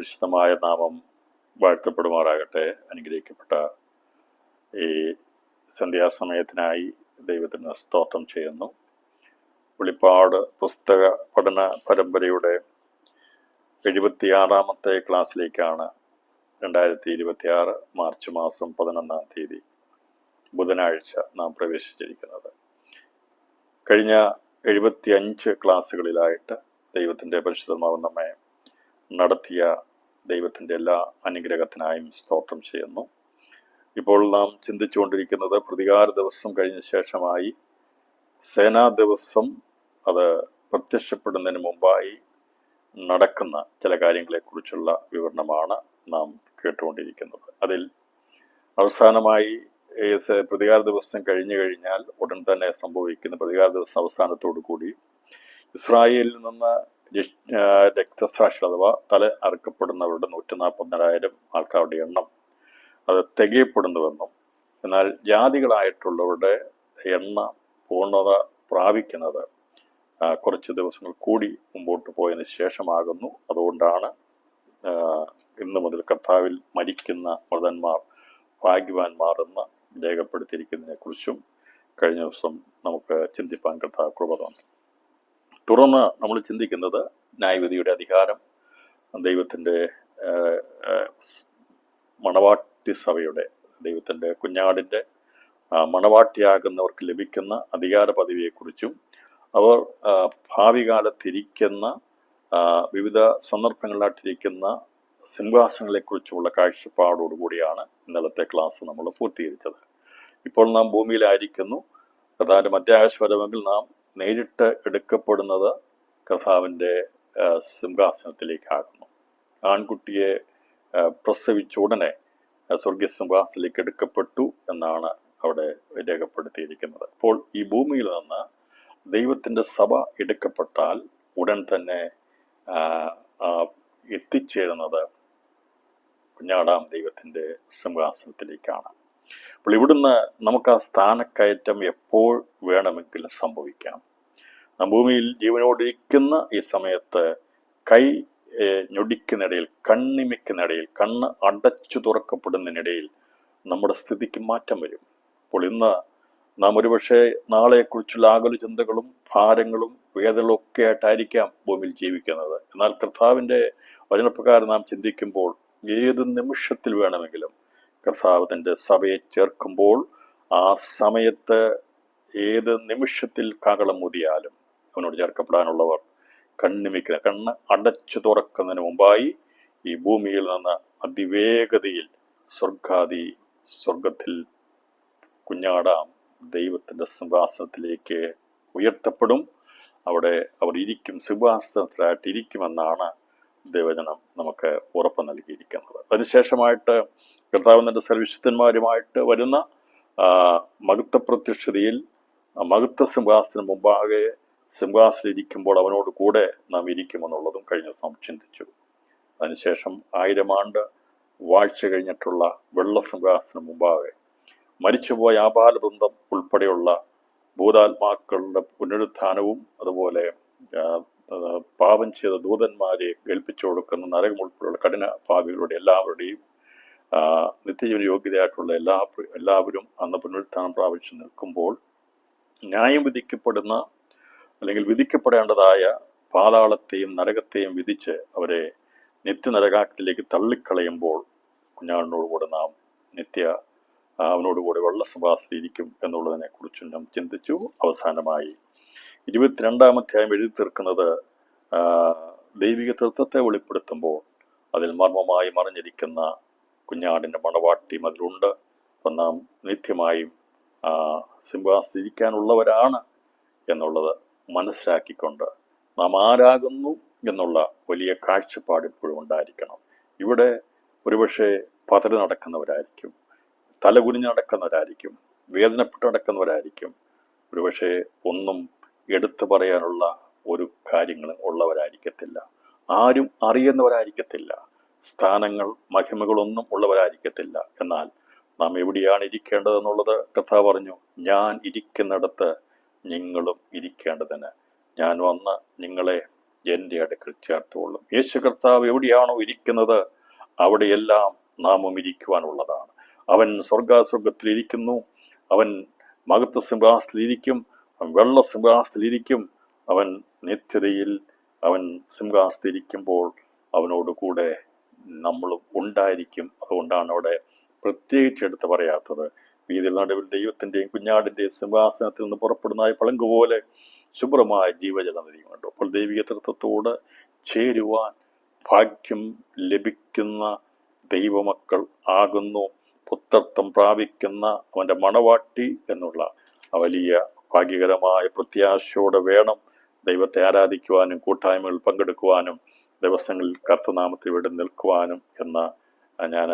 പരിശുദ്ധമായ നാമം വാഴ്ത്തപ്പെടുമാറാകട്ടെ. അനുഗ്രഹിക്കപ്പെട്ട ഈ സന്ധ്യാസമയത്തിനായി ദൈവത്തിന് സ്തോത്രം ചെയ്യുന്നു. വെളിപ്പാട് പുസ്തക പഠന പരമ്പരയുടെ 76-ാമത്തെ ക്ലാസ്സിലേക്കാണ് 2026 മാർച്ച് മാസം 11-ാം തീയതി ബുധനാഴ്ച നാം പ്രവേശിച്ചിരിക്കുന്നത്. കഴിഞ്ഞ 75 ക്ലാസ്സുകളിലായിട്ട് ദൈവത്തിൻ്റെ പരിശുദ്ധമാവ് നമ്മെ നടത്തിയ ദൈവത്തിൻ്റെ എല്ലാ അനുഗ്രഹത്തിനായും സ്തോത്രം ചെയ്യുന്നു. ഇപ്പോൾ നാം ചിന്തിച്ചുകൊണ്ടിരിക്കുന്നത് പ്രതികാര ദിവസം കഴിഞ്ഞ ശേഷമായി സേനാ ദിവസം അത് പ്രത്യക്ഷപ്പെടുന്നതിന് മുമ്പായി നടക്കുന്ന ചില കാര്യങ്ങളെക്കുറിച്ചുള്ള വിവരണമാണ് നാം കേട്ടുകൊണ്ടിരിക്കുന്നത്. അതിൽ അവസാനമായി പ്രതികാര ദിവസം കഴിഞ്ഞു കഴിഞ്ഞാൽ ഉടൻ തന്നെ സംഭവിക്കുന്ന പ്രതികാര ദിവസം അവസാനത്തോടു കൂടി ഇസ്രായേലിൽ നിന്ന് രക്തസാക്ഷി അഥവാ തല അറുക്കപ്പെടുന്നവരുടെ 144,000 ആൾക്കാരുടെ എണ്ണം അത് തികയപ്പെടുന്നുവെന്നും, എന്നാൽ ജാതികളായിട്ടുള്ളവരുടെ എണ്ണം പൂർണ്ണത പ്രാപിക്കുന്നത് കുറച്ച് ദിവസങ്ങൾ കൂടി മുമ്പോട്ട് പോയതിനു ശേഷമാകുന്നു. അതുകൊണ്ടാണ് ഇന്നു മുതൽ കർത്താവിൽ മരിക്കുന്ന മൃതന്മാർ ഭാഗ്യവാന്മാർ എന്ന് രേഖപ്പെടുത്തിയിരിക്കുന്നതിനെ കുറിച്ചും കഴിഞ്ഞ ദിവസം നമുക്ക് ചിന്തിപ്പാൻ കർത്താവ് കൃപ തന്നു. തുടർന്ന് നമ്മൾ ചിന്തിക്കുന്നത് ന്യായവിധിയുടെ അധികാരം, ദൈവത്തിൻ്റെ മണവാട്ടി സഭയുടെ, ദൈവത്തിൻ്റെ കുഞ്ഞാടിൻ്റെ മണവാട്ടിയാകുന്നവർക്ക് ലഭിക്കുന്ന അധികാര പദവിയെക്കുറിച്ചും അവർ ഭാവി കാലത്തിരിക്കുന്ന വിവിധ സന്ദർഭങ്ങളിലായിട്ടിരിക്കുന്ന സിംഹാസനങ്ങളെക്കുറിച്ചുള്ള കാഴ്ചപ്പാടോടുകൂടിയാണ് ഇന്നലത്തെ ക്ലാസ് നമ്മൾ പൂർത്തീകരിച്ചത്. ഇപ്പോൾ നാം ഭൂമിയിലായിരിക്കുന്നു. കർത്താവിൻ്റെ മധ്യാകാശപരമെങ്കിൽ നാം നേരിട്ട് എടുക്കപ്പെടുന്നത് കർത്താവിൻ്റെ സിംഹാസനത്തിലേക്കാകുന്നു. ആൺകുട്ടിയെ പ്രസവിച്ച ഉടനെ സ്വർഗീയ സിംഹാസനത്തിലേക്ക് എടുക്കപ്പെട്ടു എന്നാണ് അവിടെ രേഖപ്പെടുത്തിയിരിക്കുന്നത്. അപ്പോൾ ഈ ഭൂമിയിൽ നിന്ന് ദൈവത്തിൻ്റെ സഭ എടുക്കപ്പെട്ടാൽ ഉടൻ തന്നെ എത്തിച്ചേരുന്നത് കുഞ്ഞാടാം ദൈവത്തിൻ്റെ സിംഹാസനത്തിലേക്കാണ്. അപ്പോൾ ഇവിടുന്ന് നമുക്ക് ആ സ്ഥാനക്കയറ്റം എപ്പോൾ വേണമെങ്കിലും സംഭവിക്കാം. ഭൂമിയിൽ ജീവനോടിരിക്കുന്ന ഈ സമയത്ത് കൈ ഞൊടിക്കുന്നിടയിൽ, കണ്ണിമിക്കുന്നിടയിൽ, കണ്ണ് അടച്ചു തുറക്കപ്പെടുന്നതിനിടയിൽ നമ്മുടെ സ്ഥിതിക്ക് മാറ്റം വരും. അപ്പോൾ ഇന്ന് നാം ഒരുപക്ഷെ നാളെക്കുറിച്ചുള്ള ആകുല ചിന്തകളും ഭാരങ്ങളും വേദനകളും ഒക്കെ ആയിട്ടായിരിക്കാം ഭൂമിയിൽ ജീവിക്കുന്നത്. എന്നാൽ കർത്താവിൻ്റെ വചനപ്രകാരം നാം ചിന്തിക്കുമ്പോൾ ഏത് നിമിഷത്തിൽ വേണമെങ്കിലും കർത്താവ് തൻ്റെ സഭയെ ചേർക്കുമ്പോൾ ആ സമയത്ത് ഏത് നിമിഷത്തിൽ കാഹളം ഊതിയാലും അവനോട് ചേർക്കപ്പെടാനുള്ളവർ കണ്ണ് അടച്ചു തുറക്കുന്നതിന് മുമ്പായി ഈ ഭൂമിയിൽ നിന്ന് അതിവേഗതയിൽ സ്വർഗത്തിൽ കുഞ്ഞാടാം ദൈവത്തിൻ്റെ സിംഹാസനത്തിലേക്ക് ഉയർത്തപ്പെടും. അവിടെ അവർ ഇരിക്കും, സിംഹാസനത്തിലായിട്ട് ഇരിക്കുമെന്നാണ് ദൈവജനം നമുക്ക് ഉറപ്പ് നൽകിയിരിക്കുന്നത്. അതിനുശേഷമായിട്ട് കർത്താവിൻ്റെ സർവ്വവിശുദ്ധന്മാരുമായിട്ട് വരുന്ന മഹത്വ പ്രത്യക്ഷതയിൽ മഹത്വ സിംഹാസനം മുമ്പാകെ സിംഹാസനം ഇരിക്കുമ്പോൾ അവനോട് കൂടെ നാം ഇരിക്കുമെന്നുള്ളതും കഴിഞ്ഞ ദിവസം ചിന്തിച്ചു. അതിനുശേഷം 1000 ആണ്ട് വാഴ്ച കഴിഞ്ഞിട്ടുള്ള വെള്ള സിംഹാസനം മുമ്പാകെ മരിച്ചുപോയ ആബാലവൃന്ദം ഉൾപ്പെടെയുള്ള ഭൂതാത്മാക്കളുടെ പുനരുത്ഥാനവും അതുപോലെ പാപം ചെയ്ത ദൂതന്മാരെ ഏൽപ്പിച്ചു കൊടുക്കുന്ന നരകം ഉൾപ്പെടെയുള്ള കഠിന പാപികളുടെ എല്ലാവരുടെയും നിത്യജീവന യോഗ്യതയായിട്ടുള്ള എല്ലാവരും അന്ന് പുനരുത്ഥാനം പ്രാപിച്ചു നിൽക്കുമ്പോൾ ന്യായം വിധിക്കപ്പെടുന്ന അല്ലെങ്കിൽ വിധിക്കപ്പെടേണ്ടതായ പാതാളത്തെയും നരകത്തെയും വിധിച്ച് അവരെ നിത്യനരകാത്തിലേക്ക് തള്ളിക്കളയുമ്പോൾ കുഞ്ഞാടിനോടുകൂടെ നാം അവനോടുകൂടെ വെള്ള സിംഹാസനത്തിൽ ഇരിക്കും എന്നുള്ളതിനെ കുറിച്ചും നാം ചിന്തിച്ചു. അവസാനമായി 22-ാം അധ്യായം എഴുതി തീർക്കുന്നത് ദൈവിക തൃത്വത്തെ വെളിപ്പെടുത്തുമ്പോൾ അതിൽ മർമ്മമായി മറിഞ്ഞിരിക്കുന്ന കുഞ്ഞാടിൻ്റെ മണവാട്ടിയും അതിലുണ്ട്. അപ്പം നാം നിത്യമായും സിംഹാസനത്തിൽ ഇരിക്കാനുള്ളവരാണ് എന്നുള്ളത് മനസ്സിലാക്കിക്കൊണ്ട് നാം ആരാകുന്നു എന്നുള്ള വലിയ കാഴ്ചപ്പാട് ഇപ്പോഴും ഉണ്ടായിരിക്കണം. ഇവിടെ ഒരുപക്ഷെ പതറി നടക്കുന്നവരായിരിക്കും, തലകുനിഞ്ഞ് നടക്കുന്നവരായിരിക്കും, വേദനപ്പെട്ട് നടക്കുന്നവരായിരിക്കും, ഒരുപക്ഷെ ഒന്നും എടുത്തു പറയാനുള്ള ഒരു കാര്യങ്ങളും ഉള്ളവരായിരിക്കത്തില്ല, ആരും അറിയുന്നവരായിരിക്കത്തില്ല, സ്ഥാനങ്ങൾ മഹിമകളൊന്നും ഉള്ളവരായിരിക്കത്തില്ല. എന്നാൽ നാം എവിടെയാണ് ഇരിക്കേണ്ടതെന്നുള്ളത് കർത്താവ് പറഞ്ഞു, ഞാൻ ഇരിക്കുന്നിടത്ത് നിങ്ങളും ഇരിക്കേണ്ടതിന് ഞാൻ വന്ന് നിങ്ങളെ എൻ്റെ അടുക്കൽ ചേർത്തുകൊള്ളും. യേശു കർത്താവ് എവിടെയാണോ ഇരിക്കുന്നത് അവിടെയെല്ലാം നാമും ഇരിക്കുവാനുള്ളതാണ്. അവൻ സ്വർഗാസ്വർഗത്തിലിരിക്കുന്നു, അവൻ മഹത്വ സിംഹാസനത്തിലിരിക്കും, അവൻ വെള്ള സിംഹാസനത്തിലിരിക്കും, അവൻ നിത്യതയിൽ അവൻ സിംഹാസനത്തിലിരിക്കുമ്പോൾ അവനോട് കൂടെ നമ്മളും ഉണ്ടായിരിക്കും. അതുകൊണ്ടാണ് അവിടെ പ്രത്യേകിച്ച് എടുത്ത് പറയാത്തത്. വീതിയിൽ നടുവിൽ ദൈവത്തിൻ്റെയും കുഞ്ഞാടിൻ്റെയും സിംഹാസനത്തിൽ നിന്ന് പുറപ്പെടുന്ന പളങ്ക് പോലെ ശുഭ്രമായ ജീവജല നദിയുണ്ട്. അപ്പോൾ ദൈവിക തൃത്വത്തോട് ചേരുവാൻ ഭാഗ്യം ലഭിക്കുന്ന ദൈവമക്കൾ ആകുന്നു പുത്രത്വം പ്രാപിക്കുന്ന അവൻ്റെ മണവാട്ടി എന്നുള്ള വലിയ ഭാഗ്യകരമായ പ്രത്യാശയോടെ വേണം ദൈവത്തെ ആരാധിക്കുവാനും കൂട്ടായ്മകളിൽ പങ്കെടുക്കുവാനും ദിവസങ്ങളിൽ കർത്തനാമത്തിൽ ഇവിടെ നിൽക്കുവാനും എന്ന് ഞാൻ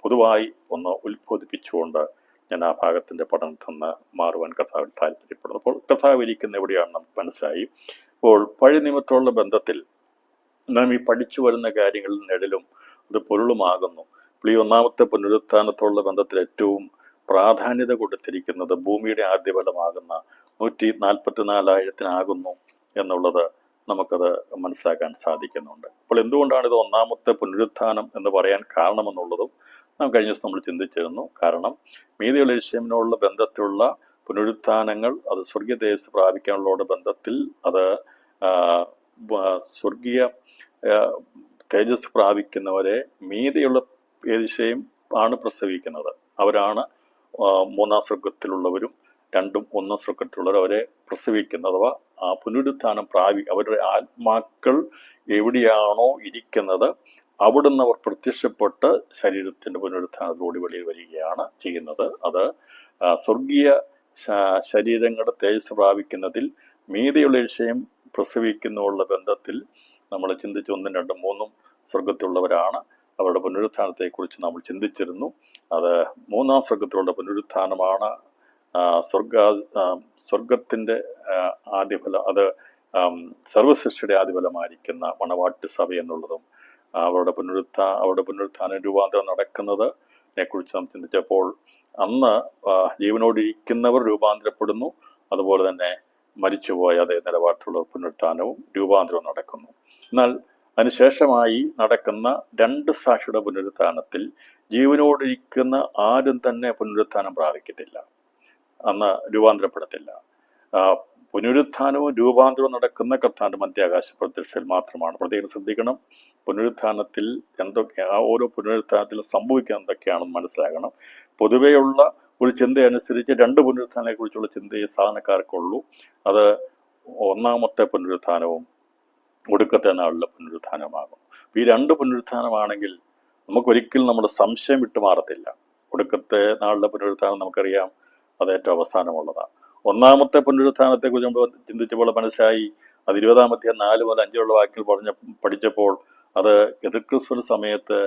പൊതുവായി ഒന്ന് ഉത്ബോധിപ്പിച്ചുകൊണ്ട് ഞാൻ ആ ഭാഗത്തിൻ്റെ പഠനത്തിൽ നിന്ന് മാറുവാൻ കർത്താവിൽ താല്പര്യപ്പെടുന്നു. അപ്പോൾ കർത്താവ് ഇരിക്കുന്ന എവിടെയാണ് നമുക്ക് മനസ്സിലായി. അപ്പോൾ പഴയ നിയമത്തോടുള്ള ബന്ധത്തിൽ നാം ഈ പഠിച്ചു വരുന്ന കാര്യങ്ങളിൽ നിഴലും അത് പൊരുളുമാകുന്നു. ഇപ്പോൾ ഈ ഒന്നാമത്തെ പുനരുത്ഥാനത്തോടുള്ള ബന്ധത്തിൽ ഏറ്റവും പ്രാധാന്യത കൊടുത്തിരിക്കുന്നത് ഭൂമിയുടെ ആദ്യഫലമാകുന്ന 144,000 എന്നുള്ളത് നമുക്കത് മനസ്സിലാക്കാൻ സാധിക്കുന്നുണ്ട്. അപ്പോൾ എന്തുകൊണ്ടാണ് ഇത് ഒന്നാമത്തെ പുനരുത്ഥാനം എന്ന് പറയാൻ കാരണമെന്നുള്ളതും നാം കഴിഞ്ഞ ദിവസം നമ്മൾ ചിന്തിച്ചിരുന്നു. കാരണം മീതിയുള്ള യേശുവിനോടുള്ള ബന്ധത്തിലുള്ള പുനരുത്ഥാനങ്ങൾ അത് സ്വർഗീയ തേജസ് പ്രാപിക്കാനുള്ള ബന്ധത്തിൽ അത് സ്വർഗീയ തേജസ് പ്രാപിക്കുന്നവരെ മീതിയുള്ള യേശുവും ആണ് പ്രസവിക്കുന്നത്. അവരാണ് മൂന്നാം സ്വർഗത്തിലുള്ളവരും രണ്ടും ഒന്നാം സ്വർഗത്തിലുള്ളവർ അവരെ പ്രസവിക്കുന്നത്. അഥവാ ആ പുനരുത്ഥാനം അവരുടെ ആത്മാക്കൾ എവിടെയാണോ ഇരിക്കുന്നത് അവിടുന്ന് അവർ പ്രത്യക്ഷപ്പെട്ട് ശരീരത്തിൻ്റെ പുനരുത്ഥാനത്തോടുകൂടി വെളിയിൽ വരികയാണ് ചെയ്യുന്നത്. അത് സ്വർഗീയ ശരീരങ്ങളുടെ തേജസ് പ്രാപിക്കുന്നതിൽ മീതിയുള്ള വിഷയം പ്രസവിക്കുന്നുള്ള ബന്ധത്തിൽ നമ്മൾ ചിന്തിച്ച് 1, 2, 3 സ്വർഗത്തിലുള്ളവരാണ്. അവരുടെ പുനരുത്ഥാനത്തെക്കുറിച്ച് നമ്മൾ ചിന്തിച്ചിരുന്നു. അത് മൂന്നാം സ്വർഗത്തിലുള്ള പുനരുത്ഥാനമാണ്. സ്വർഗത്തിൻ്റെ ആദ്യഫലം, അത് സർവസൃഷ്ടിയുടെ ആദ്യഫലമായിരിക്കുന്ന മണവാട്ടി സഭ എന്നുള്ളതും അവരുടെ പുനരുത്ഥാന രൂപാന്തരം നടക്കുന്നതിനെ കുറിച്ച് നാം ചിന്തിച്ചപ്പോൾ അന്ന് ജീവനോടിരിക്കുന്നവർ രൂപാന്തരപ്പെടുന്നു, അതുപോലെ തന്നെ മരിച്ചുപോയ അതേ നിലവാരത്തിലുള്ള പുനരുത്ഥാനവും രൂപാന്തരവും നടക്കുന്നു. എന്നാൽ അതിനുശേഷമായി നടക്കുന്ന 2 സാക്ഷിയുടെ പുനരുത്ഥാനത്തിൽ ജീവനോടിരിക്കുന്ന ആരും തന്നെ പുനരുത്ഥാനം പ്രാപിക്കത്തില്ല, അന്ന് രൂപാന്തരപ്പെടത്തില്ല. പുനരുത്ഥാനവും രൂപാന്തരവും നടക്കുന്ന കർത്താവിൻ്റെ മധ്യാകാശ പ്രത്യക്ഷയിൽ മാത്രമാണ്. പ്രത്യേകം ശ്രദ്ധിക്കണം. പുനരുത്ഥാനത്തിൽ ഓരോ പുനരുത്ഥാനത്തിലും സംഭവിക്കാൻ എന്തൊക്കെയാണെന്ന് മനസ്സിലാക്കണം. പൊതുവെയുള്ള ഒരു ചിന്തയനുസരിച്ച് 2 പുനരുത്ഥാനത്തെക്കുറിച്ചുള്ള ചിന്തയെ സാധാരണക്കാർക്കുള്ളൂ. അത് ഒന്നാമത്തെ പുനരുത്ഥാനവും ഒടുക്കത്തെ നാളിലെ പുനരുത്ഥാനമാകും. ഈ 2 പുനരുത്ഥാനമാണെങ്കിൽ നമുക്കൊരിക്കലും നമ്മുടെ സംശയം വിട്ടുമാറത്തില്ല. ഒടുക്കത്തെ നാളിലെ പുനരുത്ഥാനം നമുക്കറിയാം, അത് ഏറ്റവും അവസാനമുള്ളതാണ്. ഒന്നാമത്തെ പുനരുത്ഥാനത്തെക്കുറിച്ച് നമ്മൾ ചിന്തിച്ചപ്പോൾ മനസ്സിലായി, അത് 20-ാം അധ്യായം 4 മുതൽ 5 വാക്യങ്ങൾ പഠിച്ചപ്പോൾ അത് എതിർക്രിസ്തുവിന്റെ സമയത്ത്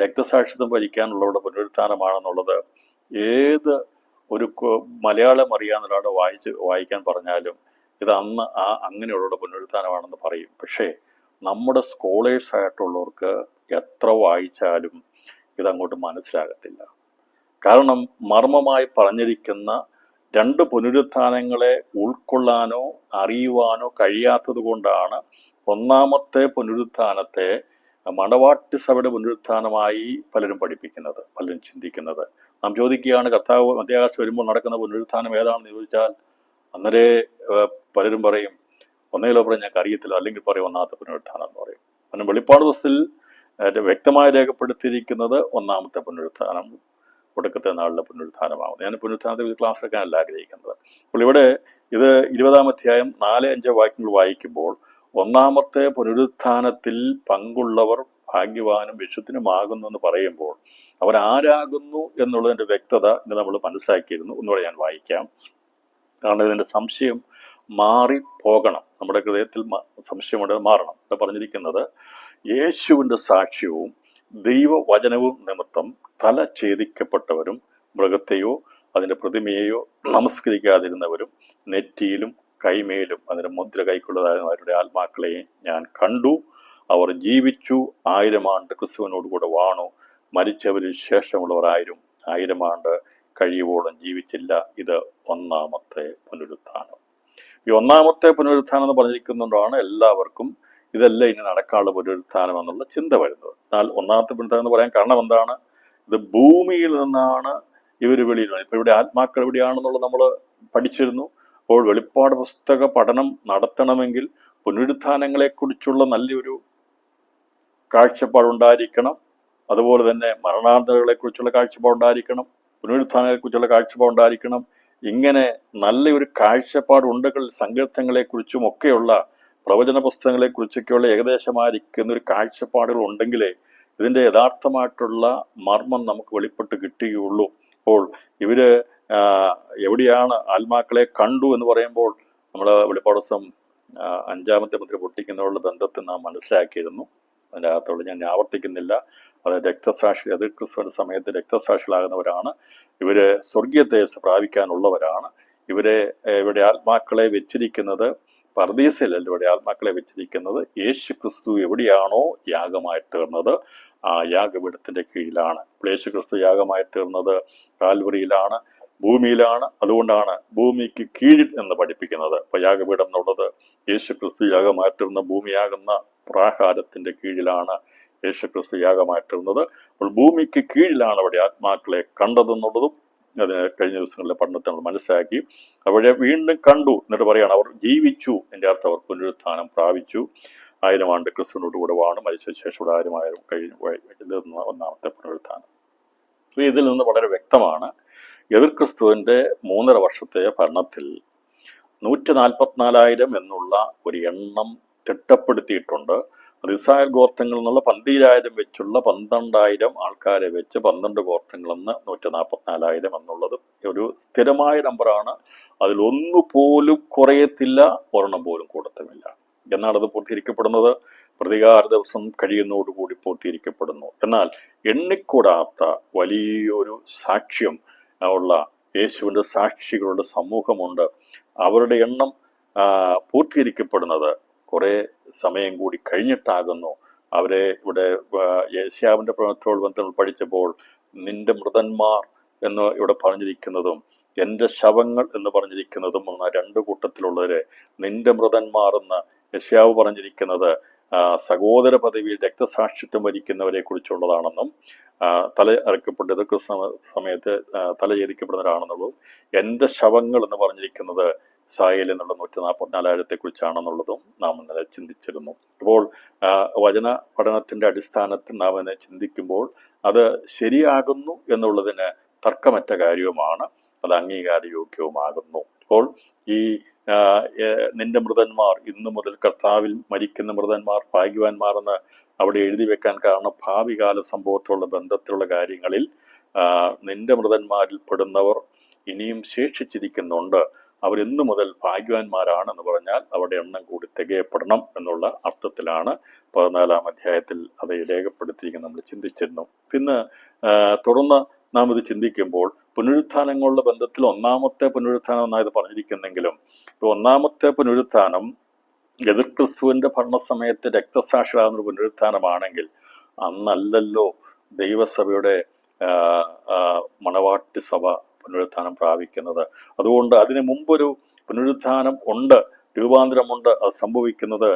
രക്തസാക്ഷിത്വം ഭരിക്കാനുള്ളവരുടെ പുനരുത്ഥാനമാണെന്നുള്ളത് ഏത് ഒരു മലയാളം അറിയാവുന്ന ഒരാളെ വായിക്കാൻ പറഞ്ഞാലും ഇത് അന്ന് അങ്ങനെയുള്ളവരുടെ പുനരുത്ഥാനമാണെന്ന് പറയും. പക്ഷേ നമ്മുടെ സ്കോളേഴ്സ് ആയിട്ടുള്ളവർക്ക് എത്ര വായിച്ചാലും ഇതങ്ങോട്ട് മനസ്സിലാകത്തില്ല. കാരണം മർമ്മമായി പറഞ്ഞിരിക്കുന്ന 2 പുനരുത്ഥാനങ്ങളെ ഉൾക്കൊള്ളാനോ അറിയുവാനോ കഴിയാത്തത് കൊണ്ടാണ് ഒന്നാമത്തെ പുനരുത്ഥാനത്തെ മണവാട്ടി സഭയുടെ പുനരുത്ഥാനമായി പലരും പഠിപ്പിക്കുന്നത്, പലരും ചിന്തിക്കുന്നത്. നാം ചോദിക്കുകയാണ്, കർത്താവ് മധ്യാകാശം വരുമ്പോൾ നടക്കുന്ന പുനരുത്ഥാനം ഏതാണെന്ന് ചോദിച്ചാൽ അന്നേരെ പലരും പറയും ഒന്നേലോ പറയും ഞങ്ങൾക്ക് അറിയത്തില്ല, അല്ലെങ്കിൽ പറയും ഒന്നാമത്തെ പുനരുത്ഥാനം എന്ന് പറയും. കാരണം വെളിപ്പാട് പുസ്തകത്തിൽ വ്യക്തമായി രേഖപ്പെടുത്തിയിരിക്കുന്നത് ഒന്നാമത്തെ പുനരുത്ഥാനം, ഒടുക്കത്തെ നാളിലെ പുനരുത്ഥാനമാകും. ഞാൻ പുനരുത്ഥാനത്തെ ക്ലാസ് എടുക്കാനല്ല ആഗ്രഹിക്കുന്നത്. അപ്പോൾ ഇവിടെ ഇത് 20-ാം അധ്യായം 4-5 വാക്യങ്ങൾ വായിക്കുമ്പോൾ ഒന്നാമത്തെ പുനരുത്ഥാനത്തിൽ പങ്കുള്ളവർ ഭാഗ്യവാനും വിശുദ്ധനുമാകുന്നു എന്ന് പറയുമ്പോൾ അവരാരാകുന്നു എന്നുള്ളതിൻ്റെ വ്യക്തത ഇന്ന് നമ്മൾ മനസ്സിലാക്കിയിരുന്നു. ഒന്നുകൂടെ ഞാൻ വായിക്കാം. കാരണം ഇതിൻ്റെ സംശയം മാറിപ്പോകണം, നമ്മുടെ ഹൃദയത്തിൽ സംശയം മാറണം. ഇവിടെ പറഞ്ഞിരിക്കുന്നത്, യേശുവിൻ്റെ സാക്ഷ്യവും ദൈവവചനവും നിമിത്തം തല ഛേദിക്കപ്പെട്ടവരും മൃഗത്തെയോ അതിൻ്റെ പ്രതിമയെയോ നമസ്കരിക്കാതിരുന്നവരും നെറ്റിയിലും കൈമേലും അതിൻ്റെ മുദ്ര കൈക്കൊള്ളതായവരുടെ ആത്മാക്കളെ ഞാൻ കണ്ടു. അവർ ജീവിച്ചു, 1000 ആണ്ട് ക്രിസ്തുവിനോടുകൂടെ വാണു. മരിച്ചവരിൽ ശേഷമുള്ളവർ 1000 ആണ്ട് കഴിയുവോളം ജീവിച്ചില്ല. ഇത് ഒന്നാമത്തെ പുനരുത്ഥാനം. ഈ ഒന്നാമത്തെ പുനരുത്ഥാനം എന്ന് പറഞ്ഞിരിക്കുന്നതുകൊണ്ടാണ് എല്ലാവർക്കും ഇതെല്ലാം ഇനി നടക്കാനുള്ള പുനരുത്ഥാനം എന്നുള്ള ചിന്ത വരുന്നത്. എന്നാൽ ഒന്നാമത്തെ പുനരുത്ഥാനം എന്ന് പറയാൻ കാരണം എന്താണ്? ഇത് ഭൂമിയിൽ നിന്നാണ് ഇവർ വെളിയിൽ വന്നത്. ഇപ്പൊ ഇവിടെ ആത്മാക്കൾ എവിടെയാണെന്നുള്ളത് നമ്മൾ പഠിച്ചിരുന്നു. അപ്പോൾ വെളിപ്പാട് പുസ്തക പഠനം നടത്തണമെങ്കിൽ പുനരുത്ഥാനങ്ങളെക്കുറിച്ചുള്ള നല്ലൊരു കാഴ്ചപ്പാടുണ്ടായിരിക്കണം. അതുപോലെ തന്നെ മരണാന്തരങ്ങളെക്കുറിച്ചുള്ള കാഴ്ചപ്പാടുണ്ടായിരിക്കണം, പുനരുത്ഥാനങ്ങളെക്കുറിച്ചുള്ള കാഴ്ചപ്പാടുണ്ടായിരിക്കണം. ഇങ്ങനെ നല്ലൊരു കാഴ്ചപ്പാടുണ്ടെങ്കിൽ സങ്കീർത്തനങ്ങളെക്കുറിച്ചും ഒക്കെയുള്ള പ്രവചന പുസ്തകങ്ങളെക്കുറിച്ചൊക്കെയുള്ള ഏകദേശമായിരിക്കുന്ന ഒരു കാഴ്ചപ്പാടുകൾ ഉണ്ടെങ്കിലേ ഇതിൻ്റെ യഥാർത്ഥമായിട്ടുള്ള മർമ്മം നമുക്ക് വെളിപ്പെട്ട് കിട്ടുകയുള്ളൂ. അപ്പോൾ ഇവര് എവിടെയാണ് ആത്മാക്കളെ കണ്ടു എന്ന് പറയുമ്പോൾ നമ്മൾ വെളിപ്പാട് ദിവസം 5-ാമത്തെ മുദ്ര പൊട്ടിക്കുന്നതിനുള്ള ബന്ധത്തിൽ നാം മനസ്സിലാക്കിയിരുന്നു. അതിൻ്റെ അകത്തുള്ള ഞാൻ ആവർത്തിക്കുന്നില്ല. അത് രക്തസാക്ഷി, അത് ക്രിസ്തുവിന്റെ സമയത്ത് രക്തസാക്ഷികളാകുന്നവരാണ്. ഇവര് സ്വർഗീയ തേജസ്സ് പ്രാപിക്കാനുള്ളവരാണ്. ഇവിടെ ആത്മാക്കളെ വെച്ചിരിക്കുന്നത് പർദീസയിലല്ല, ഇവിടെ ആത്മാക്കളെ വെച്ചിരിക്കുന്നത് യേശു ക്രിസ്തു എവിടെയാണോ യാഗമായി തീർന്നത് ആ യാഗപീഠത്തിന്റെ കീഴിലാണ്. യേശു ക്രിസ്തു യാഗമായി തീർന്നത് കാൽവറിയിലാണ്, ഭൂമിയിലാണ്. അതുകൊണ്ടാണ് ഭൂമിക്ക് കീഴിൽ എന്ന് പഠിപ്പിക്കുന്നത്. അപ്പൊ യാഗപീഠം എന്നുള്ളത് യേശു ക്രിസ്തു യാഗമായി തീർന്ന ഭൂമിയാകുന്ന പ്രാകാരത്തിന്റെ കീഴിലാണ് യേശു ക്രിസ്തു യാഗമായി തീർന്നത്. അപ്പോൾ ഭൂമിക്ക് കീഴിലാണ് അവിടെ ആത്മാക്കളെ കണ്ടതെന്നുള്ളതും അതിന് കഴിഞ്ഞ ദിവസങ്ങളിലെ പഠനത്തിൽ നമ്മൾ മനസ്സിലാക്കി. അവരെ വീണ്ടും കണ്ടു എന്നിട്ട് പറയാണ് അവർ ജീവിച്ചു. എൻ്റെ അർത്ഥം അവർ പുനരുത്ഥാനം പ്രാപിച്ചു. 1000 ആണ്ട് ക്രിസ്തുവിനോട് കൂടെ വാണ്, മരിച്ച ശേഷം 1000 കഴിഞ്ഞു. ഒന്നാമത്തെ പുനരുത്ഥാനം. ഇതിൽ നിന്ന് വളരെ വ്യക്തമാണ് എതിർ ക്രിസ്തുവിന്റെ 3.5 വർഷത്തെ ഭരണത്തിൽ 144,000 എന്നുള്ള ഒരു എണ്ണം തിട്ടപ്പെടുത്തിയിട്ടുണ്ട്. അത് ഇസ്രായേൽ ഗോത്രങ്ങളിൽ നിന്നുള്ള 12,000 വെച്ചുള്ള 12,000 ആൾക്കാരെ വെച്ച് 12 ഗോത്രങ്ങളിൽ നിന്ന് 144,000 എന്നുള്ളത് ഒരു സ്ഥിരമായ നമ്പറാണ്. അതിലൊന്നുപോലും കുറയത്തില്ല, ഒരെണ്ണം പോലും കൂടത്തുമില്ല. എന്നാണ് അത് പൂർത്തീകരിക്കപ്പെടുന്നത്? പ്രതികാര ദിവസം കഴിയുന്നതോടുകൂടി പൂർത്തീകരിക്കപ്പെടുന്നു. എന്നാൽ എണ്ണിക്കൂടാത്ത വലിയൊരു സാക്ഷ്യം ഉള്ള യേശുവിൻ്റെ സാക്ഷികളുടെ സമൂഹമുണ്ട്. അവരുടെ എണ്ണം പൂർത്തീകരിക്കപ്പെടുന്നത് കുറെ സമയം കൂടി കഴിഞ്ഞിട്ടാകുന്നു. അവരെ ഇവിടെ യേശയ്യാവിന്റെ പ്രവചനത്തോട് ബന്ധങ്ങൾ പഠിച്ചപ്പോൾ നിന്റെ മൃതന്മാർ എന്ന് ഇവിടെ പറഞ്ഞിരിക്കുന്നതും എൻ്റെ ശവങ്ങൾ എന്ന് പറഞ്ഞിരിക്കുന്നതും എന്ന 2 കൂട്ടത്തിലുള്ളവരെ നിന്റെ മൃതന്മാർ എന്ന് യേശയ്യാവ് പറഞ്ഞിരിക്കുന്നത് സഹോദര പദവിയിൽ രക്തസാക്ഷിത്വം വരിക്കുന്നവരെ കുറിച്ചുള്ളതാണെന്നും തല അറക്കപ്പെട്ടത് സമയത്ത് തല ഛേദിക്കപ്പെടുന്നവരാണെന്നുള്ളതും എൻ്റെ ശവങ്ങൾ എന്ന് പറഞ്ഞിരിക്കുന്നത് ഇസ്രായേൽ എന്നുള്ള 144,000 കുറിച്ചാണെന്നുള്ളതും നാം ഇന്നലെ ചിന്തിച്ചിരുന്നു. അപ്പോൾ വചന പഠനത്തിന്റെ അടിസ്ഥാനത്തിൽ നാം അതിനെ ചിന്തിക്കുമ്പോൾ അത് ശരിയാകുന്നു എന്നുള്ളതിന് തർക്കമറ്റ കാര്യവുമാണ്, അത് അംഗീകാരയോഗ്യവുമാകുന്നു. അപ്പോൾ ഈ നിന്റെ മൃതന്മാർ ഇന്നു മുതൽ കർത്താവിൽ മരിക്കുന്ന മൃതന്മാർ ഭാഗ്യവാന്മാരെന്ന് അവിടെ എഴുതി വെക്കാൻ കാരണം ഭാവികാല സംഭവത്തോടുള്ള ബന്ധത്തിലുള്ള കാര്യങ്ങളിൽ നിന്റെ മൃതന്മാരിൽ പെടുന്നവർ ഇനിയും ശേഷിച്ചിരിക്കുന്നുണ്ട്, അവരിന്നു മുതൽ ഭാഗ്യവാന്മാരാണെന്ന് പറഞ്ഞാൽ അവരുടെ എണ്ണം കൂടി തികയപ്പെടണം എന്നുള്ള അർത്ഥത്തിലാണ് 14-ാം അധ്യായത്തിൽ അത് രേഖപ്പെടുത്തിയിരിക്കുന്നത് നമ്മൾ ചിന്തിച്ചിരുന്നു. പിന്നെ തുടർന്ന് നാം ഇത് ചിന്തിക്കുമ്പോൾ പുനരുത്ഥാനങ്ങളുടെ ബന്ധത്തിൽ ഒന്നാമത്തെ പുനരുത്ഥാനം എന്നായത് പറഞ്ഞിരിക്കുന്നെങ്കിലും ഒന്നാമത്തെ പുനരുത്ഥാനം എതിർ ക്രിസ്തുവിന്റെ ഭരണസമയത്ത് രക്തസാക്ഷിയാകുന്ന പുനരുത്ഥാനമാണെങ്കിൽ അന്നല്ലല്ലോ ദൈവസഭയുടെ മണവാട്ടി സഭ പുനരുത്ഥാനം പ്രാപിക്കുന്നത്. അതുകൊണ്ട് അതിനു മുമ്പൊരു പുനരുത്ഥാനം ഉണ്ട്, രൂപാന്തരമുണ്ട്. അത് സംഭവിക്കുന്നത്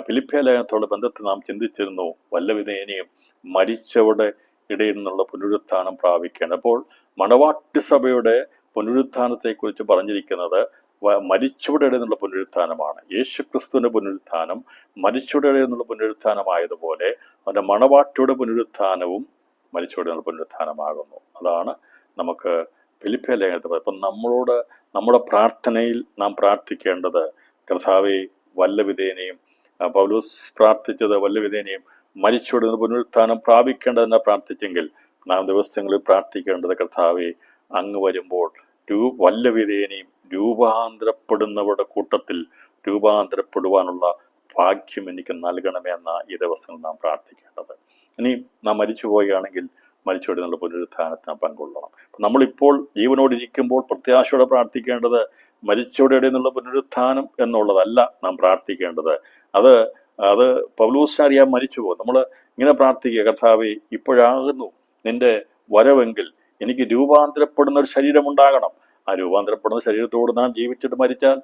ഫിലിപ്പിയ ലേഖനത്തോട് ബന്ധത്തിൽ നാം ചിന്തിച്ചിരുന്നു. വല്ലവിധേനയും മരിച്ചവരുടെ ഇടയിൽ നിന്നുള്ള പുനരുത്ഥാനം പ്രാപിക്കേണ്ട. അപ്പോൾ മണവാട്ടി സഭയുടെ പുനരുത്ഥാനത്തെക്കുറിച്ച് പറഞ്ഞിരിക്കുന്നത് മരിച്ചവരുടെ ഇടയിൽ നിന്നുള്ള പുനരുത്ഥാനമാണ്. യേശു ക്രിസ്തുവിന്റെ പുനരുത്ഥാനം മരിച്ചവരുടെ ഇടയിൽ നിന്നുള്ള പുനരുത്ഥാനമായതുപോലെ അവന്റെ മണവാട്ടിയുടെ പുനരുത്ഥാനവും മരിച്ചവരുടെ നിന്നുള്ള പുനരുത്ഥാനമാകുന്നു. അതാണ് നമുക്ക് ഫിലിപ്പിയ ലേഖനത്തിൽ. അപ്പം നമ്മുടെ പ്രാർത്ഥനയിൽ നാം പ്രാർത്ഥിക്കേണ്ടത് കർത്താവേ വല്ലവിധേനയും, പൗലോസ് പ്രാർത്ഥിച്ചത് വല്ലവിധേനയും മരിച്ചവരുടെ പുനരുത്ഥാനം പ്രാപിക്കേണ്ടതെന്ന് പ്രാർത്ഥിച്ചെങ്കിൽ നാം ദിവസങ്ങളിൽ പ്രാർത്ഥിക്കേണ്ടത് കർത്താവേ അങ്ങ് വരുമ്പോൾ വല്ലവിധേനയും രൂപാന്തരപ്പെടുന്നവരുടെ കൂട്ടത്തിൽ രൂപാന്തരപ്പെടുവാനുള്ള ഭാഗ്യം എനിക്ക് നൽകണമേ എന്ന ഈ ദിവസങ്ങൾ നാം പ്രാർത്ഥിക്കേണ്ടത്. ഇനി നാം മരിച്ചു പോവുകയാണെങ്കിൽ മരിച്ചവരുടെ നിന്നുള്ള പുനരുത്ഥാനത്തിന് പങ്കൊള്ളണം. നമ്മളിപ്പോൾ ജീവനോടിരിക്കുമ്പോൾ പ്രത്യാശയോടെ പ്രാർത്ഥിക്കേണ്ടത് മരിച്ചവരുടെ നിന്നുള്ള പുനരുത്ഥാനം എന്നുള്ളതല്ല നാം പ്രാർത്ഥിക്കേണ്ടത്. അത് പൗലോസാരിയാ മരിച്ചു പോകും. നമ്മൾ ഇങ്ങനെ പ്രാർത്ഥിക്കുക, കർത്താവേ ഇപ്പോഴാകുന്നു നിന്റെ വരവെങ്കിൽ എനിക്ക് രൂപാന്തരപ്പെടുന്ന ഒരു ശരീരം ഉണ്ടാകണം. ആ രൂപാന്തരപ്പെടുന്ന ശരീരത്തോട് നാം ജീവിച്ചിട്ട് മരിച്ചാൽ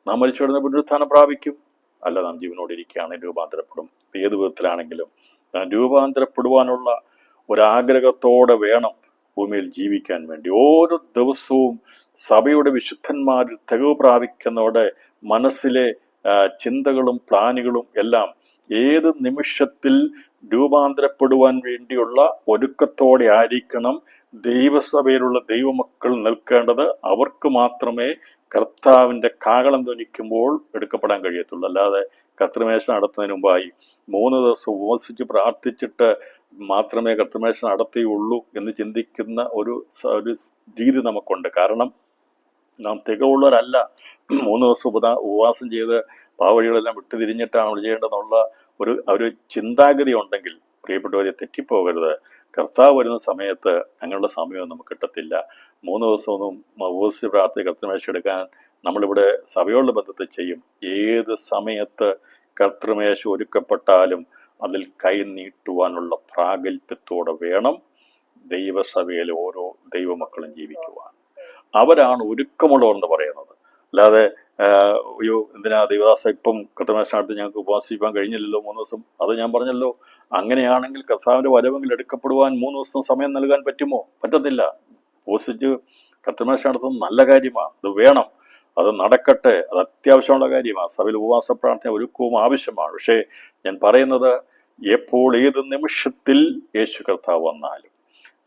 നാം മരിച്ചുവിടുന്ന പുനരുത്ഥാനം പ്രാപിക്കും, അല്ല നാം ജീവനോടെ ഇരിക്കുകയാണെങ്കിൽ രൂപാന്തരപ്പെടും. ഏത് വിധത്തിലാണെങ്കിലും നാം രൂപാന്തരപ്പെടുവാനുള്ള ഒരാഗ്രഹത്തോടെ വേണം ഭൂമിയിൽ ജീവിക്കാൻ വേണ്ടി. ഓരോ ദിവസവും സഭയുടെ വിശുദ്ധന്മാരിൽ തെളിവ് പ്രാപിക്കുന്നവരുടെ മനസ്സിലെ ചിന്തകളും പ്ലാനുകളും എല്ലാം ഏത് നിമിഷത്തിൽ രൂപാന്തരപ്പെടുവാൻ വേണ്ടിയുള്ള ഒരുക്കത്തോടെ ആയിരിക്കണം ദൈവസഭയിലുള്ള ദൈവമക്കൾ നിൽക്കേണ്ടത്. അവർക്ക് മാത്രമേ കർത്താവിൻ്റെ കാഹളം ധ്വനിക്കുമ്പോൾ എടുക്കപ്പെടാൻ കഴിയത്തുള്ളൂ. അല്ലാതെ കർത്തൃമേശ നടത്തുന്നതിന് മുമ്പായി 3 ദിവസം ഉപവസിച്ച് പ്രാർത്ഥിച്ചിട്ട് മാത്രമേ കർത്തൃമേശ നടത്തുകയുള്ളൂ എന്ന് ചിന്തിക്കുന്ന ഒരു രീതി നമുക്കുണ്ട്. കാരണം നാം തികവുള്ളവരല്ല. 3 ദിവസം ഉപവാസം ചെയ്ത് പാവഴികളെല്ലാം വിട്ടുതിരിഞ്ഞിട്ടാണ് നമ്മൾ ചെയ്യേണ്ടതെന്നുള്ള ഒരു ചിന്താഗതി ഉണ്ടെങ്കിൽ പ്രിയപ്പെട്ടവരെ തെറ്റിപ്പോകരുത്. കർത്താവ് വരുന്ന സമയത്ത് അങ്ങനെയുള്ള സമയമൊന്നും നമുക്ക് കിട്ടത്തില്ല. 3 ദിവസമൊന്നും ഉപവസിച്ച് പ്രാർത്ഥിച്ച് കർത്തൃമേശ എടുക്കാൻ നമ്മളിവിടെ സഭയോടുള്ള ബന്ധത്തിൽ ചെയ്യും. ഏത് സമയത്ത് കർത്തൃമേശ ഒരുക്കപ്പെട്ടാലും അതിൽ കൈ നീട്ടുവാനുള്ള പ്രാഗൽഭ്യത്തോടെ വേണം ദൈവസഭയിലെ ഓരോ ദൈവമക്കളും ജീവിക്കുവാൻ. അവരാണ് ഒരുക്കമുള്ളവർ എന്ന് പറയുന്നത്. അല്ലാതെ അയ്യോ എന്തിനാ ദൈവദാസ ഇപ്പം കർത്തൃമേശനടുത്ത് ഞങ്ങൾക്ക് ഉപവാസിക്കാൻ കഴിഞ്ഞില്ലല്ലോ 3 ദിവസം. അത് ഞാൻ പറഞ്ഞല്ലോ, അങ്ങനെയാണെങ്കിൽ കർത്താവിൻ്റെ വരവെങ്കിൽ എടുക്കപ്പെടുവാൻ 3 ദിവസം സമയം നൽകാൻ പറ്റുമോ? പറ്റത്തില്ല. ഉപവസിച്ച് കർത്തൃമേശ നടത്തുന്നത് നല്ല കാര്യമാണ്, അത് വേണം, അത് നടക്കട്ടെ, അത് അത്യാവശ്യമുള്ള കാര്യമാണ്. സഭയിൽ ഉപവാസ പ്രാർത്ഥന ഒരുക്കവും ആവശ്യമാണ്. പക്ഷേ ഞാൻ പറയുന്നത്, എപ്പോൾ ഏത് നിമിഷത്തിൽ യേശു കർത്താവ് വന്നാലും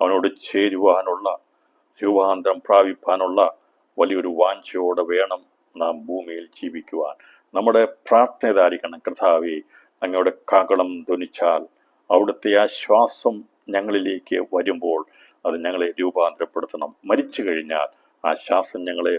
അവനോട് ചേരുവാനുള്ള രൂപാന്തരം പ്രാപിപ്പാനുള്ള വലിയൊരു വാഞ്ചയോടെ വേണം നാം ഭൂമിയിൽ ജീവിക്കുവാൻ. നമ്മുടെ പ്രാർത്ഥന ഇതായിരിക്കണം: കർത്താവേ, അങ്ങയുടെ കാഹളം ധ്വനിച്ചാൽ അവിടുത്തെ ആ ശ്വാസം ഞങ്ങളിലേക്ക് വരുമ്പോൾ അത് ഞങ്ങളെ രൂപാന്തരപ്പെടുത്തണം. മരിച്ചു കഴിഞ്ഞാൽ ആ ശ്വാസം ഞങ്ങളെ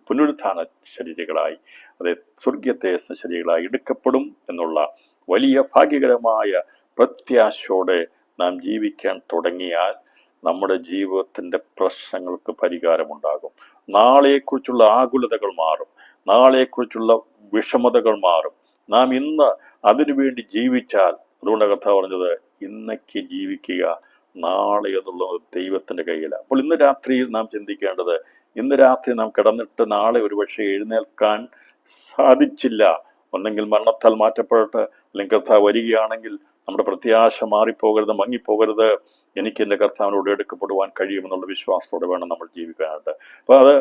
പുനരുത്ഥാന ശരീരങ്ങളായി, അത് സ്വർഗീയത്തെ ശരീരങ്ങളായി എടുക്കപ്പെടും എന്നുള്ള വലിയ ഭാഗ്യകരമായ പ്രത്യാശയോടെ നാം ജീവിക്കാൻ തുടങ്ങിയാൽ നമ്മുടെ ജീവിതത്തിൻ്റെ പ്രശ്നങ്ങൾക്ക് പരിഹാരമുണ്ടാകും. നാളെക്കുറിച്ചുള്ള ആകുലതകൾ മാറും, നാളെക്കുറിച്ചുള്ള വിഷമതകൾ മാറും. നാം ഇന്ന് അതിനുവേണ്ടി ജീവിച്ചാൽ, അതുകൊണ്ട് കർത്താവ് പറഞ്ഞത് ഇന്നേക്ക് ജീവിക്കുക, നാളെ എന്നുള്ളത് ദൈവത്തിൻ്റെ കയ്യിലാണ്. അപ്പോൾ ഇന്ന് രാത്രിയിൽ നാം ചിന്തിക്കേണ്ടത്, ഇന്ന് രാത്രി നാം കിടന്നിട്ട് നാളെ ഒരുപക്ഷെ എഴുന്നേൽക്കാൻ സാധിച്ചില്ല, ഒന്നെങ്കിൽ മരണത്താൽ മാറ്റപ്പെടട്ടെ, അല്ലെങ്കിൽ കർത്താവ് വരികയാണെങ്കിൽ നമ്മുടെ പ്രത്യാശ മാറിപ്പോകരുത്, മങ്ങിപ്പോകരുത്. എനിക്ക് എൻ്റെ കർത്താവിനോട് എടുക്കപ്പെടുവാൻ കഴിയുമെന്നുള്ള വിശ്വാസത്തോടെ വേണം നമ്മൾ ജീവിക്കാനായിട്ട്. അപ്പോൾ അത്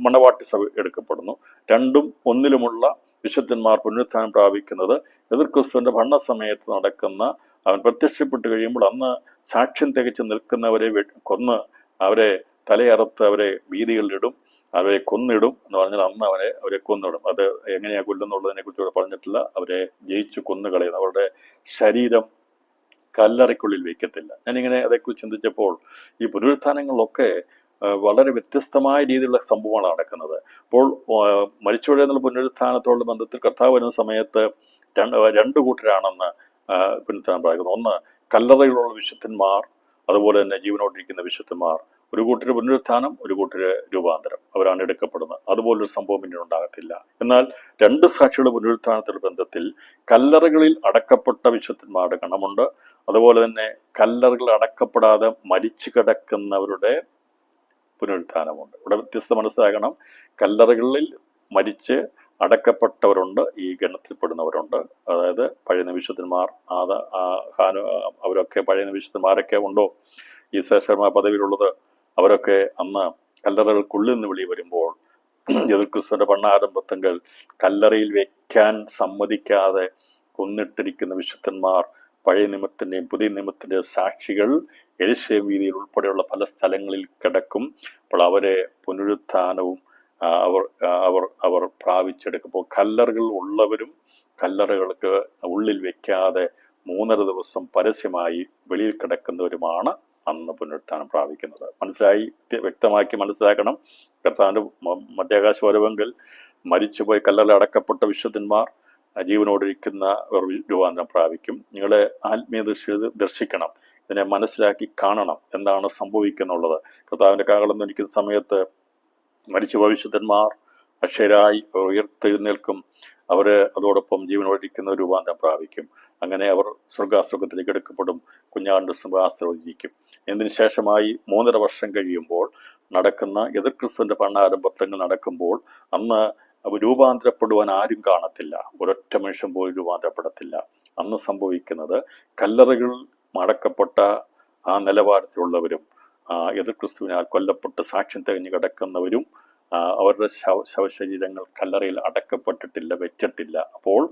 മണവാട്ടി സഭ എടുക്കപ്പെടുന്നു. രണ്ടും ഒന്നിലുമുള്ള വിശുദ്ധന്മാർ പുനരുത്ഥാനം പ്രാപിക്കുന്നത് എതിർക്രിസ്തുവിൻ്റെ ഭരണസമയത്ത് നടക്കുന്ന, അവൻ പ്രത്യക്ഷപ്പെട്ട് കഴിയുമ്പോൾ അന്ന് സാക്ഷ്യം തികച്ച് നിൽക്കുന്നവരെ കൊന്ന് അവരെ തലയറുത്ത് അവരെ വീതികളിലിടും, അവരെ കൊന്നിടും എന്ന് പറഞ്ഞാൽ അന്ന് അവരെ കൊന്നിടും. അത് എങ്ങനെയാണ് കൊല്ലുന്നുള്ളതിനെ കുറിച്ച് ഇവിടെ പറഞ്ഞിട്ടില്ല. അവരെ ജയിച്ചു കൊന്നുകളയുന്നു. അവരുടെ ശരീരം കല്ലറയ്ക്കുള്ളിൽ വയ്ക്കത്തില്ല. ഞാനിങ്ങനെ അതേക്കുറിച്ച് ചിന്തിച്ചപ്പോൾ ഈ പുനരുത്ഥാനങ്ങളിലൊക്കെ വളരെ വ്യത്യസ്തമായ രീതിയിലുള്ള സംഭവങ്ങളാണ് നടക്കുന്നത്. അപ്പോൾ മരിച്ചുപോയെന്നുള്ള പുനരുത്ഥാനത്തോടുള്ള ബന്ധത്തിൽ കർത്താവ് വരുന്ന സമയത്ത് രണ്ട് കൂട്ടരാണെന്ന് പുനരുത്ഥാനം പറയുന്നത്. ഒന്ന്, കല്ലറയിലുള്ള വിശുദ്ധന്മാർ, അതുപോലെ തന്നെ ജീവനോടിരിക്കുന്ന വിശുദ്ധന്മാർ. ഒരു കൂട്ടര് പുനരുത്ഥാനം, ഒരു കൂട്ടര് രൂപാന്തരം. അവരാണ് എടുക്കപ്പെടുന്നത്. അതുപോലൊരു സംഭവം പിന്നീട് ഉണ്ടാകത്തില്ല. എന്നാൽ 2 സാക്ഷികളുടെ പുനരുത്ഥാനത്തിന്റെ ബന്ധത്തിൽ കല്ലറകളിൽ അടക്കപ്പെട്ട വിശുദ്ധന്മാരുടെ ഗണമുണ്ട്. അതുപോലെ തന്നെ കല്ലറകളിൽ അടക്കപ്പെടാതെ മരിച്ചു കിടക്കുന്നവരുടെ പുനരുത്ഥാനമുണ്ട്. ഇവിടെ വ്യത്യസ്ത മനസ്സിലാക്കണം. കല്ലറകളിൽ മരിച്ച് അടക്കപ്പെട്ടവരുണ്ട്, ഈ ഗണത്തിൽപ്പെടുന്നവരുണ്ട്. അതായത് പഴയ വിശുദ്ധന്മാർ, അവരൊക്കെ പഴയ വിശുദ്ധന്മാരൊക്കെ ഉണ്ടോ ഈ ശ്രേഷ്ഠമായ പദവിയിലുള്ളത്? അവരൊക്കെ അന്ന് കല്ലറകൾക്കുള്ളിൽ നിന്ന് വെളി വരുമ്പോൾ എതിർക്രിസ്തുവിന്റെ ഭരണാരംഭത്തെങ്കിൽ കല്ലറയിൽ വെക്കാൻ സമ്മതിക്കാതെ കൊന്നിട്ടിരിക്കുന്ന വിശുദ്ധന്മാർ, പഴയ നിയമത്തിൻ്റെയും പുതിയ നിയമത്തിൻ്റെ സാക്ഷികൾ യെരൂശലേം വീതിയിൽ ഉൾപ്പെടെയുള്ള പല സ്ഥലങ്ങളിൽ കിടക്കും. അപ്പോൾ അവരെ പുനരുത്ഥാനവും അവർ പ്രാപിച്ചെടുക്കുമ്പോൾ കല്ലറകൾ ഉള്ളവരും കല്ലറകൾക്ക് ഉള്ളിൽ വെക്കാതെ 3.5 ദിവസം പരസ്യമായി വെളിയിൽ കിടക്കുന്നവരുമാണ് അന്ന് പുനരുത്ഥാനം പ്രാപിക്കുന്നത്. വ്യക്തമാക്കി മനസ്സിലാക്കണം. കർത്താവിൻ്റെ മധ്യാകാശ വരവെങ്കിൽ മരിച്ചുപോയി കല്ലറ അടക്കപ്പെട്ട വിശുദ്ധന്മാർ ജീവനോടിരിക്കുന്ന രൂപാന്തരം പ്രാപിക്കും. നിങ്ങളെ ആത്മീയ ദർശിക്കണം, ഇതിനെ മനസ്സിലാക്കി കാണണം എന്താണ് സംഭവിക്കുന്നുള്ളത്. കർത്താവിൻ്റെ കാഹളം ധ്വനിക്കുന്ന സമയത്ത് മരിച്ചുപോയ വിശുദ്ധന്മാർ അക്ഷരായി ഉയർത്തെഴുന്നേൽക്കും. അതോടൊപ്പം ജീവനോടിരിക്കുന്ന രൂപാന്തരം പ്രാപിക്കും. അങ്ങനെ അവർ സ്വർഗാസുഖത്തിലേക്ക് എടുക്കപ്പെടും. കുഞ്ഞാണ്ട് സിംഹാസനത്തിലിരിക്കും. ഇതിനു ശേഷമായി 3.5 വർഷം കഴിയുമ്പോൾ നടക്കുന്ന എതിർ ക്രിസ്തുവിന്റെ ഭരണാരംഭങ്ങൾ നടക്കുമ്പോൾ അന്ന് രൂപാന്തരപ്പെടുവാൻ ആരും കാണത്തില്ല. ഒരൊറ്റ മനുഷ്യൻ പോലും രൂപാന്തരപ്പെടത്തില്ല. അന്ന് സംഭവിക്കുന്നത് കല്ലറകളിൽ അടക്കപ്പെട്ട ആ നിലവാരത്തിലുള്ളവരും എതിർ ക്രിസ്തുവിനാൽ കൊല്ലപ്പെട്ട് സാക്ഷ്യം തികഞ്ഞു കിടക്കുന്നവരും അവരുടെ ശവശരീരങ്ങൾ കല്ലറയിൽ അടക്കപ്പെട്ടിട്ടില്ല, വെച്ചിട്ടില്ല. അപ്പോൾ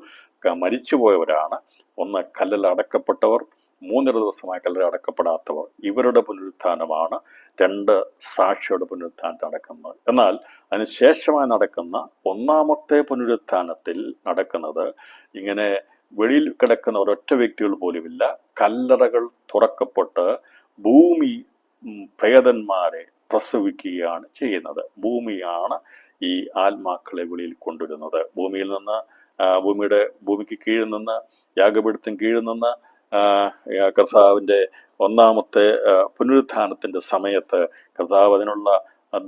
മരിച്ചുപോയവരാണ്. ഒന്ന് കല്ലറ അടക്കപ്പെട്ടവർ, 3.5 ദിവസമായി കല്ലറ അടക്കപ്പെടാത്തവർ. ഇവരുടെ പുനരുത്ഥാനമാണ് 2 സാക്ഷിയുടെ പുനരുത്ഥാനത്തിൽ നടക്കുന്നത്. എന്നാൽ അതിനുശേഷമായി നടക്കുന്ന 1-ാമത്തെ പുനരുത്ഥാനത്തിൽ നടക്കുന്നത് ഇങ്ങനെ വെളിയിൽ കിടക്കുന്ന ഒരൊറ്റ വ്യക്തികൾ പോലുമില്ല. കല്ലറകൾ തുറക്കപ്പെട്ട് ഭൂമി പ്രേതന്മാരെ പ്രസവിക്കുകയാണ് ചെയ്യുന്നത്. ഭൂമിയാണ് ഈ ആത്മാക്കളെ വെളിയിൽ കൊണ്ടുവരുന്നത്. ഭൂമിയിൽ നിന്ന് ഭൂമിക്ക് കീഴിൽ നിന്ന്, യാഗപീഠത്തിന് കീഴിൽ നിന്ന് കർത്താവിൻ്റെ 1-ാമത്തെ പുനരുത്ഥാനത്തിന്റെ സമയത്ത് കർത്താവ് അതിനുള്ള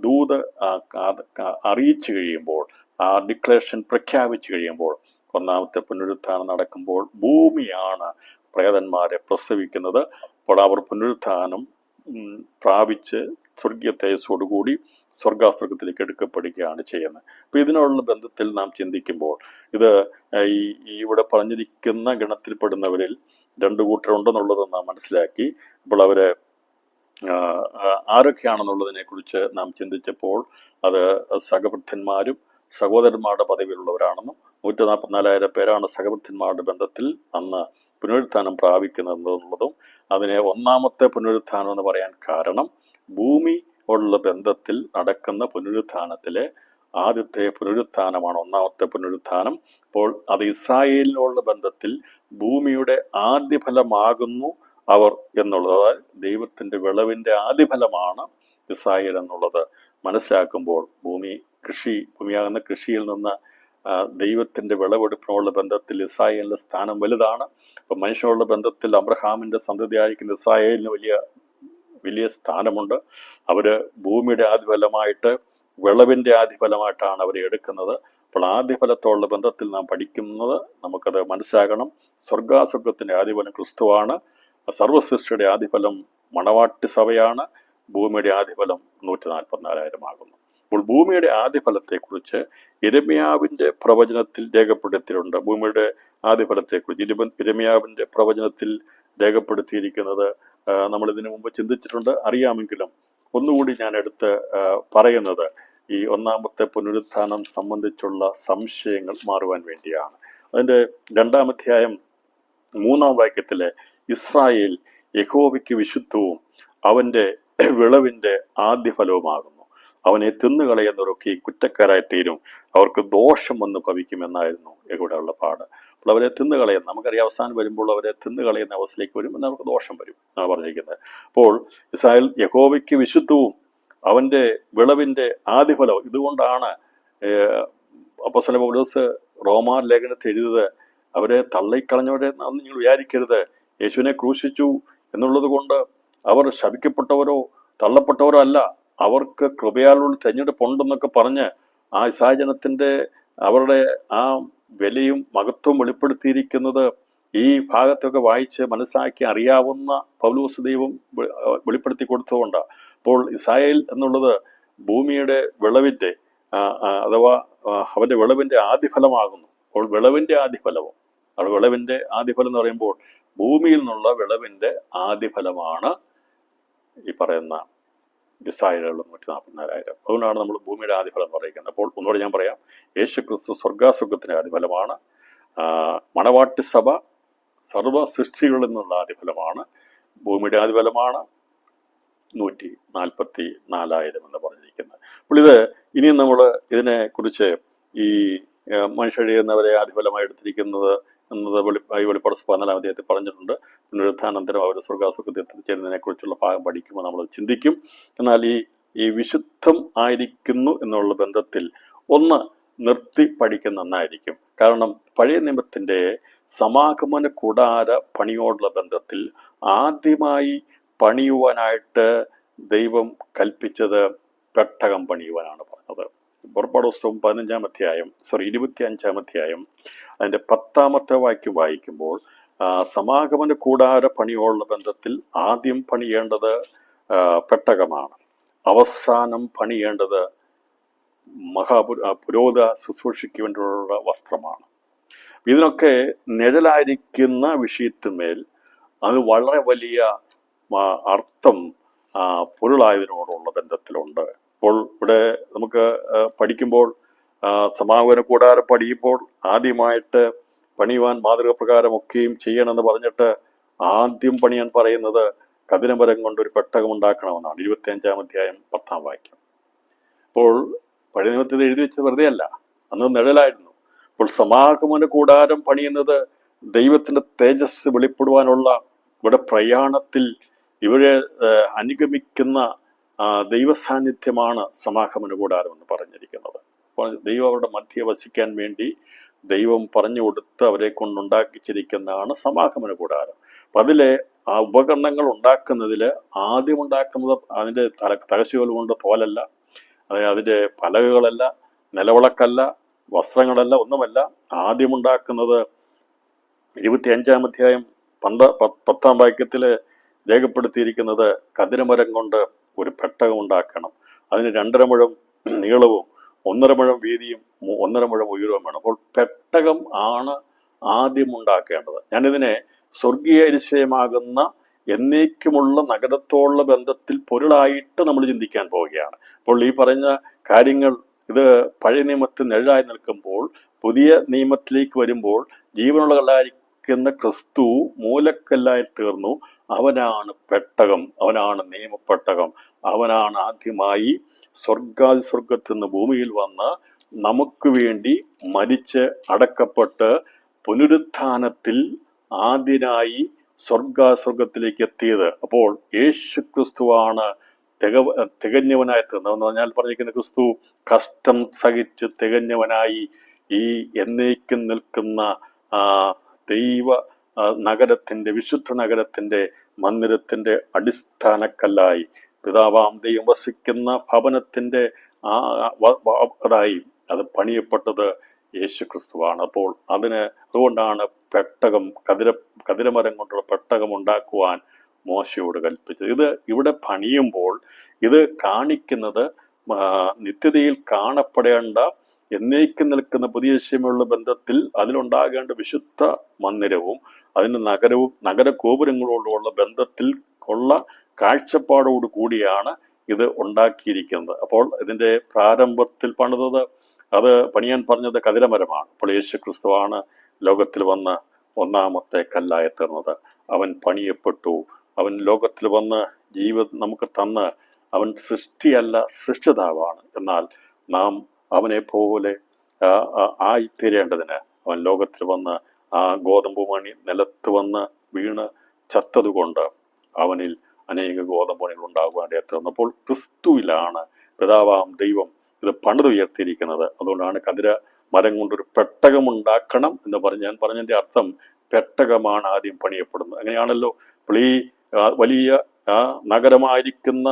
ദൂത് അറിയിച്ചു കഴിയുമ്പോൾ, ആ ഡിക്ലറേഷൻ പ്രഖ്യാപിച്ചു കഴിയുമ്പോൾ, 1-ാമത്തെ പുനരുത്ഥാനം നടക്കുമ്പോൾ ഭൂമിയാണ് പ്രേതന്മാരെ പ്രസവിക്കുന്നത്. അപ്പോൾ അവർ പുനരുത്ഥാനം പ്രാപിച്ച് സ്വർഗീയ തേജസ്സോടുകൂടി സ്വർഗാസുഖത്തിലേക്ക് എടുക്കപ്പെടുകയാണ് ചെയ്യുന്നത്. അപ്പോൾ ഇതിനുള്ള ബന്ധത്തിൽ നാം ചിന്തിക്കുമ്പോൾ ഇത് ഇവിടെ പറഞ്ഞിരിക്കുന്ന ഗണത്തിൽപ്പെടുന്നവരിൽ 2 കൂട്ടരുണ്ടെന്നുള്ളത് നാം മനസ്സിലാക്കി. അപ്പോൾ അവര് ആരൊക്കെയാണെന്നുള്ളതിനെ കുറിച്ച് നാം ചിന്തിച്ചപ്പോൾ അത് സഹവൃദ്ധന്മാരും സഹോദരന്മാരുടെ പദവിയിലുള്ളവരാണെന്നും 144,000 പേരാണ് സഹവൃദ്ധന്മാരുടെ ബന്ധത്തിൽ അന്ന് പുനരുത്ഥാനം പ്രാപിക്കുന്നതെന്നുള്ളതും അതിനെ 1-ാമത്തെ പുനരുത്ഥാനം എന്ന് പറയാൻ കാരണം ഭൂമി ഉള്ള ബന്ധത്തിൽ നടക്കുന്ന പുനരുത്ഥാനത്തിലെ ആദ്യത്തെ പുനരുത്ഥാനമാണ് 1-ാമത്തെ പുനരുത്ഥാനം. അപ്പോൾ അത് ഇസ്രായേലിനുള്ള ബന്ധത്തിൽ ഭൂമിയുടെ ആദ്യഫലമാകുന്നു അവർ എന്നുള്ളത്. അതായത് ദൈവത്തിന്റെ വിളവിന്റെ ആദ്യഫലമാണ് ഇസ്രായേൽ എന്നുള്ളത് മനസ്സിലാക്കുമ്പോൾ ഭൂമിയാകുന്ന കൃഷിയിൽ നിന്ന് ദൈവത്തിന്റെ വിളവെടുപ്പിനുള്ള ബന്ധത്തിൽ ഇസ്രായേലിന്റെ സ്ഥാനം വലുതാണ്. അപ്പൊ മനുഷ്യനുള്ള ബന്ധത്തിൽ അബ്രഹാമിന്റെ സന്തതിയായിരിക്കുന്ന ഇസ്രായേലിന് വലിയ സ്ഥാനമുണ്ട്. അവര് ഭൂമിയുടെ ആദ്യഫലമായിട്ട്, വിളവിന്റെ ആദ്യഫലമായിട്ടാണ് അവരെ എടുക്കുന്നത്. അപ്പോൾ ആദ്യഫലത്തോടുള്ള ബന്ധത്തിൽ നാം പഠിക്കുന്നത് നമുക്കത് മനസ്സിലാകണം. സ്വർഗാസുഖത്തിന്റെ ആദ്യഫലം ക്രിസ്തുവാണ്. സർവസൃഷ്ടിയുടെ ആദ്യഫലം മണവാട്ടി സഭയാണ്. ഭൂമിയുടെ ആദ്യഫലം 144,000 ആകുന്നു. അപ്പോൾ ഭൂമിയുടെ ആദ്യഫലത്തെക്കുറിച്ച് യിരെമ്യാവിന്റെ പ്രവചനത്തിൽ രേഖപ്പെടുത്തിയിട്ടുണ്ട്. ഭൂമിയുടെ ആദ്യഫലത്തെക്കുറിച്ച് യിരെമ്യാവിന്റെ പ്രവചനത്തിൽ രേഖപ്പെടുത്തിയിരിക്കുന്നത് നമ്മൾ ഇതിനു മുമ്പ് ചിന്തിച്ചിട്ടുണ്ട്, അറിയാമെങ്കിലും ഒന്നുകൂടി ഞാൻ എടുത്ത് പറയുന്നത് ഈ 1-ാമത്തെ പുനരുത്ഥാനം സംബന്ധിച്ചുള്ള സംശയങ്ങൾ മാറുവാൻ വേണ്ടിയാണ്. അതിന്റെ 2-ാം അധ്യായം 3-ാം വാക്യത്തിലെ ഇസ്രായേൽ യഹോവയ്ക്ക് വിശുദ്ധവും അവന്റെ വിളവിന്റെ ആദ്യഫലവുമാകുന്നു. അവനെ തിന്നുകളയുന്നവരൊക്കെ കുറ്റക്കാരായി തീരും, അവർക്ക് ദോഷം വന്ന് ഭവിക്കുമെന്നായിരുന്നു യഹോവയുടെ പാട്. അപ്പോൾ അവരെ തിന്നുകളയുന്ന, നമുക്കറിയാം അവസാനം വരുമ്പോൾ അവരെ തിന്നുകളയുന്ന അവസ്ഥയിലേക്ക് വരും, എന്നാൽ അവർക്ക് ദോഷം വരും എന്നാണ് പറഞ്ഞിരിക്കുന്നത്. അപ്പോൾ ഇസ്രായേൽ യഹോവയ്ക്ക് വിശുദ്ധവും അവന്റെ വിളവിന്റെ ആദ്യഫലവും. ഇതുകൊണ്ടാണ് അപ്പോസ്തലൻ പൗലോസ് റോമാ ലേഖനത്തിൽ എഴുതിയത്, അവരെ തള്ളിക്കളഞ്ഞവരെ അന്ന് നിങ്ങൾ വിചാരിക്കരുത്, യേശുവിനെ ക്രൂശിച്ചു എന്നുള്ളത് കൊണ്ട് അവർ ശപിക്കപ്പെട്ടവരോ തള്ളപ്പെട്ടവരോ അല്ല, അവർക്ക് കൃപയാലുള്ള തെരഞ്ഞെടുപ്പുണ്ടെന്നൊക്കെ പറഞ്ഞ് ആ ഇസ്രായേൽ ജനത്തിന്റെ അവരുടെ ആ വിലയും മഹത്വവും വെളിപ്പെടുത്തിയിരിക്കുന്നത് ഈ ഭാഗത്തൊക്കെ വായിച്ച് മനസ്സിലാക്കി അറിയാവുന്ന പൗലോസ് ദൈവം വെളിപ്പെടുത്തി കൊടുത്തുകൊണ്ടാണ്. അപ്പോൾ ഇസ്രായേൽ എന്നുള്ളത് ഭൂമിയുടെ വിളവിന്റെ അഥവാ അവന്റെ വിളവിന്റെ ആദ്യഫലമാകുന്നു. അപ്പോൾ വിളവിന്റെ ആദ്യഫലവും, അവിടെ വിളവിന്റെ ആദ്യഫലം എന്ന് പറയുമ്പോൾ ഭൂമിയിൽ നിന്നുള്ള വിളവിന്റെ ആദ്യഫലമാണ് ഈ പറയുന്ന ഇസ്രായേലുകൾ 144,000. അതുകൊണ്ടാണ് നമ്മൾ ഭൂമിയുടെ ആദ്യഫലം പറയുന്നത്. അപ്പോൾ ഒന്നുകൂടെ ഞാൻ പറയാം, യേശുക്രിസ്തു സ്വർഗാസുഖത്തിന്റെ ആദ്യഫലമാണ്. മണവാട്ടി സഭ സർവ സൃഷ്ടികളിൽ നിന്നുള്ള ആദ്യഫലമാണ്. ഭൂമിയുടെ ആദ്യഫലമാണ് 144,000 എന്ന് പറഞ്ഞിരിക്കുന്നത്. അപ്പോൾ ഇനിയും നമ്മൾ ഇതിനെ കുറിച്ച് ഈ മനുഷ്യരെന്നവരെ ആദ്യഫലമായി എടുത്തിരിക്കുന്നത് എന്നത് വെളിപ്പാട് 14-ാം അധ്യായത്തിൽ പറഞ്ഞിട്ടുണ്ട്. പുനരുത്ഥാനന്തരം അവർ സ്വർഗാസുഖത്തിൽ എത്തിച്ചേരുന്നതിനെ കുറിച്ചുള്ള ഭാഗം പഠിക്കുമ്പോൾ നമ്മൾ ചിന്തിക്കും. എന്നാൽ ഈ വിശുദ്ധം ആയിരിക്കുന്നു എന്നുള്ള ബന്ധത്തിൽ ഒന്ന് നിർത്തി പഠിക്കുന്ന നന്നായിരിക്കും. കാരണം പഴയ നിയമത്തിന്റെ സമാഗമന കൂടാര പണിയോടുള്ള ബന്ധത്തിൽ ആദ്യമായി പണിയുവാനായിട്ട് ദൈവം കൽപ്പിച്ചത് പെട്ടകം പണിയുവാനാണ് പറഞ്ഞത്. പുറപ്പാട് പുസ്തകം 25-ാം അധ്യായം അതിന്റെ 10-ാമത്തെ വാക്യം വായിക്കുമ്പോൾ സമാഗമന കൂടാര പണിയോടുള്ള ബന്ധത്തിൽ ആദ്യം പണിയേണ്ടത് പെട്ടകമാണ്. അവസാനം പണിയേണ്ടത് പുരോഹിത ശുശ്രൂഷയ്ക്ക് വേണ്ടിയുള്ള വസ്ത്രമാണ്. ഇതിനൊക്കെ നിഴലായിരിക്കുന്ന വിഷയത്തിന്മേൽ അത് വളരെ വലിയ അർത്ഥം പൊരുളായതിനോടുള്ള ബന്ധത്തിലുണ്ട്. അപ്പോൾ ഇവിടെ നമുക്ക് പഠിക്കുമ്പോൾ സമാഗമന കൂടാരം പണിയുമ്പോൾ ആദ്യമായിട്ട് പണിയുവാൻ മാതൃക പ്രകാരമൊക്കെയും ചെയ്യണമെന്ന് പറഞ്ഞിട്ട് ആദ്യം പണിയാൻ പറയുന്നത് കതിരമരം കൊണ്ടൊരു പെട്ടകം ഉണ്ടാക്കണമെന്നാണ്. 25-ാം അധ്യായം 10-ാം വാക്യം. അപ്പോൾ പഴയ നിയമത്തിൽ എഴുതി വെച്ചത് വെറുതെ അല്ല, അന്ന് നിഴലായിരുന്നു. അപ്പോൾ സമാഗമന കൂടാരം പണിയുന്നത് ദൈവത്തിന്റെ തേജസ് വെളിപ്പെടുവാനുള്ള ഇവിടെ പ്രയാണത്തിൽ ഇവരെ അനുഗമിക്കുന്ന ദൈവസാന്നിധ്യമാണ് സമാഗമന കൂടാരം എന്ന് പറഞ്ഞിരിക്കുന്നത്. അപ്പോൾ ദൈവം അവരുടെ മധ്യ വസിക്കാൻ വേണ്ടി ദൈവം പറഞ്ഞു കൊടുത്ത് അവരെ കൊണ്ടുണ്ടാക്കിച്ചിരിക്കുന്നതാണ് സമാഗമന കൂടാരം. അപ്പം അതിലെ ആ ഉപകരണങ്ങൾ ഉണ്ടാക്കുന്നതിൽ ആദ്യം ഉണ്ടാക്കുന്നത് അതിൻ്റെ തകശുകൾ കൊണ്ട് തോലല്ല, അതിൻ്റെ പലകകളല്ല, നിലവിളക്കല്ല, വസ്ത്രങ്ങളല്ല, ഒന്നുമല്ല. ആദ്യമുണ്ടാക്കുന്നത് 25-ാം അധ്യായം 10-ാം വാക്യത്തിൽ രേഖപ്പെടുത്തിയിരിക്കുന്നത് കതിരമരം കൊണ്ട് ഒരു പെട്ടകം ഉണ്ടാക്കണം. അതിന് 2.5 മുഴം നീളവും 1.5 മുഴം വീതിയും 1.5 മുഴം ഉയരവും വേണം. അപ്പോൾ പെട്ടകം ആണ് ആദ്യം ഉണ്ടാക്കേണ്ടത്. ഞാനിതിനെ സ്വർഗീയ യരിശയമാകുന്ന എന്നേക്കുമുള്ള നഗരത്തോടുള്ള ബന്ധത്തിൽ പൊരുളായിട്ട് നമ്മൾ ചിന്തിക്കാൻ പോവുകയാണ്. അപ്പോൾ ഈ പറഞ്ഞ കാര്യങ്ങൾ ഇത് പഴയ നിയമത്തിൽ നിഴലായി നിൽക്കുമ്പോൾ പുതിയ നിയമത്തിലേക്ക് വരുമ്പോൾ ജീവനുള്ള കല്ലായിരിക്കുന്ന ക്രിസ്തു മൂലക്കല്ലായി തീർന്നു. അവനാണ് പെട്ടകം, അവനാണ് നിയമപ്പെട്ടകം. അവനാണ് ആദ്യമായി സ്വർഗത്തിൽ നിന്ന് ഭൂമിയിൽ വന്ന് നമുക്ക് വേണ്ടി മരിച്ച് അടക്കപ്പെട്ട് പുനരുത്ഥാനത്തിൽ ആദ്യനായി സ്വർഗത്തിലേക്ക് എത്തിയത്. അപ്പോൾ യേശു ക്രിസ്തുവാണ് തികഞ്ഞവനായി തീർന്നതെന്ന് പറഞ്ഞാൽ പറഞ്ഞിരിക്കുന്ന ക്രിസ്തു കഷ്ടം സഹിച്ച് തികഞ്ഞവനായി ഈ എന്നേക്കും നിൽക്കുന്ന ദൈവ നഗരത്തിന്റെ, വിശുദ്ധ നഗരത്തിന്റെ, മന്ദിരത്തിന്റെ അടിസ്ഥാനക്കല്ലായി പിതാവാം ദൈവം വസിക്കുന്ന ഭവനത്തിന്റെ അതായി അത് പണിയപ്പെട്ടത് യേശു ക്രിസ്തുവാണ്. അപ്പോൾ അതുകൊണ്ടാണ് പെട്ടകം, കതിരമരം കൊണ്ടുള്ള പെട്ടകം ഉണ്ടാക്കുവാൻ മോശയോട് കൽപ്പിച്ചത്. ഇത് ഇവിടെ പണിയുമ്പോൾ ഇത് കാണിക്കുന്നത് നിത്യതയിൽ കാണപ്പെടേണ്ട എന്നേക്കും നിൽക്കുന്ന പുതിയ യശയുള്ള ബന്ധത്തിൽ അതിലുണ്ടാകേണ്ട വിശുദ്ധ മന്ദിരവും അതിൻ്റെ നഗരഗോപുരങ്ങളോടുള്ള ബന്ധത്തിൽ ഉള്ള കാഴ്ചപ്പാടോട് കൂടിയാണ് ഇത് ഉണ്ടാക്കിയിരിക്കുന്നത്. അപ്പോൾ ഇതിൻ്റെ പ്രാരംഭത്തിൽ പണിതത്, അത് പണിയാൻ പറഞ്ഞത് കതിരമരമാണ്. അപ്പോൾ യേശു ക്രിസ്തുവാണ് ലോകത്തിൽ വന്ന് ഒന്നാമത്തെ കല്ലായി തീർന്നത്. അവൻ പണിയപ്പെട്ടു, അവൻ ലോകത്തിൽ വന്ന് നമുക്ക് തന്ന്, അവൻ സൃഷ്ടിയല്ല സൃഷ്ടിതാവാണ്. എന്നാൽ നാം അവനെ പോലെ ആയിത്തീരേണ്ടതിന് അവൻ ലോകത്തിൽ വന്ന് ആ ഗോതമ്പ് മണി നിലത്ത് വന്ന് വീണ് ചത്തതുകൊണ്ട് അവനിൽ അനേക ഗോതമ്പ് മണികൾ ഉണ്ടാകുവാൻ തീർന്നു. അപ്പോൾ ക്രിസ്തുവിലാണ് പിതാവാം ദൈവം ഇത് പണിതുയർത്തിയിരിക്കുന്നത്. അതുകൊണ്ടാണ് കതിര മരം കൊണ്ടൊരു പെട്ടകം ഉണ്ടാക്കണം എന്ന് ഞാൻ പറഞ്ഞതിൻ്റെ അർത്ഥം പെട്ടകമാണ് ആദ്യം പണിയപ്പെടുന്നത്. അങ്ങനെയാണല്ലോ. അപ്പോൾ ഈ വലിയ നഗരമായിരിക്കുന്ന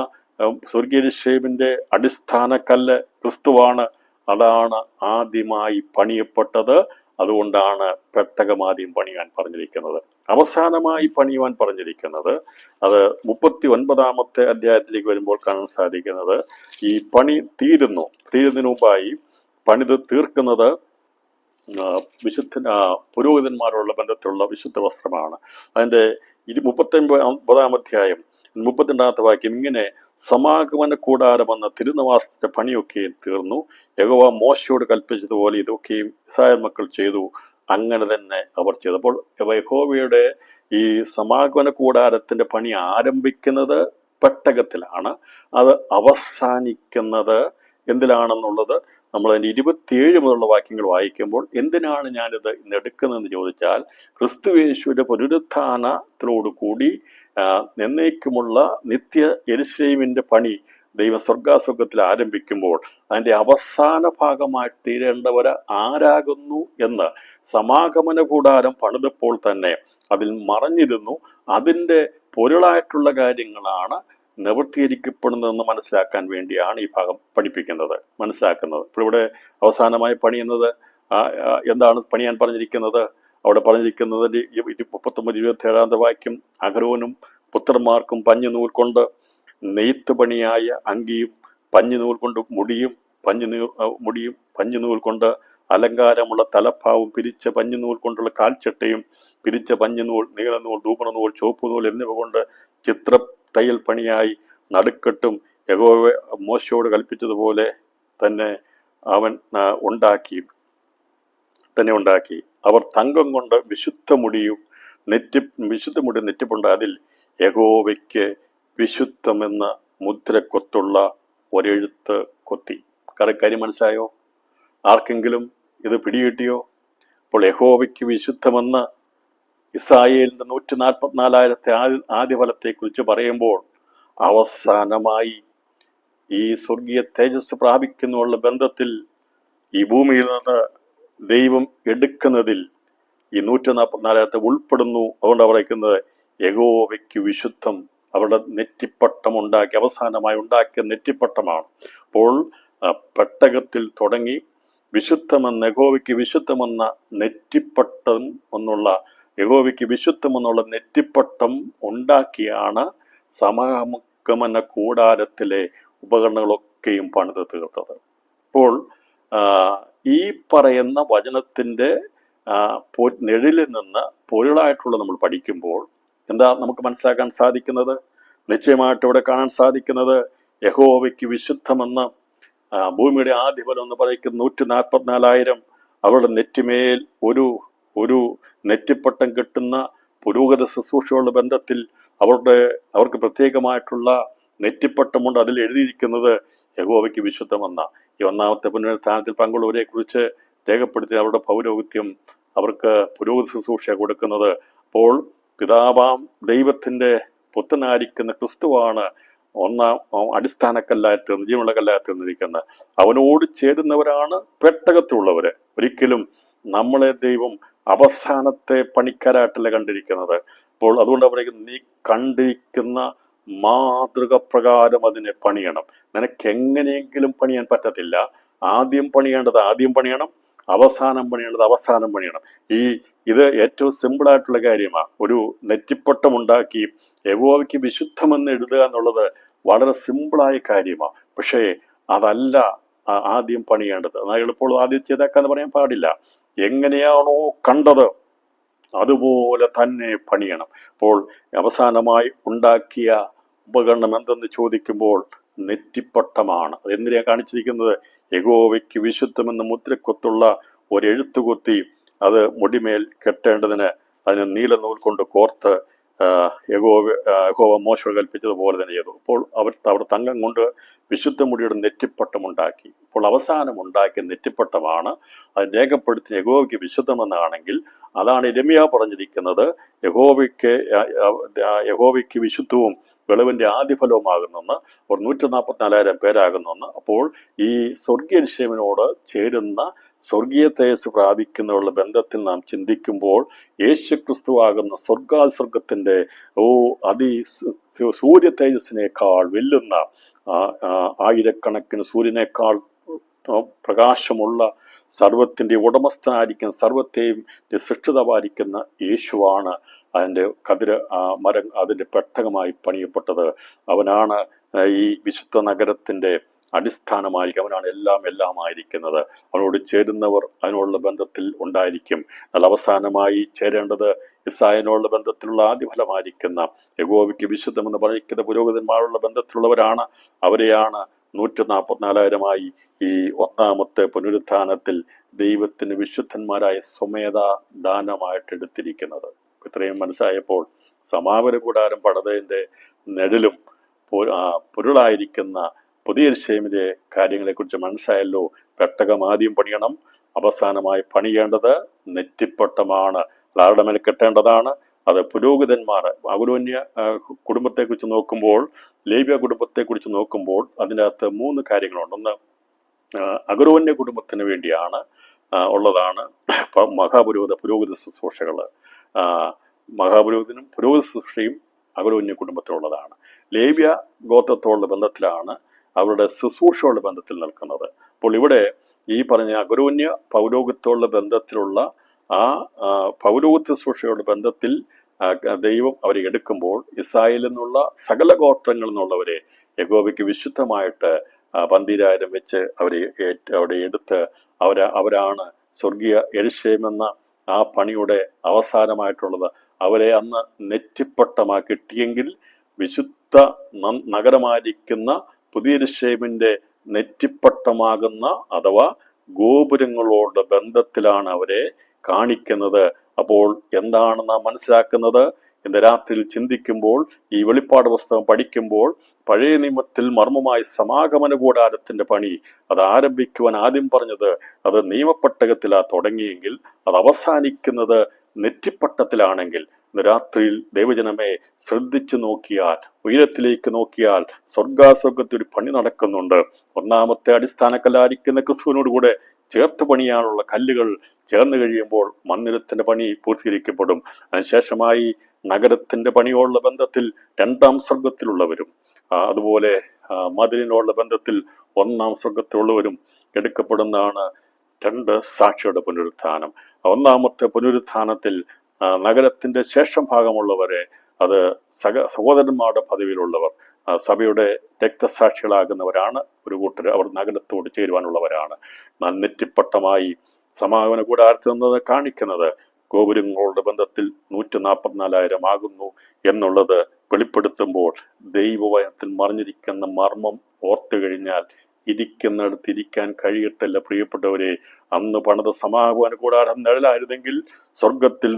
സ്വർഗീയശേമിന്റെ അടിസ്ഥാന കല്ല് ക്രിസ്തുവാണ്. അതാണ് ആദ്യമായി പണിയപ്പെട്ടത്. അതുകൊണ്ടാണ് പെട്ടകം ആദ്യം പണിയാൻ പറഞ്ഞിരിക്കുന്നത്. അവസാനമായി പണിയുവാൻ പറഞ്ഞിരിക്കുന്നത് അത് 39-ാമത്തെ അധ്യായത്തിലേക്ക് വരുമ്പോൾ കാണാൻ സാധിക്കുന്നത്, ഈ പണി തീരുന്നതിന് മുമ്പായി പണിത് തീർക്കുന്നത് പുരോഹിതന്മാരുള്ള ബന്ധത്തിലുള്ള വിശുദ്ധ വസ്ത്രമാണ്. അതിൻ്റെ 39-ാം അധ്യായം 32-ാമത്തെ വാക്യം ഇങ്ങനെ: സമാഗമന കൂടാരമെന്ന തിരുനിവാസത്തിന്റെ പണിയൊക്കെ തീർന്നു. യഹോവ മോശയോട് കൽപ്പിച്ചതുപോലെ ഇതൊക്കെയും ഇസ്രായേൽ മക്കൾ ചെയ്തു. അങ്ങനെ തന്നെ അവർ ചെയ്തു. അപ്പോൾ യഹോവയുടെ ഈ സമാഗമന കൂടാരത്തിന്റെ പണി ആരംഭിക്കുന്നത് പെട്ടകത്തിലാണ്. അത് അവസാനിക്കുന്നത് എന്തിലാണെന്നുള്ളത് നമ്മൾ അതിൻ്റെ 27 മുതലുള്ള വാക്യങ്ങൾ വായിക്കുമ്പോൾ, എന്തിനാണ് ഞാനിത് ഇന്ന് എടുക്കുന്നതെന്ന് ചോദിച്ചാൽ, ക്രിസ്തുയേശുവിന്റെ പുനരുത്ഥാനത്തോടു കൂടി എന്നേക്കുമുള്ള നിത്യ യെരൂശലേമിന്റെ പണി ദൈവം സ്വർഗത്തിൽ ആരംഭിക്കുമ്പോൾ അതിൻ്റെ അവസാന ഭാഗമായി തീരേണ്ടവർ ആരാകുന്നു എന്ന് സമാഗമന കൂടാരം പണിതപ്പോൾ തന്നെ അതിൽ മറഞ്ഞിരുന്നു. അതിൻ്റെ പൊരുളായിട്ടുള്ള കാര്യങ്ങളാണ് നിവൃത്തീകരിക്കപ്പെടുന്നതെന്ന് മനസ്സിലാക്കാൻ വേണ്ടിയാണ് ഈ ഭാഗം മനസ്സിലാക്കുന്നത്. ഇപ്പോൾ ഇവിടെ അവസാനമായി പണിയുന്നത് എന്താണ് പണിയാൻ പറഞ്ഞിരിക്കുന്നത്? അവിടെ പറഞ്ഞിരിക്കുന്നതിൻ്റെ 39-27 വാക്യം, അഹരോനും പുത്രന്മാർക്കും പഞ്ഞുനൂൽ കൊണ്ട് നെയ്ത്ത് പണിയായ അങ്കിയും പഞ്ഞുനൂൽ കൊണ്ട് മുടിയും പഞ്ഞുനൂൽ കൊണ്ട് അലങ്കാരമുള്ള തലപ്പാവും പിരിച്ച പഞ്ഞുനൂൽ കൊണ്ടുള്ള കാൽച്ചട്ടയും പിരിച്ച പഞ്ഞുനൂൽ, നീലനൂൽ, ധൂപണനൂൽ, ചുവപ്പുനൂൽ എന്നിവ കൊണ്ട് ചിത്ര തയ്യൽ പണിയായി നടുക്കെട്ടും യഹോവ മോശയോട് കൽപ്പിച്ചതുപോലെ തന്നെ അവൻ ഉണ്ടാക്കി. അവർ തങ്കം കൊണ്ട് വിശുദ്ധ മുടി നെറ്റിപ്പുണ്ട്. അതിൽ യഹോവയ്ക്ക് വിശുദ്ധമെന്ന മുദ്രക്കൊത്തുള്ള ഒരെഴുത്ത് കൊത്തി. കാര്യം മനസ്സിലായോ? ആർക്കെങ്കിലും ഇത് പിടികിട്ടിയോ? അപ്പോൾ യഹോവയ്ക്ക് വിശുദ്ധമെന്ന് ഇസ്രായേലിന്റെ 144,000 ആദ്യഫലത്തെക്കുറിച്ച് പറയുമ്പോൾ അവസാനമായി ഈ സ്വർഗീയ തേജസ് പ്രാപിക്കുന്നുള്ള ബന്ധത്തിൽ ഈ ഭൂമിയിൽ നിന്ന് ദൈവം എടുക്കുന്നതിൽ ഈ 144,000 ഉൾപ്പെടുന്നു. അതുകൊണ്ട് പറയുന്നത് യഹോവയ്ക്ക് വിശുദ്ധം. അവരുടെ നെറ്റിപ്പട്ടം ഉണ്ടാക്കി, അവസാനമായി ഉണ്ടാക്കിയ നെറ്റിപ്പട്ടമാണ്. അപ്പോൾ പെട്ടകത്തിൽ തുടങ്ങി വിശുദ്ധമെന്ന യഹോവയ്ക്ക് വിശുദ്ധമെന്ന നെറ്റിപ്പട്ടം യഹോവയ്ക്ക് വിശുദ്ധമെന്നുള്ള നെറ്റിപ്പട്ടം ഉണ്ടാക്കിയാണ് സമാഗമന കൂടാരത്തിലെ ഉപകരണങ്ങളൊക്കെയും പണിത് തീർത്തത്. അപ്പോൾ ഈ പറയുന്ന വചനത്തിൻ്റെ നിഴലിൽ നിന്ന് പൊരുളായിട്ടുള്ള നമ്മൾ പഠിക്കുമ്പോൾ എന്താ നമുക്ക് മനസ്സിലാക്കാൻ സാധിക്കുന്നത്? നിശ്ചയമായിട്ട് ഇവിടെ കാണാൻ സാധിക്കുന്നത് യഹോവയ്ക്ക് വിശുദ്ധമെന്ന് ഭൂമിയുടെ ആദ്യഫലം എന്ന് പറയുന്ന 144,000 അവരുടെ നെറ്റിമേൽ ഒരു നെറ്റിപ്പട്ടം കിട്ടുന്ന പുരോഗത ശുശ്രൂഷകളുടെ ബന്ധത്തിൽ അവർക്ക് പ്രത്യേകമായിട്ടുള്ള നെറ്റിപ്പട്ടമുണ്ട്. അതിൽ എഴുതിയിരിക്കുന്നത് യഹോവയ്ക്ക് വിശുദ്ധമെന്ന. ഈ ഒന്നാമത്തെ പുനരുത്ഥാനത്തിൽ പങ്കുള്ളവരെ കുറിച്ച് രേഖപ്പെടുത്തി അവരുടെ പൗരോഹിത്യം അവർക്ക് പുരോഗതി ശുശ്രൂഷ കൊടുക്കുന്നത്. അപ്പോൾ പിതാവാം ദൈവത്തിൻ്റെ പുത്രനായിരിക്കുന്ന ക്രിസ്തുവാണ് ഒന്നാം അടിസ്ഥാനക്കല്ലായി തീർന്ന്, ജീവനുള്ള കല്ലായി തീർന്നിരിക്കുന്നത്. അവനോട് ചേരുന്നവരാണ് പെട്ടകത്തിലുള്ളവര്. ഒരിക്കലും നമ്മളെ ദൈവം അവസാനത്തെ പണിക്കാരായിട്ടല്ല കണ്ടിരിക്കുന്നത്. അപ്പോൾ അതുകൊണ്ട് അവരെ നീ കണ്ടിരിക്കുന്ന മാതൃക പ്രകാരം അതിനെ പണിയണം. നിനക്ക് എങ്ങനെയെങ്കിലും പണിയാൻ പറ്റത്തില്ല. ആദ്യം പണിയേണ്ടത് ആദ്യം പണിയണം, അവസാനം പണിയേണ്ടത് അവസാനം പണിയണം. ഇത് ഏറ്റവും സിമ്പിളായിട്ടുള്ള കാര്യമാണ്. ഒരു നെറ്റിപ്പട്ടം ഉണ്ടാക്കി യഹോവയ്ക്ക് വിശുദ്ധമെന്ന് എഴുതുക എന്നുള്ളത് വളരെ സിമ്പിളായ കാര്യമാണ്. പക്ഷേ അതല്ല ആദ്യം പണിയേണ്ടത്. എന്നാൽ എളുപ്പമുള്ളത് ആദ്യം ചെയ്തേക്കാന്ന് പറയാൻ പാടില്ല. എങ്ങനെയാണോ കണ്ടത് അതുപോലെ തന്നെ പണിയണം. അപ്പോൾ അവസാനമായി ഉണ്ടാക്കിയ ഉപകരണം എന്തെന്ന് ചോദിക്കുമ്പോൾ നെറ്റിപ്പട്ടമാണ്. അതെന്തിനാ കാണിച്ചിരിക്കുന്നത്? യഹോവയ്ക്ക് വിശുദ്ധമെന്ന് മുദ്രക്കൊത്തുള്ള ഒരെഴുത്ത് കൊത്തി അത് മുടിമേൽ കെട്ടേണ്ടതിന് അതിന് നീലനൂൽ കൊണ്ട് കോർത്ത് യഹോവ മോശയോട് കൽപ്പിച്ചതുപോലെ തന്നെ ചെയ്തു. അപ്പോൾ അവർ തങ്കം കൊണ്ട് വിശുദ്ധ മുടിയുടെ നെറ്റിപ്പട്ടം ഉണ്ടാക്കി. അപ്പോൾ അവസാനം ഉണ്ടാക്കിയ നെറ്റിപ്പട്ടമാണ് അത് രേഖപ്പെടുത്തി യഹോവയ്ക്ക് വിശുദ്ധമെന്നാണെങ്കിൽ അതാണ് യിരെമ്യാ പറഞ്ഞിരിക്കുന്നത് യഹോവയ്ക്ക് വിശുദ്ധവും വെളിവിന്റെ ആദ്യഫലവുമാകുന്നെന്ന്. അവർ 144,000 പേരാകുന്നെന്ന്. അപ്പോൾ ഈ സ്വർഗീയ യെരൂശലേമിനോട് ചേരുന്ന സ്വർഗീയ തേജസ് പ്രാപിക്കുന്നതിനുള്ള ബന്ധത്തിൽ നാം ചിന്തിക്കുമ്പോൾ യേശുക്രിസ്തുവാകുന്ന സ്വർഗാസ്വർഗത്തിന്റെ സൂര്യ തേജസ്സിനേക്കാൾ വെല്ലുന്ന ആയിരക്കണക്കിന് സൂര്യനേക്കാൾ പ്രകാശമുള്ള സർവത്തിൻ്റെ ഉടമസ്ഥനായിരിക്കുന്ന സർവത്തെയും സൃഷ്ടിതാവായിരിക്കുന്ന യേശുവാണ് അതിൻ്റെ പെട്ടകമായി പണിയപ്പെട്ടത്. അവനാണ് ഈ വിശുദ്ധ നഗരത്തിൻ്റെ അടിസ്ഥാനമായിരിക്കും. അവനാണ് എല്ലാമായിരിക്കുന്നത്. അവനോട് ചേരുന്നവർ അതിനുള്ള ബന്ധത്തിൽ ഉണ്ടായിരിക്കും. എന്നാൽ അവസാനമായി ചേരേണ്ടത് ഇസ്രായേലിനോടുള്ള ബന്ധത്തിലുള്ള ആദ്യഫലമായിരിക്കുന്ന യഹോവയ്ക്ക് വിശുദ്ധമെന്ന് പറയുന്ന പുരോഹിതന്മാരുള്ള ബന്ധത്തിലുള്ളവരാണ്. അവരെയാണ് 144,000 ഈ ഒന്നാമത്തെ പുനരുത്ഥാനത്തിൽ ദൈവത്തിന് വിശുദ്ധന്മാരായ സ്വമേധ ദാനമായിട്ട് എടുത്തിരിക്കുന്നത്. ഇത്രയും മനസ്സിലായപ്പോൾ സമാപന കൂടാരം പണിതതിൻ്റെ നിഴലും പൊരുളായിരിക്കുന്ന പുതിയ യെരൂശലേമിലെ കാര്യങ്ങളെക്കുറിച്ച് മനസ്സിലായല്ലോ. പെട്ടകം ആദ്യം പണിയണം, അവസാനമായി പണിയേണ്ടത് നെറ്റിപ്പട്ടമാണ്. ആരുടെ മേൽ കെട്ടേണ്ടതാണ്? അത് പുരോഹിതന്മാർ. അഹരോന്യ കുടുംബത്തെക്കുറിച്ച് നോക്കുമ്പോൾ, ലേവ്യ കുടുംബത്തെക്കുറിച്ച് നോക്കുമ്പോൾ അതിൻ്റെ അകത്ത് 3 കാര്യങ്ങളുണ്ട്. ഒന്ന്, അഹരോന്യ കുടുംബത്തിന് വേണ്ടിയാണ് ഉള്ളതാണ് പുരോഹിത ശുശ്രൂഷകൾ. മഹാപുരോഹിതനും പുരോഹിത ശുശ്രൂഷയും അഹരോന്യ കുടുംബത്തിലുള്ളതാണ്. ലേവ്യ ഗോത്രത്തോടുള്ള ബന്ധത്തിലാണ് അവരുടെ ശുശ്രൂഷയുള്ള ബന്ധത്തിൽ നിൽക്കുന്നത്. അപ്പോൾ ഇവിടെ ഈ പറഞ്ഞ അഹരോന്യ പൗരോഹിത്യത്തോടുള്ള ബന്ധത്തിലുള്ള ആ പൗരോഹിത്യ ശുശ്രൂഷയുടെ ബന്ധത്തിൽ ദൈവം അവരെ എടുക്കുമ്പോൾ ഇസ്രായേലിൽ നിന്നുള്ള സകല ഗോത്രങ്ങളിൽ നിന്നുള്ളവരെ യഹോവയ്ക്ക് വിശുദ്ധമായിട്ട് 12,000 വെച്ച് അവരെ അവിടെ എടുത്ത് അവരാണ് സ്വർഗീയ യെരൂശലേം എന്ന ആ പണിയുടെ അവസാനമായിട്ടുള്ളത്. അവരെ അന്ന് നെറ്റിപ്പട്ടമാ കിട്ടിയെങ്കിൽ വിശുദ്ധ നഗരമായിരിക്കുന്ന പുതിയ യെരൂശലേമിന്റെ നെറ്റിപ്പട്ടമാകുന്ന അഥവാ ഗോപുരങ്ങളോട് ബന്ധത്തിലാണ് അവരെ കാണിക്കുന്നത്. അപ്പോൾ എന്താണ് നാം മനസ്സിലാക്കുന്നത്? ഇന്ന് രാത്രിയിൽ ചിന്തിക്കുമ്പോൾ, ഈ വെളിപ്പാട് പുസ്തകം പഠിക്കുമ്പോൾ, പഴയ നിയമത്തിൽ മർമ്മമായി സമാഗമന കൂടാരത്തിന്റെ പണി അത് ആരംഭിക്കുവാൻ ആദ്യം പറഞ്ഞത് അത് നിയമപ്പെട്ടകത്തിലാ തുടങ്ങിയെങ്കിൽ അത് അവസാനിക്കുന്നത് നെറ്റിപ്പട്ടത്തിലാണെങ്കിൽ, ഇന്ന് രാത്രിയിൽ ദൈവജനമേ ശ്രദ്ധിച്ചു നോക്കിയാൽ, ഉയരത്തിലേക്ക് നോക്കിയാൽ സ്വർഗാസ്വർഗത്തിൽ ഒരു പണി നടക്കുന്നുണ്ട്. ഒന്നാമത്തെ അടിസ്ഥാന കല്ലായിരിക്കുന്ന ക്രിസ്തുവിനോട് കൂടെ ചേർത്ത് പണിയാനുള്ള കല്ലുകൾ ചേർന്ന് കഴിയുമ്പോൾ മന്ദിരത്തിന്റെ പണി പൂർത്തീകരിക്കപ്പെടും. അതിനുശേഷമായി നഗരത്തിന്റെ പണിയോടുള്ള ബന്ധത്തിൽ 2ാം സ്വർഗത്തിലുള്ളവരും അതുപോലെ മതിലിനോടുള്ള ബന്ധത്തിൽ 1ാം സ്വർഗത്തിലുള്ളവരും എടുക്കപ്പെടുന്നതാണ് 2 സാക്ഷിയുടെ പുനരുത്ഥാനം. 1ാമത്തെ പുനരുത്ഥാനത്തിൽ നഗരത്തിന്റെ ശേഷം ഭാഗമുള്ളവരെ, അത് സഹോദരന്മാരുടെ പദവിയിലുള്ളവർ, സഭയുടെ രക്തസാക്ഷികളാകുന്നവരാണ് ഒരു കൂട്ടർ. അവർ നഗരത്തോട് ചേരുവാനുള്ളവരാണ്. നെറ്റിപ്പട്ടമായി സമാഗമന കൂടാരത്തിൽ നിന്നത് കാണിക്കുന്നത് ഗോപുരങ്ങളുടെ ബന്ധത്തിൽ 144,000 ആകുന്നു എന്നുള്ളത് വെളിപ്പെടുത്തുമ്പോൾ ദൈവവചനത്തിൽ മറിഞ്ഞിരിക്കുന്ന മർമ്മം ഓർത്തു കഴിഞ്ഞാൽ ഇരിക്കുന്നിടത്ത് ഇരിക്കാൻ കഴിയത്തില്ല. പ്രിയപ്പെട്ടവരെ, അന്ന് പണിത സമാഗമന കൂടാരം നിഴലായിരുന്നെങ്കിൽ സ്വർഗത്തിൽ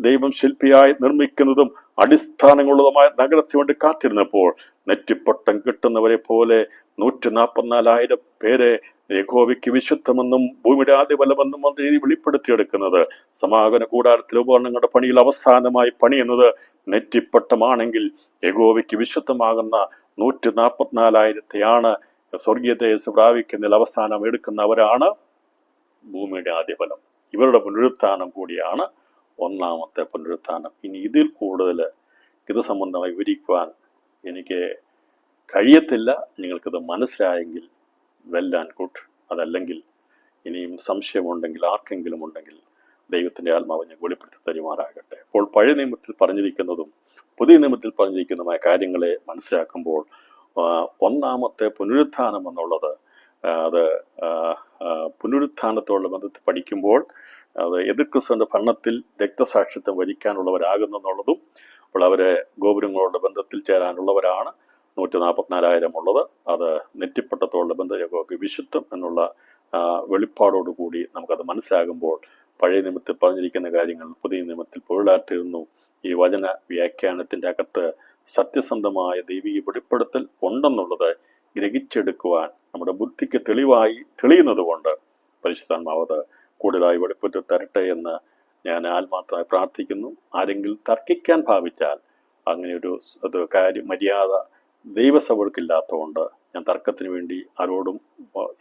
ദൈവം ശില്പിയായി നിർമ്മിക്കുന്നതും അടിസ്ഥാനങ്ങളുള്ളതുമായ നഗരത്തിന് വേണ്ടി കാത്തിരുന്നപ്പോൾ നെറ്റിപ്പട്ടം കിട്ടുന്നവരെ പോലെ 144,000 പേരെ യഹോവയ്ക്ക് വിശുദ്ധമെന്നും ഭൂമിയുടെ ആദ്യബലമെന്നും എന്ന രീതി വെളിപ്പെടുത്തിയെടുക്കുന്നത്. സമാഗമന കൂടാരത്തിലെ ഉപകരണങ്ങളുടെ പണിയിൽ അവസാനമായി പണിയുന്നത് നെറ്റിപ്പട്ടമാണെങ്കിൽ യഹോവയ്ക്ക് വിശുദ്ധമാകുന്ന 144,000 സ്വർഗീയ തേജസ്സ് പ്രാപിക്കുന്നതിൽ അവസാനം എടുക്കുന്നവരാണ് ഭൂമിയുടെ ആദ്യഫലം. ഇവരുടെ പുനരുത്ഥാനം കൂടിയാണ് 1ാമത്തെ പുനരുത്ഥാനം. ഇനി ഇതിൽ കൂടുതൽ ഇത് സംബന്ധമായി വിവരിക്കുവാൻ എനിക്ക് കഴിയത്തില്ല. നിങ്ങൾക്കിത് മനസ്സിലായെങ്കിൽ വെൽ ആൻഡ് ഗുഡ്. അതല്ലെങ്കിൽ ഇനിയും സംശയമുണ്ടെങ്കിൽ, ആർക്കെങ്കിലും ഉണ്ടെങ്കിൽ ദൈവത്തിൻ്റെ ആത്മാവ് ഞാൻ വെളിപ്പെടുത്തി തരുമാറാകട്ടെ. അപ്പോൾ പഴയ നിയമത്തിൽ പറഞ്ഞിരിക്കുന്നതും പുതിയ നിയമത്തിൽ പറഞ്ഞിരിക്കുന്നതുമായ കാര്യങ്ങളെ മനസ്സിലാക്കുമ്പോൾ 1ാമത്തെ പുനരുത്ഥാനം എന്നുള്ളത് അത് പുനരുത്ഥാനത്തോടുള്ള ബന്ധത്തിൽ പഠിക്കുമ്പോൾ അത് എതിർ ക്രിസ്തുവിന്റെ ഭരണത്തിൽ രക്തസാക്ഷിത്വം വരിക്കാനുള്ളവരാകുന്നു എന്നുള്ളതും, അപ്പോൾ അവരെ ഗോപുരങ്ങളോട് ബന്ധത്തിൽ ചേരാനുള്ളവരാണ് 144,000 ഉള്ളത്. അത് നെറ്റിപ്പട്ടത്തോടുള്ള ബന്ധ വിശുദ്ധം എന്നുള്ള വെളിപ്പാടോടുകൂടി നമുക്കത് മനസ്സിലാകുമ്പോൾ പഴയ നിയമത്തിൽ പറഞ്ഞിരിക്കുന്ന കാര്യങ്ങൾ പുതിയ നിയമത്തിൽ പൊരുളാറ്റിരുന്നു. ഈ വചന വ്യാഖ്യാനത്തിന്റെ അകത്ത് സത്യസന്ധമായ ദൈവിക വെളിപ്പെടുത്തൽ ഉണ്ടെന്നുള്ളത് ഗ്രഹിച്ചെടുക്കുവാൻ നമ്മുടെ ബുദ്ധിക്ക് തെളിയുന്നത് കൊണ്ട് പരിശുദ്ധാത്മാവ് കൂടുതലായി വെളിപ്പെടുത്തി തരട്ടെ എന്ന് ഞാൻ ആത്മാർത്ഥമായി പ്രാർത്ഥിക്കുന്നു. ആരെങ്കിലും തർക്കിക്കാൻ ഭാവിച്ചാൽ അങ്ങനെയൊരു മര്യാദ ദൈവസഭകൾക്കില്ലാത്തതുകൊണ്ട് ഞാൻ തർക്കത്തിന് വേണ്ടി ആരോടും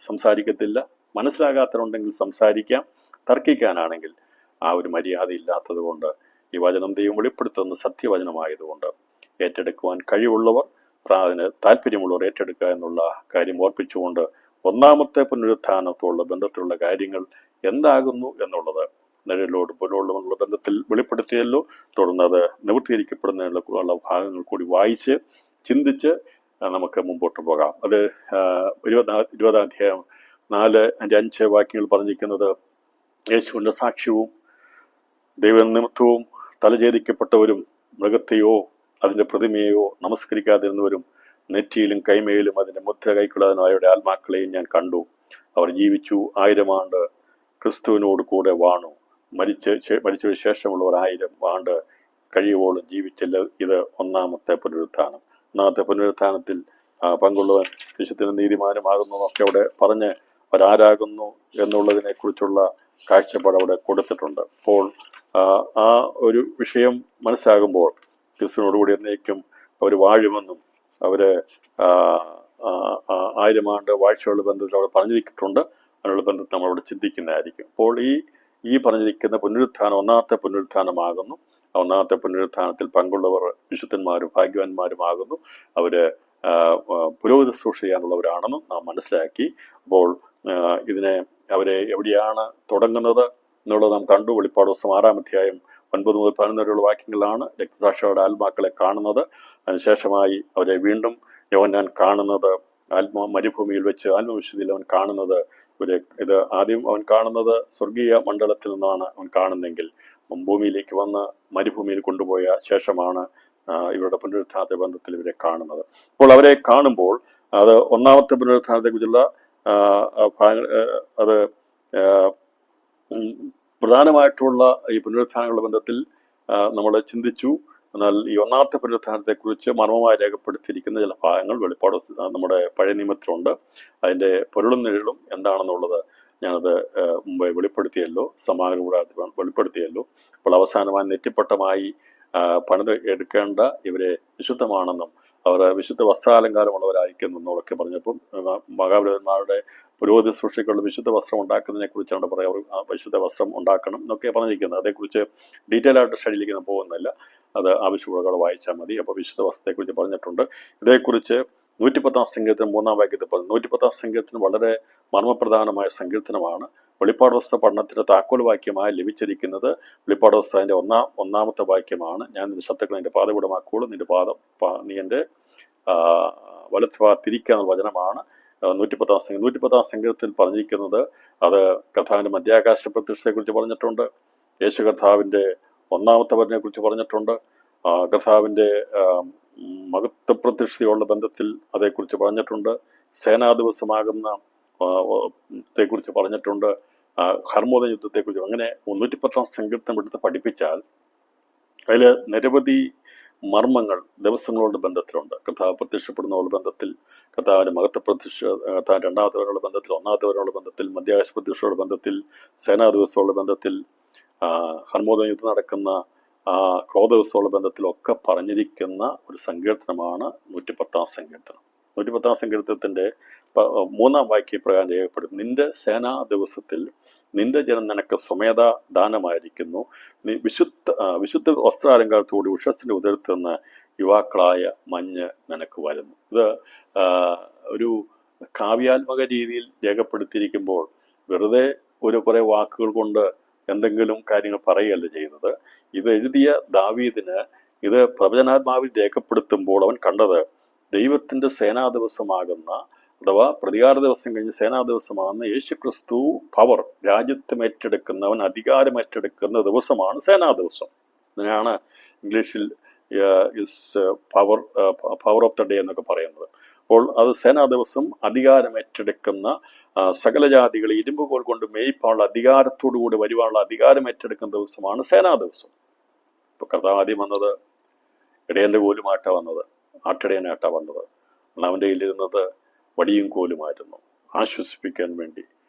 സംസാരിക്കത്തില്ല. മനസ്സിലാകാത്തതുണ്ടെങ്കിൽ സംസാരിക്കാം. തർക്കിക്കാനാണെങ്കിൽ ആ ഒരു മര്യാദ ഇല്ലാത്തത് കൊണ്ട് ഈ വചനം ദൈവം വെളിപ്പെടുത്തുന്ന സത്യവചനമായതുകൊണ്ട് ഏറ്റെടുക്കുവാൻ കഴിവുള്ളവർ, അതിന് താല്പര്യമുള്ളവർ ഏറ്റെടുക്കുക എന്നുള്ള കാര്യം ഓർപ്പിച്ചുകൊണ്ട് 1ാമത്തെ പുനരുത്ഥാനത്തോടുള്ള ബന്ധത്തിലുള്ള കാര്യങ്ങൾ എന്താകുന്നു എന്നുള്ളത് നിഴലോട് പൊരുളുള്ള ബന്ധത്തിൽ വെളിപ്പെടുത്തിയല്ലോ. തുടർന്ന് അത് നിവൃത്തീകരിക്കപ്പെടുന്നതിനുള്ള ഭാഗങ്ങൾ കൂടി വായിച്ച് ചിന്തിച്ച് നമുക്ക് മുമ്പോട്ട് പോകാം. അത് 20-ാം അധ്യായം 4-5 വാക്യങ്ങൾ പറഞ്ഞിരിക്കുന്നത് യേശുവിൻ്റെ സാക്ഷ്യവും ദൈവനിമിത്തവും തലചേദിക്കപ്പെട്ടവരും മൃഗത്തെയോ അതിൻ്റെ പ്രതിമയെയോ നമസ്കരിക്കാതിരുന്നവരും നെറ്റിയിലും കൈമയിലും അതിൻ്റെ മുദ്ര കൈക്കൊള്ളാതിനായവരുടെ ആത്മാക്കളെയും ഞാൻ കണ്ടു. അവർ ജീവിച്ചു 1000 ആണ്ട് ക്രിസ്തുവിനോട് കൂടെ വാണു. മരിച്ചതിന് ശേഷമുള്ളവർ 1000 ആണ്ട് കഴിയുവോളം ജീവിച്ചില്ല. ഇത് 1ാമത്തെ പുനരുത്ഥാനം. 1ാമത്തെ പുനരുത്ഥാനത്തിൽ പങ്കുള്ളവൻ വിശുദ്ധനും നീതിമാനുമാകുന്നതൊക്കെ അവിടെ പറഞ്ഞ് അവരാരാകുന്നു എന്നുള്ളതിനെ കുറിച്ചുള്ള കാഴ്ചപ്പാട് അവിടെ കൊടുത്തിട്ടുണ്ട്. അപ്പോൾ ആ ഒരു വിഷയം മനസ്സിലാകുമ്പോൾ ക്രിസ്തുവിനോടുകൂടി എന്നേക്കും അവർ വാഴുമെന്നും അവര് 1000 ആണ്ട് വാഴ്ചയുള്ള ബന്ധത്തിൽ അവിടെ പറഞ്ഞിരിക്കുന്നുണ്ട്. അതിനുള്ള ബന്ധത്തിൽ നമ്മളവിടെ ചിന്തിക്കുന്നതായിരിക്കും. അപ്പോൾ ഈ പറഞ്ഞിരിക്കുന്ന പുനരുത്ഥാനം 1ാമത്തെ പുനരുത്ഥാനമാകുന്നു. 1ാമത്തെ പുനരുത്ഥാനത്തിൽ പങ്കുള്ളവർ വിശുദ്ധന്മാരും ഭാഗ്യവാന്മാരുമാകുന്നു. അവര് പുരോഹിത ശുശ്രൂഷ ചെയ്യാനുള്ളവരാണെന്നും നാം മനസ്സിലാക്കി. അപ്പോൾ അവരെ എവിടെയാണ് തുടങ്ങുന്നത്? എന്നുള്ളത് നാം കണ്ടു. വെളിപ്പാട് ദിവസം 6-ാം അധ്യായം 9 മുതൽ 11 വരെയുള്ള വാക്യങ്ങളാണ് രക്തസാക്ഷികളുടെ ആത്മാക്കളെ കാണുന്നത്. അതിനുശേഷമായി അവരെ വീണ്ടും യോഹന്നാൻ കാണുന്നത് മരുഭൂമിയിൽ വെച്ച് ആത്മവിശുദ്ധിയിൽ അവൻ കാണുന്നത് ഇത് ആദ്യം അവൻ കാണുന്നത് സ്വർഗീയ മണ്ഡലത്തിൽ നിന്നാണ് അവൻ കാണുന്നെങ്കിൽ ഭൂമിയിലേക്ക് വന്ന് മരുഭൂമിയിൽ കൊണ്ടുപോയ ശേഷമാണ് ഇവരുടെ പുനരുത്ഥാനത്തെ ബന്ധത്തിൽ ഇവരെ കാണുന്നത്. അപ്പോൾ അവരെ കാണുമ്പോൾ അത് ഒന്നാമത്തെ പുനരുത്ഥാനത്തെ കുറിച്ചുള്ള അത് പ്രധാനമായിട്ടുള്ള ഈ പുനരുത്ഥാനങ്ങളുടെ ബന്ധത്തിൽ നമ്മൾ ചിന്തിച്ചു. എന്നാൽ ഈ ഒന്നാമത്തെ പുനരുത്ഥാനത്തെക്കുറിച്ച് മർമ്മമായി രേഖപ്പെടുത്തിയിരിക്കുന്ന ചില ഭാഗങ്ങൾ വെളിപ്പാട് നമ്മുടെ പഴയ നിയമത്തിലുണ്ട്. അതിൻ്റെ പൊരുളും നിഴലും എന്താണെന്നുള്ളത് ഞാനത് മുമ്പ് വെളിപ്പെടുത്തിയല്ലോ, സമാഗമ കൂടാരത്തിൽ വെളിപ്പെടുത്തിയല്ലോ. അപ്പോൾ അവസാനമായി നെറ്റിപ്പട്ടമായി പണിത് എടുക്കേണ്ട ഇവരെ വിശുദ്ധമാണെന്നും അവർ വിശുദ്ധ വസ്ത്രാലങ്കാരമുള്ളവരായിരിക്കുന്നു എന്നൊക്കെ പറഞ്ഞപ്പം മഹാപുരോഹിതന്മാരുടെ പുരോഹിത സൃഷ്ടികളുടെ വിശുദ്ധ വസ്ത്രം ഉണ്ടാക്കുന്നതിനെ കുറിച്ചാണ് പറയുക. വിശുദ്ധ വസ്ത്രം ഉണ്ടാക്കണം എന്നൊക്കെ പറഞ്ഞിരിക്കുന്നത്. അതേക്കുറിച്ച് ഡീറ്റെയിൽ ആയിട്ട് സ്റ്റഡിയിലേക്ക് പോകുന്നില്ല, അത് ആവശ്യമുള്ള വായിച്ചാൽ മതി. അപ്പോൾ വിശുദ്ധ വസ്ത്രത്തെക്കുറിച്ച് പറഞ്ഞിട്ടുണ്ട്. ഇതേക്കുറിച്ച് 110-ാം സങ്കീർത്തനം 3-ാം വാക്യത്തിൽ പറഞ്ഞു. 110-ാം സങ്കീർത്തനം വളരെ മർമ്മപ്രധാനമായ സങ്കീർത്തനമാണ്. വെളിപ്പാട് വസ്ത്ര പഠനത്തിന്റെ താക്കോൽ വാക്യമായി ലഭിച്ചിരിക്കുന്നത് വെളിപ്പാട് വസ്ത്ര അതിന്റെ ഒന്നാമത്തെ വാക്യമാണ്. ഞാൻ നിന്റെ ശത്രുക്കളെ നിന്റെ പാതകൂടമാക്കുള്ളൂ, നിന്റെ പാദം നീ എൻ്റെ വലത്തുഭാഗത്തിരിക്കുന്ന വചനമാണ്. 110-ാം സങ്കീർത്തനത്തിൽ പറഞ്ഞിരിക്കുന്നത് അത് കർത്താവിന്റെ മധ്യാകാശ പ്രത്യക്ഷത്തെക്കുറിച്ച് പറഞ്ഞിട്ടുണ്ട്. യേശു കർത്താവിന്റെ ഒന്നാമത്തെ വരനെ കുറിച്ച് പറഞ്ഞിട്ടുണ്ട്. കർത്താവിന്റെ മഹത്വ പ്രതിഷ്ഠയുള്ള ബന്ധത്തിൽ അതേക്കുറിച്ച് പറഞ്ഞിട്ടുണ്ട്. സേനാ ദിവസമാകുന്ന ത്തെക്കുറിച്ച് പറഞ്ഞിട്ടുണ്ട്. ഹർമോദ യുദ്ധത്തെക്കുറിച്ച്. അങ്ങനെ 110-ാം സങ്കീർത്തനം എടുത്ത് പഠിപ്പിച്ചാൽ അതിൽ നിരവധി മർമ്മങ്ങൾ ദിവസങ്ങളോട് ബന്ധത്തിലുണ്ട്. കർത്താവ് പ്രത്യക്ഷപ്പെടുന്നവരുടെ ബന്ധത്തിൽ, കർത്താവിന്റെ മഹത്വ പ്രതിഷ്ഠ, കർത്താവ് രണ്ടാമത്തെ വരെയുള്ള ബന്ധത്തിൽ, ഒന്നാമത്തെ വരെയുള്ള ബന്ധത്തിൽ, മധ്യാകാശ പ്രതിഷ്ഠയുടെ ബന്ധത്തിൽ, സേനാ ദിവസമുള്ള ബന്ധത്തിൽ, ഹർമോദ യുദ്ധം നടക്കുന്ന ക്രോധോത്സവമുള്ള ബന്ധത്തിലൊക്കെ പറഞ്ഞിരിക്കുന്ന ഒരു സങ്കീർത്തനമാണ് 110-ാം സങ്കീർത്തനം. 110-ാം സങ്കീർത്തനത്തിന്റെ 3-ാം വാക്യപ്രകാരം രേഖപ്പെടും. നിന്റെ സേനാ ദിവസത്തിൽ നിന്റെ ജനം നിനക്ക് സ്വമേധ ദാനമായിരിക്കുന്നു. നീ വിശുദ്ധ വസ്ത്രാലങ്കാരത്തോടെ ഉഷസ്സിന്റെ ഉദരത്തിൽ നിന്ന് യുവാക്കളായ മഞ്ഞ് നിനക്ക് വരുന്നു. ഇത് ഒരു കാവ്യാത്മക രീതിയിൽ രേഖപ്പെടുത്തിയിരിക്കുമ്പോൾ വെറുതെ കുറെ വാക്കുകൾ കൊണ്ട് എന്തെങ്കിലും കാര്യങ്ങൾ പറയുകയല്ല ചെയ്യുന്നത്. ഇത് എഴുതിയ ദാവീദിന് ഇത് പ്രവചനാത്മാവിൽ രേഖപ്പെടുത്തുമ്പോൾ അവൻ കണ്ടത് ദൈവത്തിന്റെ സേനാ ദിവസമാകുന്ന, അഥവാ പ്രതികാര ദിവസം കഴിഞ്ഞ് സേനാ ദിവസമാകുന്ന യേശു ക്രിസ്തു പവർ രാജ്യത്ത് ഏറ്റെടുക്കുന്ന, അവൻ അധികാരം ഏറ്റെടുക്കുന്ന ദിവസമാണ് സേനാ ദിവസം. ഇതിനാണ് ഇംഗ്ലീഷിൽ പവർ ഓഫ് ദ ഡേ എന്നൊക്കെ പറയുന്നത്. അപ്പോൾ അത് സേനാ ദിവസം അധികാരം ഏറ്റെടുക്കുന്ന, സകല ജാതികളെ ഇരുമ്പുകോൽ കൊണ്ട് മേയ്പാനുള്ള അധികാരത്തോടുകൂടി വരുവാനുള്ള അധികാരം ഏറ്റെടുക്കുന്ന ദിവസമാണ് സേനാ ദിവസം. ഇപ്പൊ കർത്താവ് ആദ്യം വന്നത് ഇടയന്റെ കോലുമായിട്ടാണ് വന്നത്, ആട്ടിടയനായിട്ടാണ് വന്നത്. അവൻ്റെ കയ്യിലിരുന്നത് വടിയും കോലുമായിരുന്നു. ആശ്വസിപ്പിക്കാൻ വേണ്ടി,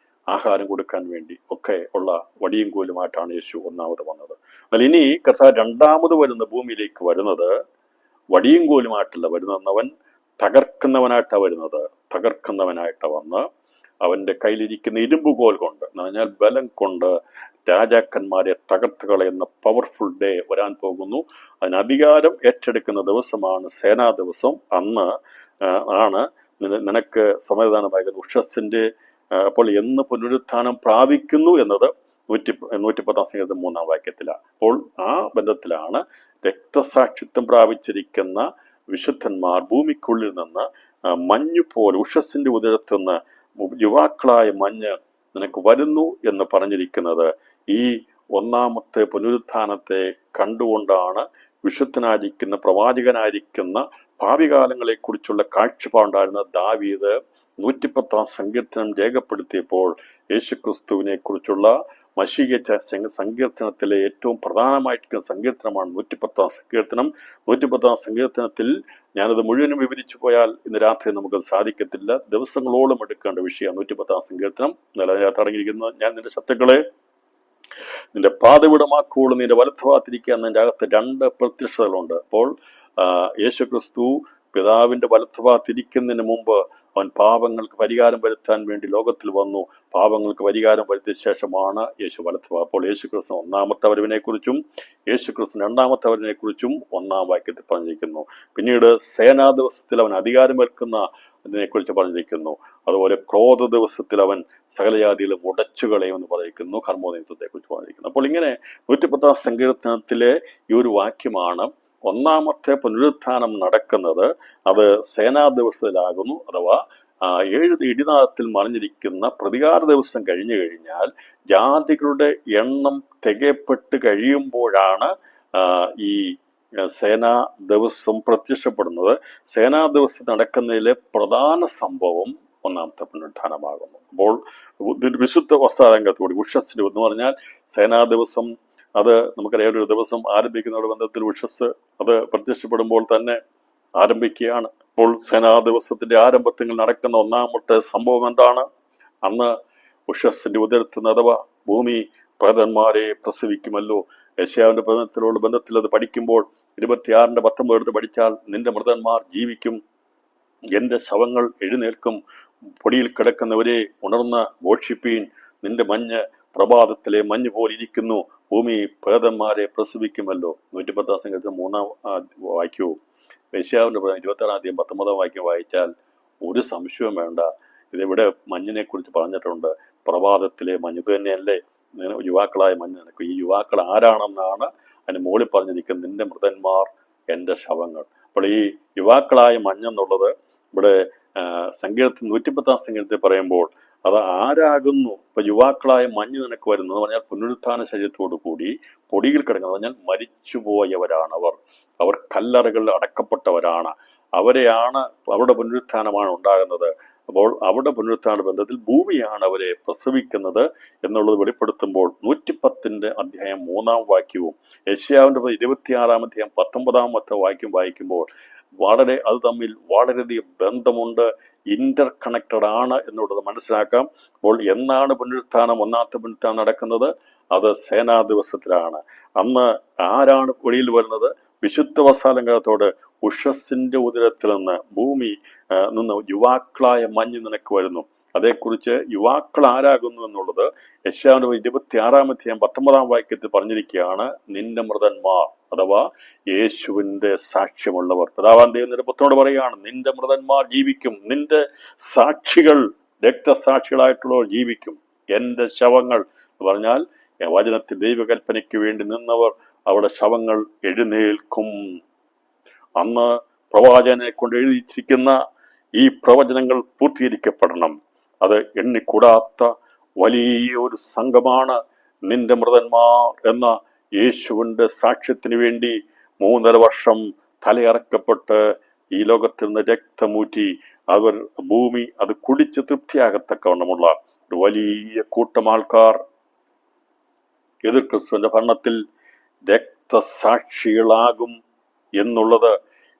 ആഹാരം കൊടുക്കാൻ വേണ്ടി ഒക്കെ ഉള്ള വടിയും കോലുമായിട്ടാണ് യേശു ഒന്നാമത് വന്നത്. എന്നാൽ ഇനി കർത്താവ് രണ്ടാമത് വരുന്ന ഭൂമിയിലേക്ക് വരുന്നത് വടിയും കോലുമായിട്ടല്ല വരുന്നവൻ തകർക്കുന്നവനായിട്ടാണ് വരുന്നത്. തകർക്കുന്നവനായിട്ട് വന്ന് അവന്റെ കയ്യിലിരിക്കുന്ന ഇരുമ്പുകോൽ കൊണ്ട്, എന്ന് പറഞ്ഞാൽ ബലം കൊണ്ട് രാജാക്കന്മാരെ തകർത്ത് കളയുന്ന പവർഫുൾ ഡേ വരാൻ പോകുന്നു. അതിന് അധികാരം ഏറ്റെടുക്കുന്ന ദിവസമാണ് സേനാ ദിവസം. അന്ന് ആണ് നിനക്ക് സമയദാനമായിരുന്ന ഉഷസ്സിന്റെ. അപ്പോൾ എന്ന് പുനരുത്ഥാനം പ്രാപിക്കുന്നു എന്നത് 110-ാം സങ്കീർത്തനം 3-ാം വാക്യത്തിലാണ്. അപ്പോൾ ആ ബന്ധത്തിലാണ് രക്തസാക്ഷിത്വം പ്രാപിച്ചിരിക്കുന്ന വിശുദ്ധന്മാർ ഭൂമിക്കുള്ളിൽ നിന്ന് മഞ്ഞുപോലെ ഉഷസ്സിന്റെ ഉദരത്തിൽ നിന്ന് യുവാക്കളായ മഞ്ഞ് നിനക്ക് വരുന്നു എന്ന് പറഞ്ഞിരിക്കുന്നത്. ഈ ഒന്നാമത്തെ പുനരുത്ഥാനത്തെ കണ്ടുകൊണ്ടാണ് വിശുദ്ധനായിരിക്കുന്ന, പ്രവാചകനായിരിക്കുന്ന ഭാവികാലങ്ങളെ കുറിച്ചുള്ള കാഴ്ചപ്പാടുണ്ടായിരുന്ന ദാവീദ് 110-ാം സങ്കീർത്തനം രേഖപ്പെടുത്തിയപ്പോൾ യേശുക്രിസ്തുവിനെ കുറിച്ചുള്ള മശീഹ സങ്കീർത്തനത്തിലെ ഏറ്റവും പ്രധാനമായിരിക്കുന്ന സങ്കീർത്തനമാണ് 110-ാം സങ്കീർത്തനം. 110-ാം സങ്കീർത്തനത്തിൽ ഞാനത് മുഴുവനും വിവരിച്ചു പോയാൽ ഇന്ന് രാത്രി നമുക്കത് സാധിക്കത്തില്ല. ദിവസങ്ങളോളം എടുക്കേണ്ട വിഷയമാണ് 110-ാം സങ്കീർത്തനം. അതിനകത്ത് അടങ്ങിയിരിക്കുന്നത്, ഞാൻ നിന്റെ ശത്രുക്കളെ നിന്റെ പാതവിടമാക്കുള്ളൂ, നിന്റെ വലത്തുഭാഗത്തിരിക്കുക എന്നതിൻ്റെ അകത്ത് 2 പ്രത്യക്ഷതകളുണ്ട്. അപ്പോൾ യേശുക്രിസ്തു പിതാവിന്റെ വലത്തുഭാഗത്തിരിക്കുന്നതിന് മുമ്പ് അവൻ പാപങ്ങൾക്ക് പരിഹാരം വരുത്താൻ വേണ്ടി ലോകത്തിൽ വന്നു. പാപങ്ങൾക്ക് പരിഹാരം വരുത്തിയ ശേഷമാണ് യേശു വലത്ത്. അപ്പോൾ യേശു ക്രിസ്തു ഒന്നാമത്തെ വരവിനെക്കുറിച്ചും യേശു ക്രിസ്തു രണ്ടാമത്തെ വരവിനെക്കുറിച്ചും ഒന്നാം വാക്യത്തിൽ പറഞ്ഞിരിക്കുന്നു. പിന്നീട് സേനാ ദിവസത്തിൽ അവൻ അധികാരമേൽക്കുന്ന അതിനെക്കുറിച്ച് പറഞ്ഞിരിക്കുന്നു. അതുപോലെ ക്രോധ ദിവസത്തിൽ അവൻ സകലജാതികളും ഉടച്ചുകളയുമെന്ന് പറഞ്ഞിരിക്കുന്നു. കർമ്മോദയത്വത്തെക്കുറിച്ച് പറഞ്ഞിരിക്കുന്നു. അപ്പോൾ ഇങ്ങനെ 110 സങ്കീർത്തനത്തിലെ ഈ ഒരു വാക്യമാണ് ഒന്നാമത്തെ പുനരുത്ഥാനം നടക്കുന്നത്. അത് സേനാ ദിവസത്തിലാകുന്നു. അഥവാ 7 ഇടിനാദത്തിൽ മറിഞ്ഞിരിക്കുന്ന പ്രതികാര ദിവസം കഴിഞ്ഞു കഴിഞ്ഞാൽ ജാതികളുടെ എണ്ണം തികയപ്പെട്ട് കഴിയുമ്പോഴാണ് ഈ സേനാ ദിവസം പ്രത്യക്ഷപ്പെടുന്നത്. സേനാ ദിവസം നടക്കുന്നതിലെ പ്രധാന സംഭവം ഒന്നാമത്തെ പുനരുത്ഥാനമാകുന്നു. അപ്പോൾ വിശുദ്ധ വസ്ത്രാലങ്കത്തോടെ ഉഷസ്സിന് എന്ന് പറഞ്ഞാൽ സേനാ ദിവസം, അത് നമുക്കറിയാം, ഒരു ദിവസം ആരംഭിക്കുന്നതോട് ബന്ധത്തിൽ ഉഷസ് അത് പ്രത്യക്ഷപ്പെടുമ്പോൾ തന്നെ ആരംഭിക്കുകയാണ്. അപ്പോൾ സേനാ ദിവസത്തിന്റെ ആരംഭത്തിൽ നടക്കുന്ന ഒന്നാമത്തെ സംഭവം എന്താണ്? അന്ന് ഉഷസ്സിന്റെ ഉദരത്തിൽ അഥവാ ഭൂമി പ്രേതന്മാരെ പ്രസവിക്കുമല്ലോ. യെശയ്യാവിന്റെ ബന്ധത്തിൽ അത് പഠിക്കുമ്പോൾ 26:19 എടുത്ത് പഠിച്ചാൽ, നിന്റെ മൃതന്മാർ ജീവിക്കും, എന്റെ ശവങ്ങൾ എഴുന്നേൽക്കും, പൊടിയിൽ കിടക്കുന്നവരെ ഉണർന്ന് ഘോഷിപ്പീൻ, നിന്റെ മഞ്ഞ് പ്രഭാതത്തിലെ മഞ്ഞ് പോലിരിക്കുന്നു, ഭൂമി പ്രേതന്മാരെ പ്രസവിക്കുമല്ലോ. 110 സങ്കീർത്തനം 3-ാം വാക്യവും യെശയ്യാവിന്റെ 26-ാം 19-ാം വാക്യം വായിച്ചാൽ ഒരു സംശയവും വേണ്ട, ഇതിവിടെ മഞ്ഞിനെ കുറിച്ച് പറഞ്ഞിട്ടുണ്ട്. പ്രഭാതത്തിലെ മഞ്ഞ് തന്നെയല്ലേ യുവാക്കളായ മഞ്ഞ് നിനക്ക്. ഈ യുവാക്കൾ ആരാണെന്നാണ് അതിന് മുകളിൽ പറഞ്ഞിരിക്കുന്നത്, നിന്റെ മൃതന്മാർ എൻ്റെ ശവങ്ങൾ. അപ്പോൾ ഈ യുവാക്കളായ മഞ്ഞെന്നുള്ളത് ഇവിടെ സങ്കീർത്തനം 110-ാം സങ്കീർത്തനത്തിൽ പറയുമ്പോൾ അത് ആരാകുന്നു? ഇപ്പൊ യുവാക്കളായ മഞ്ഞ് നിനക്ക് വരുന്നത് പറഞ്ഞാൽ പുനരുത്ഥാന ശരീരത്തോടു കൂടി പൊടിയിൽ കിടക്കുന്നത് പറഞ്ഞാൽ മരിച്ചുപോയവരാണ് അവർ കല്ലറകളിൽ അടക്കപ്പെട്ടവരാണ്. അവരെയാണ്, അവരുടെ പുനരുത്ഥാനമാണ് ഉണ്ടാകുന്നത്. അപ്പോൾ അവരുടെ പുനരുത്ഥാന ബന്ധത്തിൽ ഭൂമിയാണ് അവരെ പ്രസവിക്കുന്നത് എന്നുള്ളത് വെളിപ്പെടുത്തുമ്പോൾ 110 അധ്യായം 3-ാം വാക്യവും യെശയ്യാവിന്റെ 26-ാം അധ്യായം 19-ാമത്തെ വാക്യം വായിക്കുമ്പോൾ അത് തമ്മിൽ വളരെയധികം ബന്ധമുണ്ട്, ഇന്റർ കണക്റ്റഡ് ആണ് എന്നുള്ളത് മനസ്സിലാക്കാം. അപ്പോൾ എന്നാണ് പുനരുത്ഥാനം, ഒന്നാമത്തെ പുനരുത്ഥാനം നടക്കുന്നത്? അത് സേനാ ദിവസത്തിലാണ്. അന്ന് ആരാണ് വെളിയിൽ വരുന്നത്? വിശുദ്ധ വസ്ത്രാലങ്കാരത്തോട് ഉഷസ്സിന്റെ ഉദരത്തിൽ നിന്ന് ഭൂമി നിന്ന് യുവാക്കളായ മഞ്ഞ് നിനക്ക് വരുന്നു. അതേക്കുറിച്ച് യുവാക്കൾ ആരാകുന്നു എന്നുള്ളത് യെശയ്യാവിന്റെ 26-ാം അധ്യായം 19-ാം വാക്യത്തിൽ പറഞ്ഞിരിക്കുകയാണ്. നിന്റെ മൃതന്മാർ അഥവാ യേശുവിന്റെ സാക്ഷ്യമുള്ളവർ. പിതാവാൻ ദൈവം നിന്റെ പുത്രനോട് പറയുകയാണ്, നിന്റെ മൃതന്മാർ ജീവിക്കും, നിന്റെ സാക്ഷികൾ, രക്തസാക്ഷികളായിട്ടുള്ളവർ ജീവിക്കും, എന്റെ ശവങ്ങൾ എന്ന് പറഞ്ഞാൽ വചനത്തിൽ ദൈവകൽപ്പനയ്ക്ക് വേണ്ടി നിന്നവർ, അവിടെ ശവങ്ങൾ എഴുന്നേൽക്കും. അന്ന് പ്രവാചകനെ കൊണ്ട് എഴുതിച്ചിരിക്കുന്ന ഈ പ്രവചനങ്ങൾ പൂർത്തീകരിക്കപ്പെടണം. അത് എണ്ണിക്കൂടാത്ത വലിയൊരു സംഘമാണ് നിന്റെ മൃതന്മാർ എന്ന യേശുവിന്റെ സാക്ഷ്യത്തിന് വേണ്ടി 3.5 വർഷം തലയറക്കപ്പെട്ട് ഈ ലോകത്തിൽ നിന്ന് രക്തമൂറ്റി അവർ ഭൂമി അത് കുടിച്ച് തൃപ്തിയാകത്തക്കവണ്ണമുള്ള ഒരു വലിയ കൂട്ടം ആൾക്കാർ എതിർ ക്രിസ്തുവിന്റെ ഭരണത്തിൽ രക്തസാക്ഷികളാകും എന്നുള്ളത്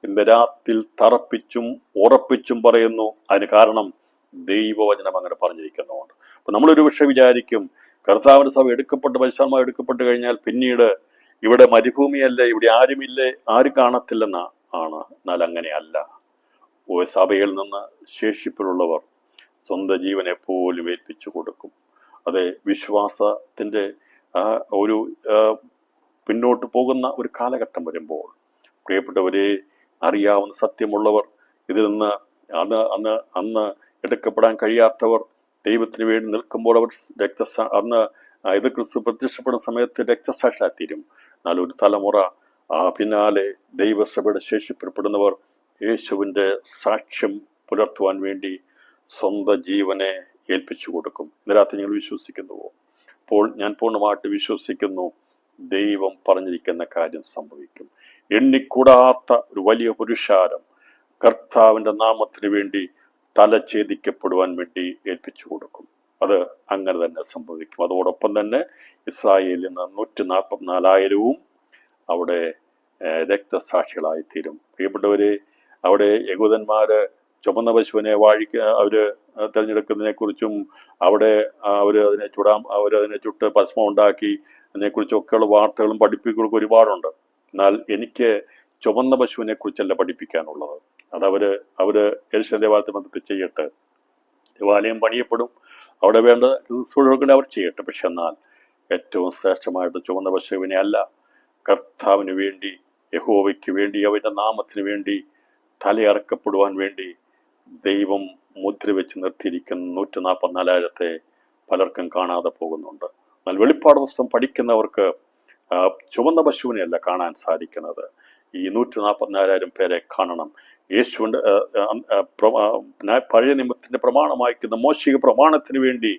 ഇന്ന് രാത്രിയിൽ തറപ്പിച്ചും ഉറപ്പിച്ചും പറയുന്നു. അതിന് കാരണം ദൈവവചനം അങ്ങനെ പറഞ്ഞിരിക്കുന്നതുകൊണ്ട്. അപ്പൊ നമ്മളൊരു പക്ഷെ വിചാരിക്കും, കർത്താവിന്റെ സഭ പരിശുദ്ധമായി എടുക്കപ്പെട്ട് കഴിഞ്ഞാൽ പിന്നീട് ഇവിടെ മരുഭൂമിയല്ലേ, ഇവിടെ ആരുമില്ലേ, ആരും കാണത്തില്ലെന്ന ആണ്. എന്നാൽ അങ്ങനെയല്ല. സഭയിൽ നിന്ന് ശേഷിപ്പിലുള്ളവർ സ്വന്തം ജീവനെ പോലും ഏൽപ്പിച്ചു കൊടുക്കും. അതെ, വിശ്വാസത്തിന്റെ ഒരു പിന്നോട്ട് പോകുന്ന ഒരു കാലഘട്ടം വരുമ്പോൾ പ്രിയപ്പെട്ടവരെ, അറിയാവുന്ന സത്യമുള്ളവർ, ഇതിൽ നിന്ന് അന്ന് എടുക്കപ്പെടാൻ കഴിയാത്തവർ ദൈവത്തിന് വേണ്ടി നിൽക്കുമ്പോൾ അവർ അന്ന് ഇത് ക്രിസ്തു പ്രത്യക്ഷപ്പെടുന്ന സമയത്ത് രക്തസാക്ഷിയായിത്തീരും. എന്നാൽ ഒരു തലമുറ പിന്നാലെ ദൈവസഭയുടെ ശേഷിപ്പെടുന്നവർ യേശുവിൻ്റെ സാക്ഷ്യം പുലർത്തുവാൻ വേണ്ടി സ്വന്തം ജീവനെ ഏൽപ്പിച്ചു കൊടുക്കും. ഇതിനകത്ത് നിങ്ങൾ വിശ്വസിക്കുന്നുവോ? അപ്പോൾ ഞാൻ പൂർണ്ണമായിട്ട് വിശ്വസിക്കുന്നു, ദൈവം പറഞ്ഞിരിക്കുന്ന കാര്യം സംഭവിക്കും. എണ്ണിക്കൂടാത്ത ഒരു വലിയ പുരുഷാരം കർത്താവിൻ്റെ നാമത്തിന് വേണ്ടി തലഛേദിക്കപ്പെടുവാൻ വേണ്ടി ഏൽപ്പിച്ചു കൊടുക്കും. അത് അങ്ങനെ തന്നെ സംഭവിക്കും. അതോടൊപ്പം തന്നെ ഇസ്രായേലിൽ നിന്ന് 144,000 അവിടെ രക്തസാക്ഷികളായിത്തീരും. പ്രിയപ്പെട്ടവരെ, അവിടെ യഹൂദന്മാര് ചുമന്ന പശുവിനെ അവര് തിരഞ്ഞെടുക്കുന്നതിനെ കുറിച്ചും അവിടെ അവരതിനെ ചുട്ട് ഭസ്മം ഉണ്ടാക്കി അതിനെക്കുറിച്ചൊക്കെയുള്ള വാർത്തകളും പഠിപ്പിക്കലും ഒരുപാടുണ്ട്. എന്നാൽ എനിക്ക് ചുമന്ന പശുവിനെ കുറിച്ചല്ല പഠിപ്പിക്കാനുള്ളത്. അതവര് അവര് യെരൂശലേം ദേവാലയത്തെ ബന്ധത്തിൽ ചെയ്യട്ടെ. ദേവാലയം പണിയപ്പെടും, അവിടെ വേണ്ട ശുശ്രൂഷകൾ അവർ ചെയ്യട്ടെ. പക്ഷെ എന്നാൽ ഏറ്റവും ശ്രേഷ്ഠമായിട്ട് ചുവന്ന പശുവിനെ അല്ല, കർത്താവിന് വേണ്ടി, യഹോവയ്ക്ക് വേണ്ടി, അവൻ്റെ നാമത്തിന് വേണ്ടി തലയറക്കപ്പെടുവാൻ വേണ്ടി ദൈവം മുദ്ര വെച്ച് നിർത്തിയിരിക്കുന്ന 144,000 പലർക്കും കാണാതെ പോകുന്നുണ്ട്. എന്നാൽ വെളിപ്പാട് പുസ്തകം പഠിക്കുന്നവർക്ക് ചുവന്ന പശുവിനെയല്ല കാണാൻ സാധിക്കുന്നത്, ഈ 144,000 പേരെ കാണണം. യേശുവിൻ്റെ പഴയ നിയമത്തിന്റെ പ്രമാണമായിരിക്കുന്ന മോശിക പ്രമാണത്തിന് വേണ്ടി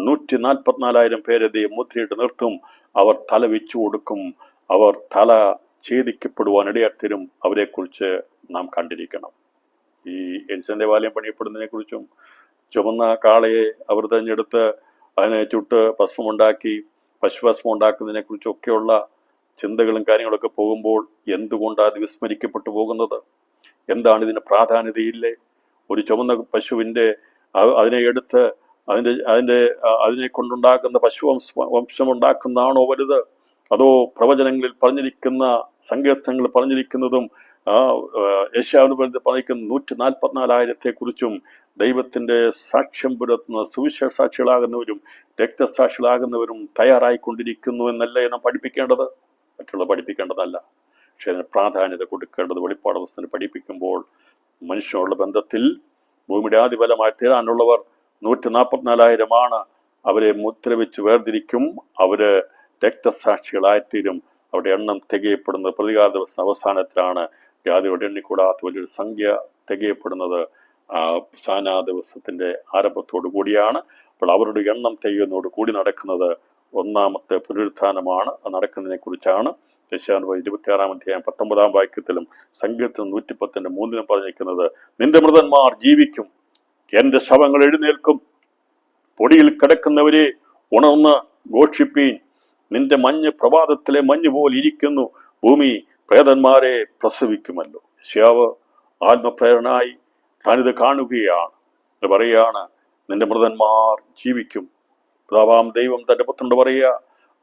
144,000 പേരെ ദൈവം മുദ്രയിട്ട് നിർത്തും. അവർ തല വെച്ചു കൊടുക്കും, അവർ തല ഛേദിക്കപ്പെടുവാൻ ഇടയാത്തരും അവരെക്കുറിച്ച് നാം കണ്ടിരിക്കണം. ഈ യെരൂശലേം ദേവാലയം പണിയപ്പെടുന്നതിനെ കുറിച്ചും ചുവന്ന കാളയെ അവർ തിരഞ്ഞെടുത്ത് അതിനെ ചുട്ട് ഭസ്മമുണ്ടാക്കി പശുഭസ്മം ഉണ്ടാക്കുന്നതിനെ കുറിച്ചൊക്കെയുള്ള ചിന്തകളും കാര്യങ്ങളൊക്കെ പോകുമ്പോൾ എന്തുകൊണ്ടാണ് അത് വിസ്മരിക്കപ്പെട്ടു പോകുന്നത്? എന്താണ് ഇതിന് പ്രാധാന്യതയില്ലേ? ഒരു ചുവന്ന പശുവിൻ്റെ അതിനെ എടുത്ത് അതിനെ കൊണ്ടുണ്ടാക്കുന്ന വംശം ഉണ്ടാക്കുന്നതാണോ വലുത്? അതോ പ്രവചനങ്ങളിൽ പറഞ്ഞിരിക്കുന്ന സങ്കീർത്തനങ്ങൾ പറഞ്ഞിരിക്കുന്നതും യെശയ്യാവിന്റെ പറഞ്ഞിരിക്കുന്ന 144,000 കുറിച്ചും ദൈവത്തിന്റെ സാക്ഷ്യം പുലർത്തുന്ന സുവിശേഷ സാക്ഷികളാകുന്നവരും രക്തസാക്ഷികളാകുന്നവരും തയ്യാറായിക്കൊണ്ടിരിക്കുന്നു എന്നല്ലേ നാം പഠിപ്പിക്കേണ്ടത്? മറ്റുള്ള പഠിപ്പിക്കേണ്ടതല്ല. പക്ഷെ അതിന് പ്രാധാന്യത കൊടുക്കേണ്ടത് വെളിപ്പാട് പുസ്തകം പഠിപ്പിക്കുമ്പോൾ മനുഷ്യനുള്ള ബന്ധത്തിൽ ഭൂമിയുടെ ആദിഫലമായി തീരാനുള്ളവർ 144,000 അവരെ മുദ്ര വെച്ച് വേർതിരിക്കും. അവര് രക്തസാക്ഷികളായിത്തീരും. അവരുടെ എണ്ണം തികയപ്പെടുന്നത് പ്രതികാര ദിവസം അവസാനത്തിലാണ്. ജാതിയുടെ എണ്ണിക്കൂടാത്ത വലിയൊരു സംഖ്യ തികയപ്പെടുന്നത് സാനാ ദിവസത്തിന്റെ ആരംഭത്തോടു കൂടിയാണ്. അപ്പോൾ അവരുടെ എണ്ണം തികയുന്നതോട് കൂടി നടക്കുന്നത് ഒന്നാമത്തെ പുനരുത്ഥാനമാണ്. നടക്കുന്നതിനെ കുറിച്ചാണ് യെശയ്യാവ് 26-ാം അധ്യായം 19-ാം വാക്യത്തിലും സങ്കീർത്തനം 110:3 പറഞ്ഞിരിക്കുന്നത്. നിന്റെ മൃതന്മാർ ജീവിക്കും, എന്റെ ശവങ്ങൾ എഴുന്നേൽക്കും. പൊടിയിൽ കിടക്കുന്നവരെ ഉണർന്ന് ഘോഷിപ്പീൻ, നിന്റെ മഞ്ഞ് പ്രഭാതത്തിലെ മഞ്ഞ് പോലെ ഇരിക്കുന്നു, ഭൂമി പ്രേതന്മാരെ പ്രസവിക്കുമല്ലോ. യെശയ്യാവ് ആത്മപ്രേരണായി ഞാനിത് കാണുകയാണ് എന്ന് പറയുകയാണ്. നിന്റെ മൃതന്മാർ ജീവിക്കും. പിതാവാം ദൈവം തന്റെ പുത്രനോട് പറയുക,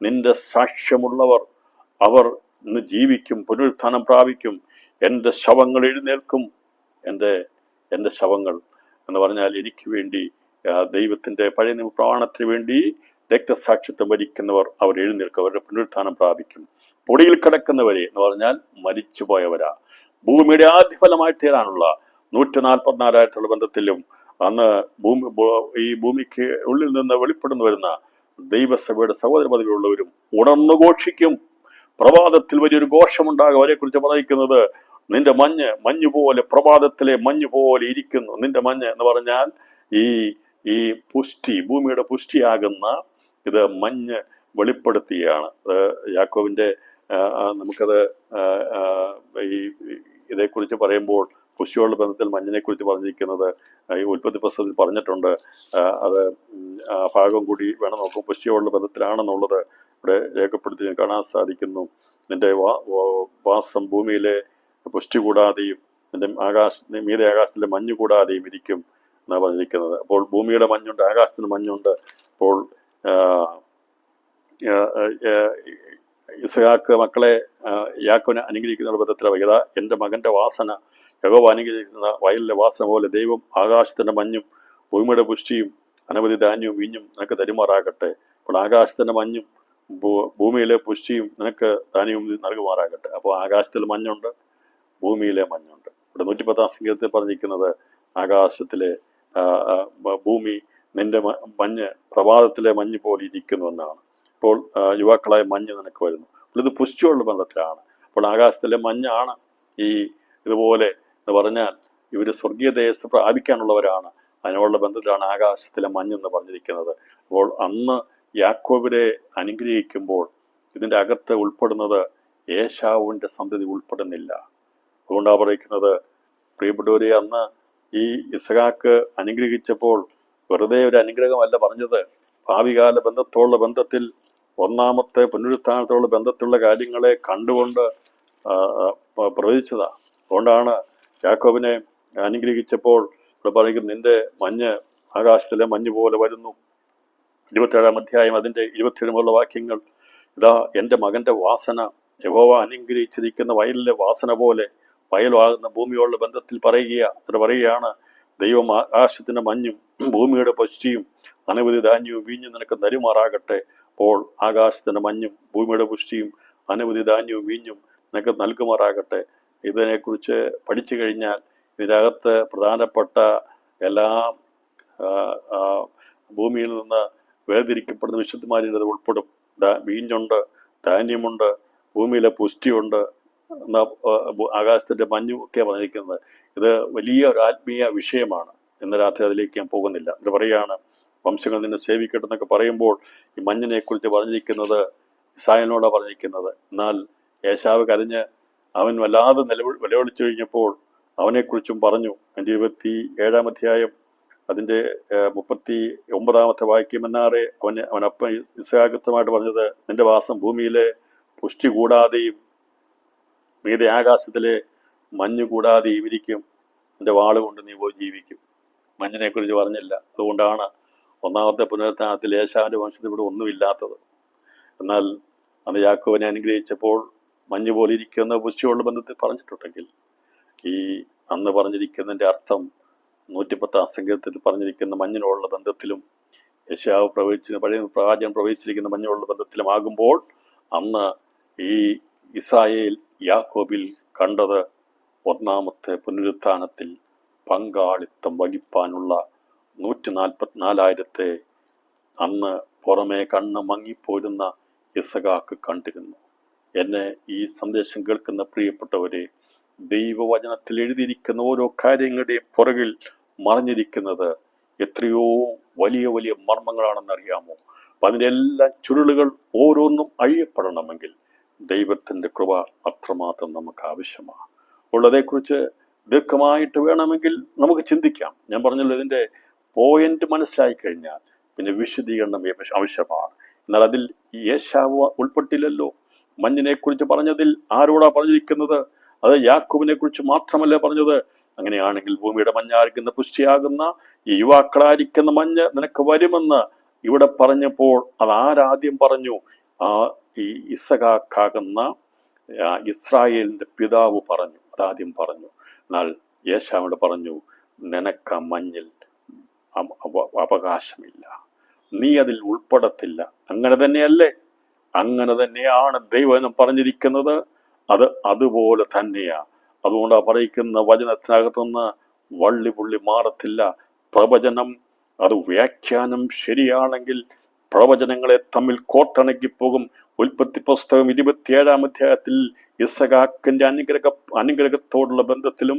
നിന്റെ സാക്ഷ്യമുള്ളവർ അവർ ഇന്ന് ജീവിക്കും, പുനരുത്ഥാനം പ്രാപിക്കും, എൻ്റെ ശവങ്ങൾ എഴുന്നേൽക്കും. എൻ്റെ ശവങ്ങൾ എന്ന് പറഞ്ഞാൽ എനിക്ക് വേണ്ടി ദൈവത്തിന്റെ പഴയ നിയമ പ്രമാണത്തിന് വേണ്ടി രക്തസാക്ഷിത്വം വരിക്കുന്നവർ അവർ എഴുന്നേൽക്കും, അവരുടെ പുനരുത്ഥാനം പ്രാപിക്കും. പൊടിയിൽ കിടക്കുന്നവരെ എന്ന് പറഞ്ഞാൽ മരിച്ചുപോയവരാ. ഭൂമിയുടെ ആദ്യഫലമായി തീരാനുള്ള 144,000 ബന്ധത്തിലും അന്ന് ഈ ഭൂമിക്ക് ഉള്ളിൽ നിന്ന് വെളിപ്പെടുന്നു വരുന്ന ദൈവസഭയുടെ സഹോദര പദവിയുള്ളവരും ഉണർന്നു ഘോഷിക്കും. പ്രഭാതത്തിൽ വലിയൊരു ഘോഷമുണ്ടാകും. അവരെ കുറിച്ച് പറഞ്ഞിരിക്കുന്നത്, നിന്റെ മഞ്ഞ് പോലെ പ്രഭാതത്തിലെ മഞ്ഞ് പോലെ ഇരിക്കുന്നു. നിന്റെ മഞ്ഞ് എന്ന് പറഞ്ഞാൽ ഈ പുഷ്ടി, ഭൂമിയുടെ പുഷ്ടിയാകുന്ന ഇത് മഞ്ഞ് വെളിപ്പെടുത്തുകയാണ്. യാക്കോബിന്റെ നമുക്കത് ഇതേക്കുറിച്ച് പറയുമ്പോൾ പുഷ്ടിയുള്ള ബന്ധത്തിൽ മഞ്ഞിനെ കുറിച്ച് പറഞ്ഞിരിക്കുന്നത് ഈ ഉൽപ്പത്തി പുസ്തകത്തിൽ പറഞ്ഞിട്ടുണ്ട്. അത് ആ ഭാഗം കൂടി വേണം നോക്കും. പുഷ്ടിയുള്ള ബന്ധത്തിലാണെന്നുള്ളത് ഇവിടെ രേഖപ്പെടുത്തി കാണാൻ സാധിക്കുന്നു. നിന്റെ വാസം ഭൂമിയിലെ പുഷ്ടി കൂടാതെയും നിന്റെ മീതെ ആകാശത്തിലെ മഞ്ഞ് കൂടാതെയും ഇരിക്കും എന്നാണ് പറഞ്ഞിരിക്കുന്നത്. അപ്പോൾ ഭൂമിയുടെ മഞ്ഞുണ്ട്, ആകാശത്തിന് മഞ്ഞുണ്ട്. അപ്പോൾ ഇസ്ഹാക്ക് മക്കളെ യാക്കോബിനെ അനുഗ്രഹിക്കുന്ന ബന്ധത്തിലെ വൈകത, എൻ്റെ മകന്റെ വാസന യഹോവ അനുഗ്രഹിക്കുന്ന വയലിലെ വാസന പോലെ ദൈവം ആകാശത്തിന്റെ മഞ്ഞും ഭൂമിയുടെ പുഷ്ടിയും അനവധി ധാന്യവും വീഞ്ഞും നിനക്ക് തരുമാറാകട്ടെ. അപ്പോൾ ആകാശത്തിന്റെ മഞ്ഞും ഭൂമിയിലെ പുഷ്ടിയും നിനക്ക് ധാന്യവും നൽകുമാറാകട്ടെ. അപ്പോൾ ആകാശത്തിൽ മഞ്ഞുണ്ട്, ഭൂമിയിലെ മഞ്ഞുണ്ട്. ഇവിടെ 110-ാം സങ്കീർത്തനത്തിൽ പറഞ്ഞിരിക്കുന്നത് ആകാശത്തിലെ ഭൂമി നിന്റെ മഞ്ഞ് പ്രഭാതത്തിലെ മഞ്ഞ് പോലെ ഇരിക്കുന്നു എന്നാണ്. അപ്പോൾ യുവാക്കളായ മഞ്ഞ് നിനക്ക് വരുന്നു. അപ്പോൾ ഇത് പുഷ്ടിയുള്ള ബന്ധത്തിലാണ്. അപ്പോൾ ആകാശത്തിലെ മഞ്ഞാണ് ഇതുപോലെ എന്ന് പറഞ്ഞാൽ ഇവർ സ്വർഗീയ ദേശത്ത് പ്രാപിക്കാനുള്ളവരാണ്. അതിനുള്ള ബന്ധത്തിലാണ് ആകാശത്തിലെ മഞ്ഞെന്ന് പറഞ്ഞിരിക്കുന്നത്. അപ്പോൾ അന്ന് യാക്കോബിനെ അനുഗ്രഹിക്കുമ്പോൾ ഇതിൻ്റെ അകത്ത് ഉൾപ്പെടുന്നത് ഏശാവിൻ്റെ സന്തതി ഉൾപ്പെടുന്നില്ല. അതുകൊണ്ടാണ് പറയുന്നത്, പ്രിയപ്പെട്ടവരെ, അന്ന് ഈ ഇസ്ഹാക്ക് അനുഗ്രഹിച്ചപ്പോൾ വെറുതെ ഒരു അനുഗ്രഹമല്ല പറഞ്ഞത്, ഭാവികാല ബന്ധത്തോടുള്ള ബന്ധത്തിൽ ഒന്നാമത്തെ പുനരുത്ഥാനത്തോടുള്ള ബന്ധത്തിലുള്ള കാര്യങ്ങളെ കണ്ടുകൊണ്ട് പ്രവചിച്ചതാ. അതുകൊണ്ടാണ് യാക്കോബിനെ അനുഗ്രഹിച്ചപ്പോൾ ഇവിടെ പറയുന്നത്, നിന്റെ മഞ്ഞ് ആകാശത്തിലെ മഞ്ഞ് പോലെ വരുന്നു. 27-ാം അധ്യായം അതിൻ്റെ 27 വാക്യങ്ങൾ, ഇതാ എൻ്റെ മകന്റെ വാസന യഹോവ അനുഗ്രഹിച്ചിരിക്കുന്ന വയലിലെ വാസന പോലെ വയലുമാകുന്ന ഭൂമിയോടുള്ള ബന്ധത്തിൽ പറയുകയാണ്, ദൈവം ആകാശത്തിന്റെ മഞ്ഞും ഭൂമിയുടെ പുഷ്ടിയും അനവധി ധാന്യവും വീഞ്ഞും നിനക്ക് തരുമാറാകട്ടെ. അപ്പോൾ ആകാശത്തിന്റെ മഞ്ഞും ഭൂമിയുടെ പുഷ്ടിയും അനവധി ധാന്യവും വീഞ്ഞും നിനക്ക് നൽകുമാറാകട്ടെ. ഇതിനെക്കുറിച്ച് പഠിച്ചു കഴിഞ്ഞാൽ ഇതിനകത്ത് പ്രധാനപ്പെട്ട എല്ലാ ഭൂമിയിൽ നിന്ന് വേർതിരിക്കപ്പെടുന്ന വിശുദ്ധന്മാരിൽ അത് ഉൾപ്പെടും. വീഞ്ഞുണ്ട്, ധാന്യമുണ്ട്, ഭൂമിയിലെ പുഷ്ടിയുണ്ട്, ആകാശത്തിന്റെ മഞ്ഞും ഒക്കെ പറഞ്ഞിരിക്കുന്നത്. ഇത് വലിയ ഒരു ആത്മീയ വിഷയമാണ്. ഇന്ന് രാത്രി അതിലേക്ക് ഞാൻ പോകുന്നില്ല. ഇത് പറയാണ്, വംശങ്ങൾ നിന്നെ സേവിക്കട്ടെ എന്നൊക്കെ പറയുമ്പോൾ ഈ മഞ്ഞിനെ കുറിച്ച് പറഞ്ഞിരിക്കുന്നത് ഇസ്രായേലിനോടാണ് പറഞ്ഞിരിക്കുന്നത്. എന്നാൽ ഏശാവ് കരഞ്ഞ് അവൻ വല്ലാതെ നിലവിളിച്ചു കഴിഞ്ഞപ്പോൾ അവനെക്കുറിച്ചും പറഞ്ഞു. എൻ്റെ 27-ാം അധ്യായം അതിൻ്റെ 39-ാമത്തെ വാക്യം എന്നാറെ അവനപ്പൻ ഇസ്ഹാഖുമായിട്ട് പറഞ്ഞത്, നിന്റെ വാസം ഭൂമിയിലെ പുഷ്ടി കൂടാതെയും മീതെ ആകാശത്തിലെ മഞ്ഞ് കൂടാതെയും ഇരിക്കും. നിന്റെ വാളുകൊണ്ട് നീ പോയി ജീവിക്കും. മഞ്ഞിനെ കുറിച്ച് പറഞ്ഞില്ല. അതുകൊണ്ടാണ് ഒന്നാമത്തെ പുനരുത്ഥാനത്തിൽ ഏശാവിന്റെ വംശത്തിൽ ഇവിടെ ഒന്നുമില്ലാത്തത്. എന്നാൽ അന്ന് യാക്കോബിനെ അനുഗ്രഹിച്ചപ്പോൾ മഞ്ഞ് പോലെ ഇരിക്കുന്ന പുഷ്ടിയുള്ള ബന്ധത്തിൽ പറഞ്ഞിട്ടുണ്ടെങ്കിൽ ഈ അന്ന് പറഞ്ഞിരിക്കുന്നതിൻ്റെ അർത്ഥം 110-ാം സങ്കീർത്തനത്തിൽ പറഞ്ഞിരിക്കുന്ന മഞ്ഞിനോടുള്ള ബന്ധത്തിലും യെശയ്യാവ് പഴയ പ്രവാചകൻ പ്രവചിച്ചിരിക്കുന്ന മഞ്ഞിനോടുള്ള ബന്ധത്തിലും ആകുമ്പോൾ അന്ന് ഈ ഇസ്രായേൽ യാക്കോബിൽ കണ്ടത് ഒന്നാമത്തെ പുനരുത്ഥാനത്തിൽ പങ്കാളിത്തം വഹിപ്പാനുള്ള 144,000 അന്ന് പുറമേ കണ്ണ് മങ്ങിപ്പോരുന്ന ഇസഹാക്ക് കണ്ടിരുന്നു. എന്നെ ഈ സന്ദേശം കേൾക്കുന്ന പ്രിയപ്പെട്ടവരെ, ദൈവവചനത്തിൽ എഴുതിയിരിക്കുന്ന ഓരോ കാര്യങ്ങളുടെയും പുറകിൽ മറഞ്ഞിരിക്കുന്നത് എത്രയോ വലിയ വലിയ മർമ്മങ്ങളാണെന്നറിയാമോ? അപ്പം അതിൻ്റെ എല്ലാ ചുരുളുകൾ ഓരോന്നും അഴിയപ്പെടണമെങ്കിൽ ദൈവത്തിൻ്റെ കൃപ അത്രമാത്രം നമുക്ക് ആവശ്യമാണ്. ഉള്ളതേക്കുറിച്ച് ദീർഘമായിട്ട് വേണമെങ്കിൽ നമുക്ക് ചിന്തിക്കാം. ഞാൻ പറഞ്ഞല്ലോ, ഇതിൻ്റെ പോയിന്റ് മനസ്സിലായി കഴിഞ്ഞാൽ പിന്നെ വിശദീകരണം ആവശ്യമാണ്. എന്നാൽ അതിൽ യേശാവ് ഉൾപ്പെട്ടില്ലല്ലോ. മഞ്ഞിനെ കുറിച്ച് പറഞ്ഞതിൽ ആരോടാ പറഞ്ഞിരിക്കുന്നത്? അത് യാക്കോബിനെ കുറിച്ച് മാത്രമല്ല പറഞ്ഞത്. അങ്ങനെയാണെങ്കിൽ ഭൂമിയുടെ മഞ്ഞായിരിക്കുന്ന പുഷ്ടിയാകുന്ന ഈ യുവാക്കളായിരിക്കുന്ന മഞ്ഞ് നിനക്ക് വരുമെന്ന് ഇവിടെ പറഞ്ഞപ്പോൾ അത് ആരാദ്യം പറഞ്ഞു? ഈ ഇസഹാക്കാകുന്ന ഇസ്രായേലിന്റെ പിതാവ് പറഞ്ഞു, അതാദ്യം പറഞ്ഞു. എന്നാൽ യേശാവിനോട് പറഞ്ഞു, നിനക്ക് മഞ്ഞിൽ അവകാശമില്ല, നീ അതിൽ ഉൾപ്പെടത്തില്ല. അങ്ങനെ തന്നെയല്ലേ? അങ്ങനെ തന്നെയാണ് ദൈവം പറഞ്ഞിരിക്കുന്നത്. അത് അതുപോലെ തന്നെയാ. അതുകൊണ്ട് പറയിക്കുന്ന വചനത്തിനകത്തുനിന്ന് വള്ളി പുള്ളി മാറത്തില്ല. പ്രവചനം അത് വ്യാഖ്യാനം ശരിയാണെങ്കിൽ പ്രവചനങ്ങളെ തമ്മിൽ കോർത്തിണക്കിപ്പോകും. ഉൽപ്പത്തി പുസ്തകം 27-ാം അധ്യായത്തിൽ ഇസഹാക്കിന്റെ അനുഗ്രഹത്തോടുള്ള ബന്ധത്തിലും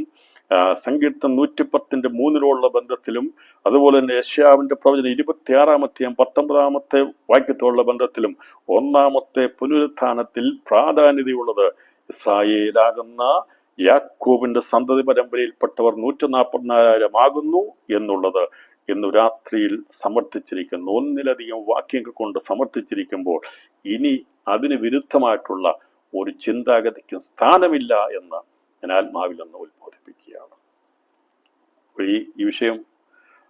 സങ്കീർത്തനം 110-ന്റെ 3-ലുള്ള ബന്ധത്തിലും അതുപോലെ തന്നെ യെശയ്യാവിന്റെ പ്രവചനം 26-ാം അധ്യായം 19-ാമത്തെ വാക്യത്തോടുള്ള ബന്ധത്തിലും ഒന്നാമത്തെ പുനരുത്ഥാനത്തിൽ പ്രാധാന്യതയുള്ളത് ഇസ്രായേലാകുന്ന യാക്കോബിന്റെ സന്തതി പരമ്പരയിൽപ്പെട്ടവർ 144,000 ആകുന്നു എന്നുള്ളത് ഇന്നു രാത്രിയിൽ സമർത്ഥിച്ചിരിക്കുന്നു. ഒന്നിലധികം വാക്യങ്ങൾ കൊണ്ട് സമർത്ഥിച്ചിരിക്കുമ്പോൾ ഇനി അതിന് വിരുദ്ധമായിട്ടുള്ള ഒരു ചിന്താഗതിക്ക് സ്ഥാനമില്ല എന്ന് ഞാൻ ആത്മാവിൽ നിന്ന് ഉത്ബോധിപ്പിക്കുകയാണ്. ഈ വിഷയം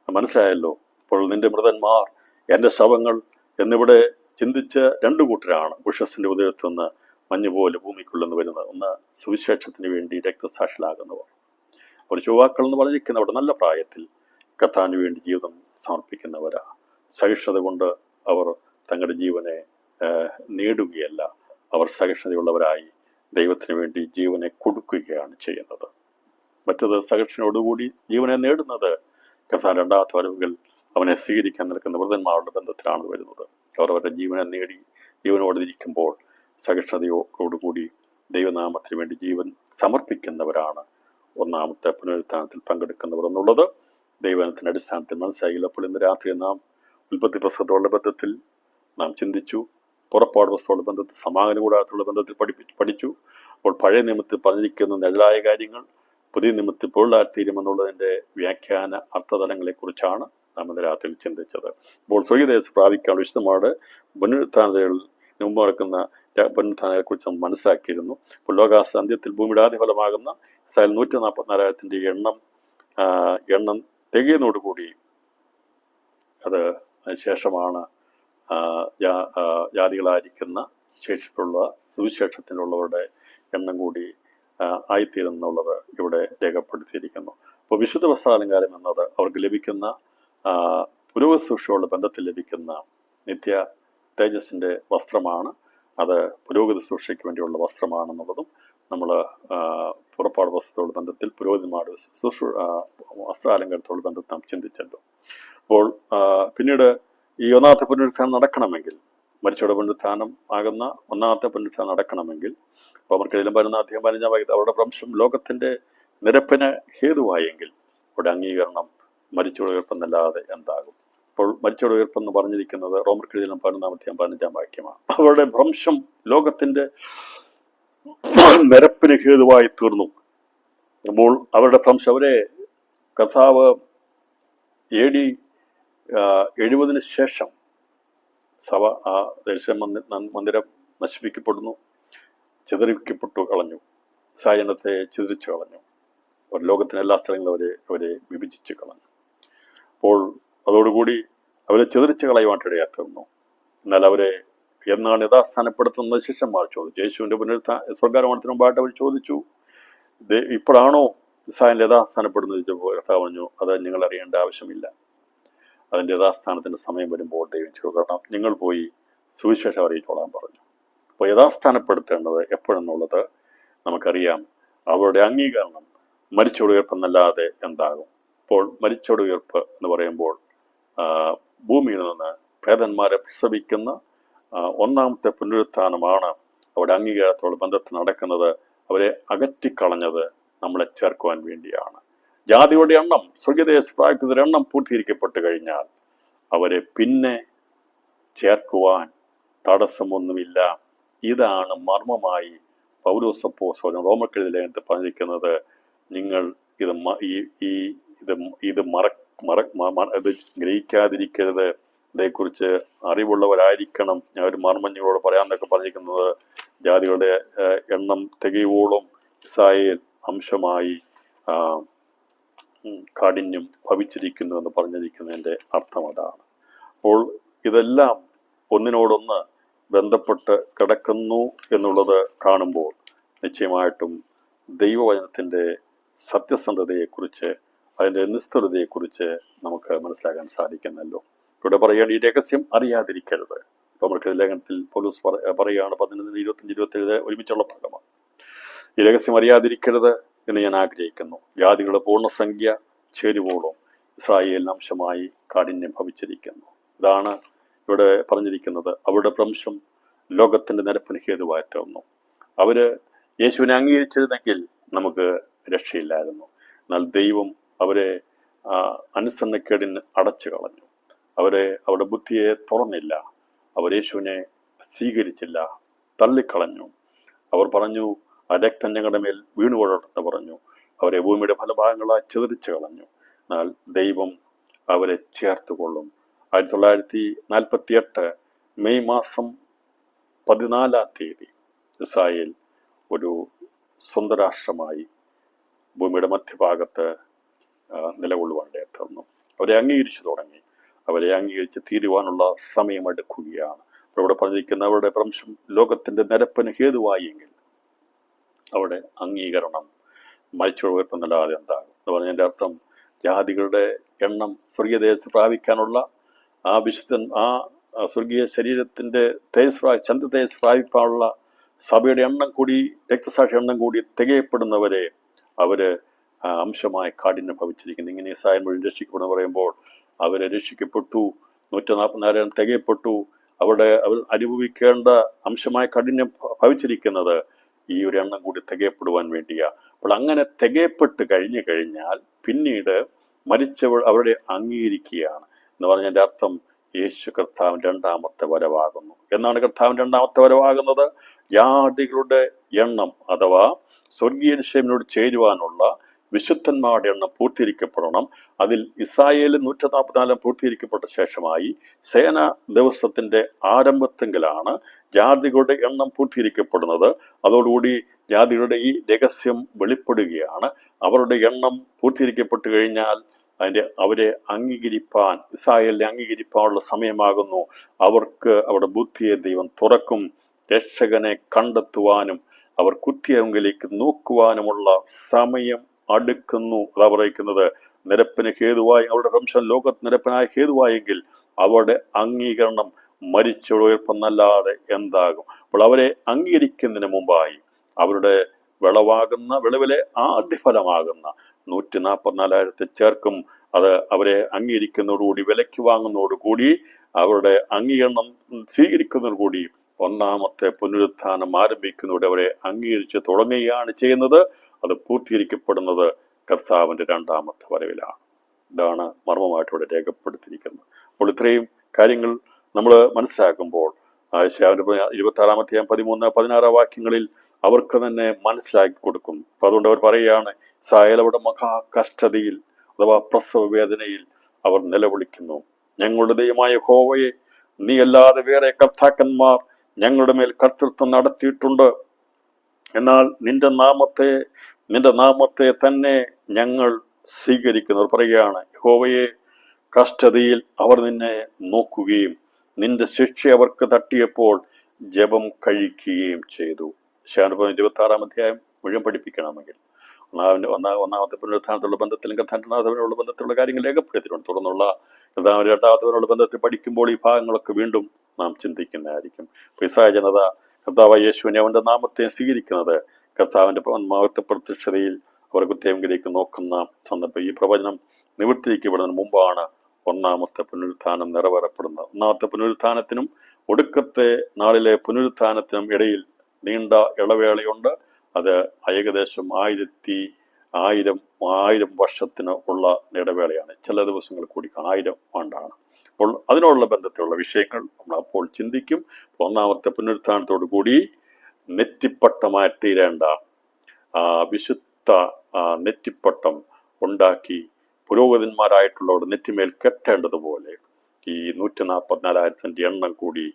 മനസ്സിലായല്ലോ. ഇപ്പോൾ നിന്റെ മൃതന്മാർ എൻ്റെ ശവങ്ങൾ എന്നിവിടെ ചിന്തിച്ച് 2 കൂട്ടരാണ് ഉഷസ്സിന്റെ ഉദയത്തിൽ നിന്ന് മഞ്ഞുപോലെ ഭൂമിക്കുള്ളെന്ന് വരുന്നത്. ഒന്ന് സുവിശേഷത്തിന് വേണ്ടി രക്തസാക്ഷികളാകുന്നവർ. അവർ ചൊവ്വാക്കൾ എന്ന് പറഞ്ഞിരിക്കുന്നവർ നല്ല പ്രായത്തിൽ കർത്താവിന് വേണ്ടി ജീവിതം സമർപ്പിക്കുന്നവരാ. സഹിഷ്ണുത കൊണ്ട് അവർ തങ്ങളുടെ ജീവനെ നേടുകയല്ല, അവർ സഹിഷ്ണുതയുള്ളവരായി ദൈവത്തിന് വേണ്ടി ജീവനെ കൊടുക്കുകയാണ് ചെയ്യുന്നത്. മറ്റത് സഹിഷ്ണുതയോടുകൂടി ജീവനെ നേടുന്നത് കർത്താവിന്റെ രണ്ടാമത്തെ വരവുകൾ അവനെ സ്വീകരിക്കാൻ നിൽക്കുന്ന വൃദ്ധന്മാരുടെ ബന്ധത്തിലാണ് വരുന്നത്. അവർ അവരുടെ ജീവനെ നേടി ജീവനോടിരിക്കുമ്പോൾ സഹിഷ്ണുതയോടുകൂടി ദൈവനാമത്തിന് വേണ്ടി ജീവൻ സമർപ്പിക്കുന്നവരാണ് ഒന്നാമത്തെ പുനരുത്ഥാനത്തിൽ പങ്കെടുക്കുന്നവർ എന്നുള്ളത് ദൈവത്തിന്റെ അടിസ്ഥാനത്തിൽ മനസ്സിലായില്ല. അപ്പോൾ ഇന്ന് രാത്രി നാം ഉൽപ്പത്തി പുസ്തകത്തോടുള്ള ബന്ധത്തിൽ നാം ചിന്തിച്ചു. പുറപ്പാട് പുസ്തകത്തോടുള്ള ബന്ധത്തിൽ സമാഗമന കൂടാരത്തോടുള്ള ബന്ധത്തിൽ പഠിച്ചു. അപ്പോൾ പഴയ നിയമത്തിൽ പറഞ്ഞിരിക്കുന്ന നിഴലായ കാര്യങ്ങൾ പുതിയ നിയമത്തിൽ പൊരുളായിത്തീരുമെന്നുള്ളതിൻ്റെ വ്യാഖ്യാന അർത്ഥതലങ്ങളെക്കുറിച്ചാണ് നാം ഇന്ന് രാത്രിയിൽ ചിന്തിച്ചത്. അപ്പോൾ സ്വൈദേശ പ്രാപിക്കാൻ വിശദമാണ് പുനരുത്ഥാനതകൾ മുമ്പ് നടക്കുന്ന പുനരുത്ഥാനത്തെക്കുറിച്ച് നമ്മൾ മനസ്സിലാക്കിയിരുന്നു. ഇപ്പോൾ ലോകാസാന്ത്യത്തിൽ ഭൂമിയുടെ ആദ്യ ഫലമാകുന്ന ഇസ്രായേൽ 144,000 എണ്ണം തികയുന്നതോടുകൂടി അത് ശേഷമാണ് ജാതികളായിരിക്കുന്ന ശേഷിപ്പുള്ള സുവിശേഷത്തിലുള്ളവരുടെ എണ്ണം കൂടി ആയിത്തീരുന്നുള്ളത് ഇവിടെ രേഖപ്പെടുത്തിയിരിക്കുന്നു. അപ്പോൾ വിശുദ്ധ വസ്ത്രാലങ്കാരം എന്നത് അവർക്ക് ലഭിക്കുന്ന പുരോഗതി ശുശ്രൂഷയോട് ബന്ധത്തിൽ ലഭിക്കുന്ന നിത്യ തേജസ്സിൻ്റെ വസ്ത്രമാണ്. അത് പുരോഗതി ശുശ്രൂഷയ്ക്ക് വേണ്ടിയുള്ള വസ്ത്രമാണെന്നുള്ളതും നമ്മൾ പുറപ്പാട് വസ്ത്രത്തോട് ബന്ധത്തിൽ പുരോഹിതന്മാരുടെ വസ്ത്രാലങ്കാരത്തോട് ബന്ധത്തിൽ നാം ചിന്തിച്ചല്ലോ. അപ്പോൾ പിന്നീട് ഈ ഒന്നാമത്തെ പുനരുത്ഥാനം നടക്കണമെങ്കിൽ, മരിച്ചവരുടെ പുനരുത്ഥാനം ആകുന്ന ഒന്നാമത്തെ പുനരുത്ഥാനം നടക്കണമെങ്കിൽ, അപ്പോൾ അവർക്ക് 15 അവരുടെ വംശം ലോകത്തിൻ്റെ നിരപ്പിന് ഹേതുവായെങ്കിൽ അവിടെ അംഗീകരണം മരിച്ചവരുടെ ഉയർപ്പെന്നല്ലാതെ എന്താകും? അപ്പോൾ മരിച്ചവരുടെ ഉയർപ്പെന്ന് പറഞ്ഞിരിക്കുന്നത് റോമർക്കെഴുതിയ 15 വാക്യമാണ്. അവരുടെ വംശം ലോകത്തിൻ്റെ നിരപ്പിന് ഹേതുവായി തീർന്നു. അപ്പോൾ അവരുടെ വംശം, അവരെ കർത്താവ് AD 70 ശേഷം സഭ മന്ദിരം നശിപ്പിക്കപ്പെടുന്നു, ചിതറിക്കപ്പെട്ടു കളഞ്ഞു, സായനത്തെ ചിതറിച്ചു കളഞ്ഞു. അവർ ലോകത്തിന് എല്ലാ സ്ഥലങ്ങളും അവരെ വിഭജിച്ച് കളഞ്ഞു. അപ്പോൾ അതോടുകൂടി അവരെ ചിതറിച്ച് കളയുവാനായിട്ട് ഇടയാത്തീർന്നു. എന്നാൽ അവരെ എന്നാണ് യഥാസ്ഥാനപ്പെടുത്തുന്നത് ശിഷ്യന്മാർ ചോദിച്ചു. യേശുവിൻ്റെ സ്വർഗാരോഹണത്തിന് മുമ്പായിട്ട് അവർ ചോദിച്ചു, ഇപ്പോഴാണോ ഇസ്രായേൽ യഥാസ്ഥാനപ്പെടുന്നത് ചോദിച്ചപ്പോൾ കർത്താവ് പറഞ്ഞു, അത് നിങ്ങൾ അറിയേണ്ട ആവശ്യമില്ല. അതിൻ്റെ യഥാസ്ഥാനത്തിൻ്റെ സമയം വരുമ്പോൾ ദൈവം കാരണം നിങ്ങൾ പോയി സുവിശേഷം അറിയിച്ചോളാൻ പറഞ്ഞു. അപ്പോൾ യഥാസ്ഥാനപ്പെടുത്തേണ്ടത് എപ്പോഴെന്നുള്ളത് നമുക്കറിയാം. അവരുടെ അംഗീകരണം മരിച്ചവരുടെ ഉയർപ്പെന്നല്ലാതെ എന്താകും? അപ്പോൾ മരിച്ചവരുടെ ഉയർപ്പ് എന്ന് പറയുമ്പോൾ ഭൂമിയിൽ നിന്ന് പ്രേതന്മാരെ പ്രസവിക്കുന്ന ഒന്നാമത്തെ പുനരുത്ഥാനമാണ്. അവരുടെ അംഗീകാരത്തോട് ബന്ധത്തിൽ നടക്കുന്നത്. അവരെ അകറ്റിക്കളഞ്ഞത് നമ്മളെ ചേർക്കുവാൻ വേണ്ടിയാണ്. ജാതിയുടെ എണ്ണം, സ്വർഗദേശപ്രായത്തിൻ്റെ എണ്ണം പൂർത്തീകരിക്കപ്പെട്ട് കഴിഞ്ഞാൽ അവരെ പിന്നെ ചേർക്കുവാൻ തടസ്സമൊന്നുമില്ല. ഇതാണ് മർമ്മമായി പൗലോസ് അപ്പോസ്തലൻ റോമർക്കെഴുതിയ ലേഖനത്തിൽ പറഞ്ഞിരിക്കുന്നത്. നിങ്ങൾ ഇത് ഗ്രഹിക്കാതിരിക്കരുത്, ഇതേക്കുറിച്ച് അറിവുള്ളവരായിരിക്കണം. ഞാൻ ഒരു മർമ്മങ്ങളോട് പറയാമെന്നൊക്കെ പറഞ്ഞിരിക്കുന്നത്, ജാതികളുടെ എണ്ണം തികയോളം ഇസ്രായേൽ അംശമായി കാഠിന്യം ഭവിച്ചിരിക്കുന്നു എന്ന് പറഞ്ഞിരിക്കുന്നതിൻ്റെ അർത്ഥം അതാണ്. അപ്പോൾ ഇതെല്ലാം ഒന്നിനോടൊന്ന് ബന്ധപ്പെട്ട് കിടക്കുന്നു എന്നുള്ളത് കാണുമ്പോൾ നിശ്ചയമായിട്ടും ദൈവവചനത്തിൻ്റെ സത്യസന്ധതയെക്കുറിച്ച്, അതിൻ്റെ നിസ്തുലതയെക്കുറിച്ച് നമുക്ക് മനസ്സിലാക്കാൻ സാധിക്കുന്നല്ലോ. ഇവിടെ പറയുകയാണ്, ഈ രഹസ്യം അറിയാതിരിക്കരുത്. ഇപ്പോൾ നമുക്ക് ലേഖനത്തിൽ പൗലോസ് പറയുകയാണ്, 15, 25, 27 ഒരുമിച്ചുള്ള ഭാഗമാണ്. ഈ രഹസ്യം അറിയാതിരിക്കരുത് എന്ന് ഞാൻ ആഗ്രഹിക്കുന്നു. ജാതികളുടെ പൂർണ്ണസംഖ്യ ചേരുവോളം ഇസ്രായേലിന് അംശമായി കാഠിന്യം ഭവിച്ചിരിക്കുന്നു. ഇതാണ് ഇവിടെ പറഞ്ഞിരിക്കുന്നത്. അവരുടെ വംശം ലോകത്തിൻ്റെ നിരപ്പിന് ഹേതുവായി തീർന്നു. അവര് യേശുവിനെ അംഗീകരിച്ചിരുന്നെങ്കിൽ നമുക്ക് രക്ഷയില്ലായിരുന്നു. എന്നാൽ ദൈവം അവരെ അനുസരണക്കേടിന് അടച്ചു കളഞ്ഞു. അവരുടെ ബുദ്ധിയെ തുറന്നില്ല. അവർ യേശുവിനെ സ്വീകരിച്ചില്ല, തള്ളിക്കളഞ്ഞു. അവർ പറഞ്ഞു, ആ രക്തം ഞങ്ങളുടെ മേൽ വീണുകൊള്ളട്ടെന്ന് പറഞ്ഞു. അവരെ ഭൂമിയുടെ ഫലഭാഗങ്ങളായി ചിതറിച്ചു കളഞ്ഞു. എന്നാൽ ദൈവം അവരെ ചേർത്തുകൊള്ളും. 1948 മെയ് മാസം 14 ഇസ്രായേൽ ഒരു സ്വന്തം രാഷ്ട്രമായി ഭൂമിയുടെ മധ്യഭാഗത്ത് നിലകൊള്ളുവാനിടയായി തീർന്നു. അവരെ അംഗീകരിച്ചു തുടങ്ങി. അവരെ അംഗീകരിച്ച് തീരുവാനുള്ള സമയമെടുക്കുകയാണ്. ഇവിടെ പറഞ്ഞിരിക്കുന്ന അവരുടെ വംശം ലോകത്തിൻ്റെ നിരപ്പിന് ഹേതുവായെങ്കിൽ അവിടെ അംഗീകരണം മരിച്ചവരുടെ ഉയർപ്പെന്നല്ലാതെ എന്താകും എന്ന് പറഞ്ഞതിൻ്റെ അർത്ഥം, ജാതികളുടെ എണ്ണം സ്വർഗീയതേജസ് പ്രാപിക്കാനുള്ള സ്വർഗീയ ശരീരത്തിൻ്റെ ചന്ദ്രതേജസ് പ്രാപിക്കാനുള്ള സഭയുടെ എണ്ണം കൂടി, രക്തസാക്ഷി എണ്ണം കൂടി തികയപ്പെടുന്നവരെ അവര് അംശമായി കാഠിന്യം ഭവിച്ചിരിക്കുന്നു. ഇങ്ങനെ ഇസ്രായേൽ മുഴുവൻ രക്ഷിക്കപ്പെടുന്ന പറയുമ്പോൾ അവരെ രക്ഷിക്കപ്പെട്ടു, 144 തികയപ്പെട്ടു. അവർ അനുഭവിക്കേണ്ട അംശമായി കാഠിന്യം ഭവിച്ചിരിക്കുന്നത് ഈ ഒരു എണ്ണം കൂടി തികയപ്പെടുവാൻ വേണ്ടിയാണ്. അപ്പോൾ അങ്ങനെ തികയപ്പെട്ട് കഴിഞ്ഞാൽ പിന്നീട് മരിച്ചവർ അവരുടെ അംഗീകരിക്കുകയാണ് എന്ന് പറഞ്ഞതിൻ്റെ അർത്ഥം, യേശു കർത്താവിൻ്റെ 2ാമത്തെ വരവാകുന്നു. എന്നാണ് കർത്താവിൻ്റെ 2ാമത്തെ വരവാകുന്നത്? ജാതികളുടെ എണ്ണം അഥവാ സ്വർഗീയ നിശ്ചയത്തിനോട് ചേരുവാനുള്ള വിശുദ്ധന്മാരുടെ എണ്ണം പൂർത്തീകരിക്കപ്പെടണം. അതിൽ ഇസ്രായേലിൽ 144 പൂർത്തീകരിക്കപ്പെട്ട ശേഷമായി സേന ദിവസത്തിൻ്റെ ആരംഭത്തെങ്കിലാണ് ജാതികളുടെ എണ്ണം പൂർത്തീകരിക്കപ്പെടുന്നത്. അതോടുകൂടി ജാതികളുടെ ഈ രഹസ്യം വെളിപ്പെടുകയാണ്. അവരുടെ എണ്ണം പൂർത്തീകരിക്കപ്പെട്ടു കഴിഞ്ഞാൽ അവരെ അംഗീകരിപ്പാൻ, ഇസ്രായേലിനെ അംഗീകരിപ്പാനുള്ള സമയമാകുന്നു. അവർക്ക് അവരുടെ ബുദ്ധിയെ ദൈവം തുറക്കും. രക്ഷകനെ കണ്ടെത്തുവാനും അവർ കുത്തിയവങ്കിലേക്ക് നോക്കുവാനുമുള്ള സമയം അടുക്കുന്നു. അതാ പറയിക്കുന്നത്, നിരപ്പിന് ഹേതുവായി അവരുടെ വംശം ലോകത്ത് നിരപ്പനായ ഹേതുവായെങ്കിൽ അവരുടെ അംഗീകരണം മരിച്ചവരുടെ ഉയർപ്പെന്നല്ലാതെ എന്താകും? അപ്പോൾ അവരെ അംഗീകരിക്കുന്നതിന് മുമ്പായി അവരുടെ വിളവിലെ ആദ്യഫലമാകുന്ന 144,000 ചേർക്കും. അത് അവരെ അംഗീകരിക്കുന്നതോടുകൂടി, വിലയ്ക്ക് വാങ്ങുന്നതോടുകൂടി, അവരുടെ അംഗീകരണം സ്വീകരിക്കുന്നതോടുകൂടി ഒന്നാമത്തെ പുനരുത്ഥാനം ആരംഭിക്കുന്നതോടെ അവരെ അംഗീകരിച്ച് തുടങ്ങുകയാണ് ചെയ്യുന്നത്. അത് പൂർത്തീകരിക്കപ്പെടുന്നത് കർത്താവിൻ്റെ രണ്ടാമത്തെ വരവിലാണ്. ഇതാണ് മർമ്മമായിട്ട് ഇവിടെ രേഖപ്പെടുത്തിയിരിക്കുന്നത്. അപ്പോൾ ഇത്രയും കാര്യങ്ങൾ നമ്മൾ മനസ്സിലാക്കുമ്പോൾ 26-ാം 13-16 വാക്യങ്ങളിൽ അവർക്ക് തന്നെ മനസ്സിലാക്കി കൊടുക്കും. അപ്പൊ അതുകൊണ്ട് അവർ പറയുകയാണ്, ഇസ്രായേലവിടെ മഹാകഷ്ടതയിൽ അഥവാ പ്രസവ വേദനയിൽ അവർ നിലവിളിക്കുന്നു. ഞങ്ങളുടെ ദൈവമായ യഹോവയെ, നീ അല്ലാതെ വേറെ കർത്താക്കന്മാർ ഞങ്ങളുടെ മേൽ കർത്തൃത്വം നടത്തിയിട്ടുണ്ട്. എന്നാൽ നിന്റെ നാമത്തെ തന്നെ ഞങ്ങൾ സ്വീകരിക്കുന്നവർ പറയുകയാണ്, യഹോവയെ, കഷ്ടതയിൽ അവർ നിന്നെ നോക്കുകയും നിന്റെ ശിക്ഷ അവർക്ക് തട്ടിയപ്പോൾ ജപം കഴിക്കുകയും ചെയ്തു. 26-ാം അധ്യായം മുഴുവൻ പഠിപ്പിക്കണമെങ്കിൽ ഒന്നാമത്തെ പുനരുത്ഥാനത്തിലുള്ള ബന്ധത്തിലും കർത്താവിനുള്ള ബന്ധത്തിലുള്ള കാര്യങ്ങൾ രേഖപ്പെടുത്തിയിട്ടുണ്ട്. തുടർന്നുള്ള രണ്ടാമത്തെ ബന്ധത്തിൽ പഠിക്കുമ്പോൾ ഈ ഭാഗങ്ങളൊക്കെ വീണ്ടും നാം ചിന്തിക്കുന്നതായിരിക്കും. ഇസ്രായേൽ ജനത കർത്താവ് യേശുവിനെ അവന്റെ നാമത്തെ സ്വീകരിക്കുന്നത് കർത്താവിന്റെ മഹത്വ പ്രത്യക്ഷതയിൽ അവർ കുത്തേവങ്കിലേക്ക് നോക്കുന്ന സന്ദർഭം. ഈ പ്രവചനം നിവൃത്തിക്കപ്പെടുന്നതിന് മുമ്പാണ് ഒന്നാമത്തെ പുനരുത്ഥാനം നിറവേറപ്പെടുന്നത്. ഒന്നാമത്തെ പുനരുത്ഥാനത്തിനും ഒടുക്കത്തെ നാളിലെ പുനരുത്ഥാനത്തിനും ഇടയിൽ നീണ്ട ഇടവേളയുണ്ട്. അത് ഏകദേശം 1000 വർഷത്തിന് ഉള്ള ഇടവേളയാണ്. ചില ദിവസങ്ങൾ കൂടി 1000 ആണ്ടാണ്. അപ്പോൾ അതിനോടുള്ള ബന്ധത്തിലുള്ള വിഷയങ്ങൾ നമ്മൾ അപ്പോൾ ചിന്തിക്കും. ഒന്നാമത്തെ പുനരുത്ഥാനത്തോടു കൂടി നെറ്റിപ്പട്ടമായി തീരേണ്ട വിശുദ്ധ നെറ്റിപ്പട്ടം ഉണ്ടാക്കി പുരോഹിതന്മാരായിട്ടുള്ളവർ നെറ്റിമേൽ കെട്ടേണ്ടതുപോലെ ഈ 144,000 എണ്ണം കൂടി